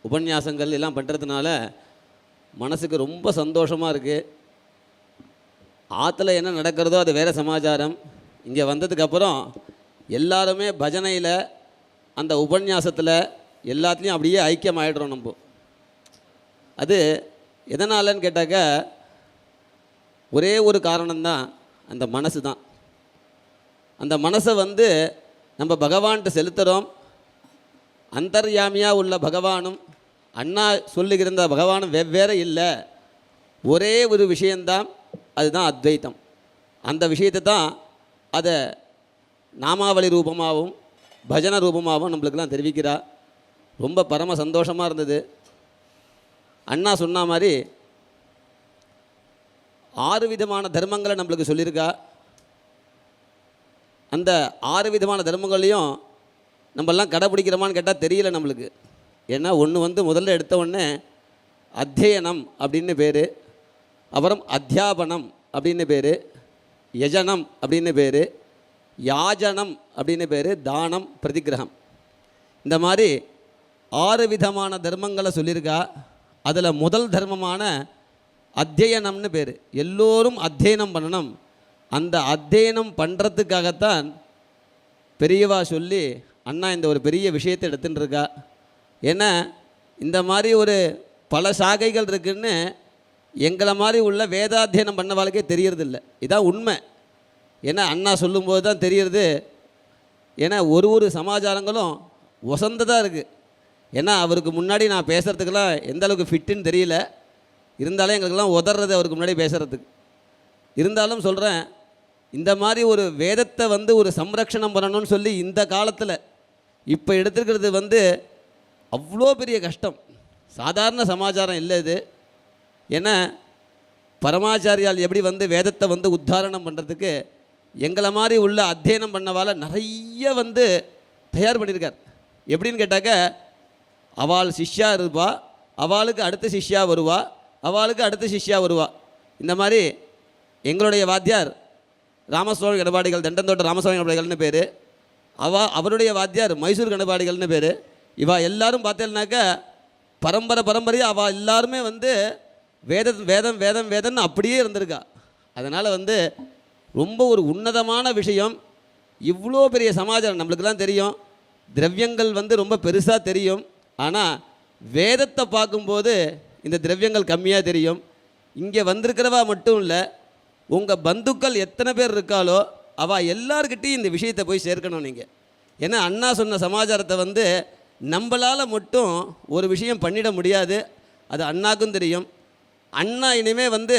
உபன்யாசங்கள் எல்லாம் பண்ணுறதுனால மனசுக்கு ரொம்ப சந்தோஷமாக இருக்குது. ஆற்றுல என்ன நடக்கிறதோ அது வேறு சமாச்சாரம். இங்கே வந்ததுக்கப்புறம் எல்லாருமே பஜனையில் அந்த உபன்யாசத்தில் எல்லாத்துலேயும் அப்படியே ஐக்கியமாகிடுறோம் நம்ம. அது எதனாலன்னு கேட்டாக்க ஒரே ஒரு காரணம்தான், அந்த மனசு தான். அந்த மனசை வந்து நம்ம பகவான்கிட்ட செலுத்துகிறோம். அந்தர்யாமியாக உள்ள பகவானும் அண்ணா சொல்லுகிற பகவானும் வெவ்வேறு இல்லை, ஒரே ஒரு விஷயந்தான். அதுதான் அத்வைத்தம். அந்த விஷயத்தை தான் அதை நாமாவளி ரூபமாகவும் பஜனை ரூபமாகவும் நம்மளுக்கெல்லாம் தெரிவிக்கிறா. ரொம்ப பரம சந்தோஷமாக இருந்தது. அண்ணா சொன்ன மாதிரி 6 விதமான தர்மங்களை நம்மளுக்கு சொல்லியிருக்கா. அந்த 6 விதமான தர்மங்களையும் நம்மெல்லாம் கடைப்பிடிக்கிறோமான்னு கேட்டால் தெரியல நம்மளுக்கு. ஏன்னா ஒன்று வந்து முதல்ல எடுத்த உடனே அத்தியனம் அப்படின்னு பேர், அப்புறம் அத்தியாபனம் அப்படின்னு பேர், யஜனம் அப்படின்னு பேர், யாஜனம் அப்படின்னு பேர், தானம், பிரதிகிரகம். இந்த மாதிரி 6 விதமான தர்மங்களை சொல்லியிருக்கா. அதில் முதல் தர்மமான அத்தியனம்னு பேர். எல்லோரும் அத்தியனம் பண்ணணும். அந்த அத்தியனம் பண்ணுறதுக்காகத்தான் பெரியவா சொல்லி அண்ணா இந்த ஒரு பெரிய விஷயத்தை எடுத்துன்னு இருக்கா. ஏன்னா இந்த மாதிரி ஒரு பல சாகைகள் இருக்குன்னு எங்களை மாதிரி உள்ள வேதாத்தியனம் பண்ண வாழ்க்கே தெரியறதில்ல. இதான் உண்மை. ஏன்னா அண்ணா சொல்லும்போது தான் தெரியறது. ஏன்னா ஒரு சமாச்சாரங்களும் வசந்ததாக இருக்குது. ஏன்னா அவருக்கு முன்னாடி நான் பேசுகிறதுக்கெல்லாம் எந்த அளவுக்கு ஃபிட்டுன்னு தெரியல. இருந்தாலும் எங்களுக்கெல்லாம் உதறது அவருக்கு முன்னாடி பேசுகிறதுக்கு. இருந்தாலும் சொல்கிறேன், இந்த மாதிரி ஒரு வேதத்தை வந்து ஒரு சம்ரக்ஷணம் பண்ணணும்னு சொல்லி இந்த காலத்தில் இப்போ எடுத்துருக்கிறது வந்து அவ்வளோ பெரிய கஷ்டம். சாதாரண சமாச்சாரம் இல்லை இது. ஏன்னா பரமாச்சாரியால் எப்படி வந்து வேதத்தை வந்து உத்தாரணம் பண்ணுறதுக்கு எங்களை மாதிரி உள்ள அத்தியனம் பண்ணவால் நிறைய வந்து தயார் பண்ணியிருக்கார். எப்படின்னு கேட்டாக்க, அவள் சிஷ்யா இருப்பா, அவளுக்கு அடுத்த சிஷ்யா வருவா, அவளுக்கு அடுத்த சிஷ்யா வருவா. இந்த மாதிரி எங்களுடைய வாத்தியார் ராமசுவாமி கணபாடிகள், தண்டந்தோட்ட ராமசுவாமி கணபாடிகள்னு பேர். அவருடைய வாத்தியார் மைசூர் கணபாடிகள்னு பேர். எல்லாரும் பார்த்தேன்னாக்க பரம்பரையாக அவள் எல்லாருமே வந்து வேதம்னு அப்படியே இருந்திருக்கா. அதனால் வந்து ரொம்ப ஒரு உன்னதமான விஷயம். இவ்வளோ பெரிய சமாச்சாரம் நம்மளுக்கெல்லாம் தெரியும். திரவியங்கள் வந்து ரொம்ப பெருசாக தெரியும். ஆனால் வேதத்தை பார்க்கும்போது இந்த திரவியங்கள் கம்மியாக தெரியும். இங்கே வந்திருக்கிறவா மட்டும் இல்லை, உங்கள் பந்துக்கள் எத்தனை பேர் இருக்காளோ அவள் எல்லார்கிட்டையும் இந்த விஷயத்தை போய் சேர்க்கணும் நீங்கள். ஏன்னா அண்ணா சொன்ன சமாச்சாரத்தை வந்து நம்மளால் மட்டும் ஒரு விஷயம் பண்ணிட முடியாது. அது அண்ணாக்கும் தெரியும். அண்ணா இனிமேல் வந்து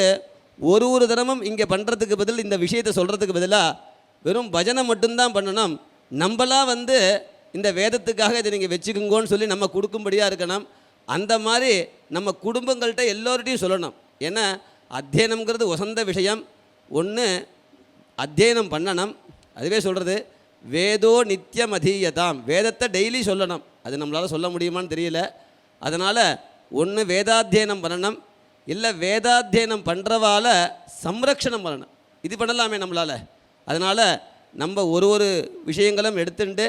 ஒரு தினமும் இங்கே பண்ணுறதுக்கு பதில் இந்த விஷயத்தை சொல்கிறதுக்கு பதிலாக வெறும் பஜனை மட்டும்தான் பண்ணணும். நம்மளாம் வந்து இந்த வேதத்துக்காக இதை நீங்கள் வச்சுக்குங்கோன்னு சொல்லி நம்ம கொடுக்கும்படியாக இருக்கணும். அந்த மாதிரி நம்ம குடும்பங்கள்கிட்ட எல்லோர்ட்டையும் சொல்லணும். ஏன்னா அத்தியனம்ங்கிறது வசந்த விஷயம். ஒன்று அத்தியனம் பண்ணணும். அதுவே சொல்கிறது வேதோ நித்தியம் அதீயதாம். வேதத்தை டெய்லி சொல்லணும். அது நம்மளால் சொல்ல முடியுமான்னு தெரியல. அதனால் ஒன்று வேதாத்தியனம் பண்ணணும், இல்லை வேதாத்தியனம் பண்ணுறவால் சம்ரக்ஷணம் பண்ணணும். இது பண்ணலாமே நம்மளால். அதனால் நம்ம ஒரு விஷயங்களும் எடுத்துட்டு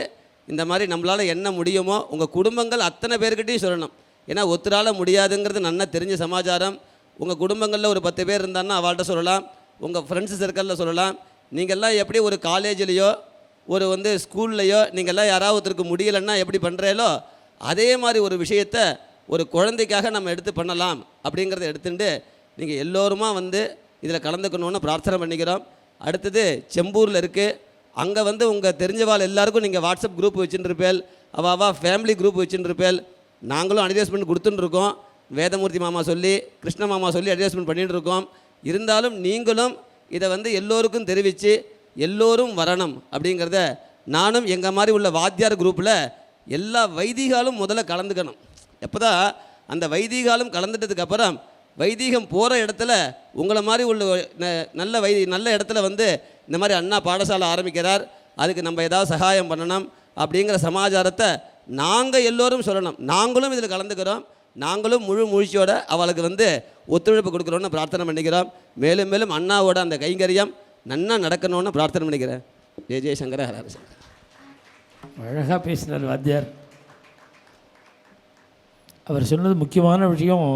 இந்த மாதிரி நம்மளால் என்ன முடியுமோ உங்கள் குடும்பங்கள் அத்தனை பேர்கிட்டையும் சொல்லணும். ஏன்னா ஒருத்தரால் முடியாதுங்கிறது நல்லா தெரிஞ்ச சமாச்சாரம். உங்கள் குடும்பங்களில் ஒரு 10 பேர் இருந்தாங்கன்னா அவள்கிட்ட சொல்லலாம், உங்கள் ஃப்ரெண்ட்ஸ் சர்க்கிளில் சொல்லலாம். நீங்கள்லாம் எப்படி ஒரு காலேஜ்லேயோ ஒரு வந்து ஸ்கூல்லையோ நீங்கள்லாம் யாராவது ஒருத்தருக்கு முடியலைன்னா எப்படி பண்ணுறீங்களோ அதே மாதிரி ஒரு விஷயத்தை ஒரு குழந்தைக்காக நம்ம எடுத்து பண்ணலாம். அப்படிங்கிறத எடுத்துட்டு நீங்கள் எல்லோருமா வந்து இதில் கலந்துக்கணுன்னு பிரார்த்தனை பண்ணிக்கிறோம். அடுத்தது செம்பூரில் இருக்குது. அங்கே வந்து உங்கள் தெரிஞ்சவாள் எல்லாருக்கும் நீங்கள் வாட்ஸ்அப் குரூப் வச்சுருப்பேல், அவள் ஃபேமிலி குரூப் வச்சுருப்பேல். நாங்களும் அட்வர்டைஸ்மெண்ட் கொடுத்துட்டுருக்கோம். வேதமூர்த்தி மாமா சொல்லி, கிருஷ்ண மாமா சொல்லி அட்வர்டைஸ்மெண்ட் பண்ணிகிட்டு இருக்கோம். இருந்தாலும் நீங்களும் இதை வந்து எல்லோருக்கும் தெரிவித்து எல்லோரும் வரணும் அப்படிங்கிறத நானும் எங்கள் மாதிரி உள்ள வாத்தியார் குரூப்பில் எல்லா வைதிகாலும் முதல்ல கலந்துக்கணும். எப்போ தான் அந்த வைதிகாலும் கலந்துட்டதுக்கப்புறம் வைதிகம் போகிற இடத்துல உங்களை மாதிரி உள்ள நல்ல இடத்துல வந்து இந்த மாதிரி அண்ணா பாடசாலை ஆரம்பிக்கிறார், அதுக்கு நம்ம ஏதாவது சகாயம் பண்ணணும் அப்படிங்கிற சமாச்சாரத்தை நாங்கள் எல்லோரும் சொல்லணும். நாங்களும் இதில் கலந்துக்கிறோம். நாங்களும் முழு மூழ்ச்சியோட அவளுக்கு வந்து ஒத்துழைப்பு கொடுக்குறோன்னு பிரார்த்தனை பண்ணிக்கிறோம். மேலும் மேலும் அண்ணாவோட அந்த கைங்கரியம் நன்னா நடக்கணும்னு பிரார்த்தனை பண்ணிக்கிறேன். ஜெய ஜெய சங்கர ஹர ஹர சங்கர. அழகாக பேசினார் வாத்தியார். அவர் சொன்னது முக்கியமான விஷயம்.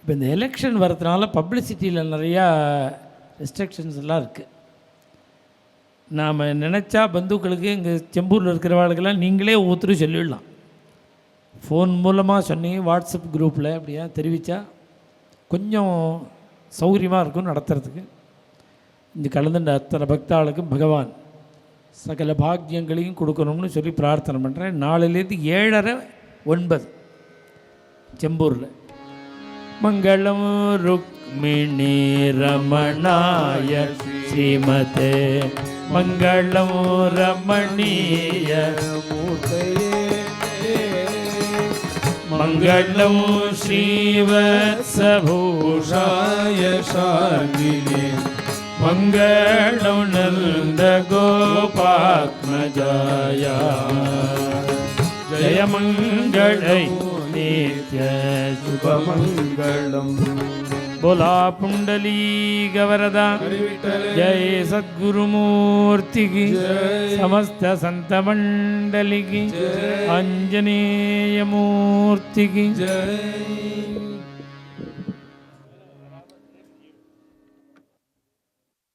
இப்போ இந்த எலெக்ஷன் வரதுனால பப்ளிசிட்டியில் நிறையா ரெஸ்ட்ரிக்ஷன்ஸ் எல்லாம் இருக்குது. நாம் நினச்சா பந்துக்களுக்கு இங்கே செம்பூரில் இருக்கிறவாளுக்கெல்லாம் நீங்களே ஒவ்வொருத்தரும் சொல்லிடலாம். ஃபோன் மூலமாக சொன்னி வாட்ஸ்அப் குரூப்பில் அப்படியா தெரிவித்தா கொஞ்சம் சௌகரியமாக இருக்கும் நடத்துறதுக்கு. இந்த கலந்துட்ட அத்தனை பக்தாளுக்கும் பகவான் சகல பாக்கியங்களையும் கொடுக்கணும்னு சொல்லி பிரார்த்தனை பண்ணுறேன். 4லேருந்து 7:30 செம்பூரில். மங்களம் ருக்மிணி ரமணாய ஸ்ரீமதே மங்களம் ரமணீய மங்களம் ஸ்ரீவத்சபூஷாய சார்கினே மங்களம் நந்த கோபாத்மஜாய ஜய மங்களை नित्य शुभमंगलम। बोला पुंडली गवरदा जय सद्गुरुमूर्ति की, समस्त संत मंडली की, आंजनेय मूर्ति की जय।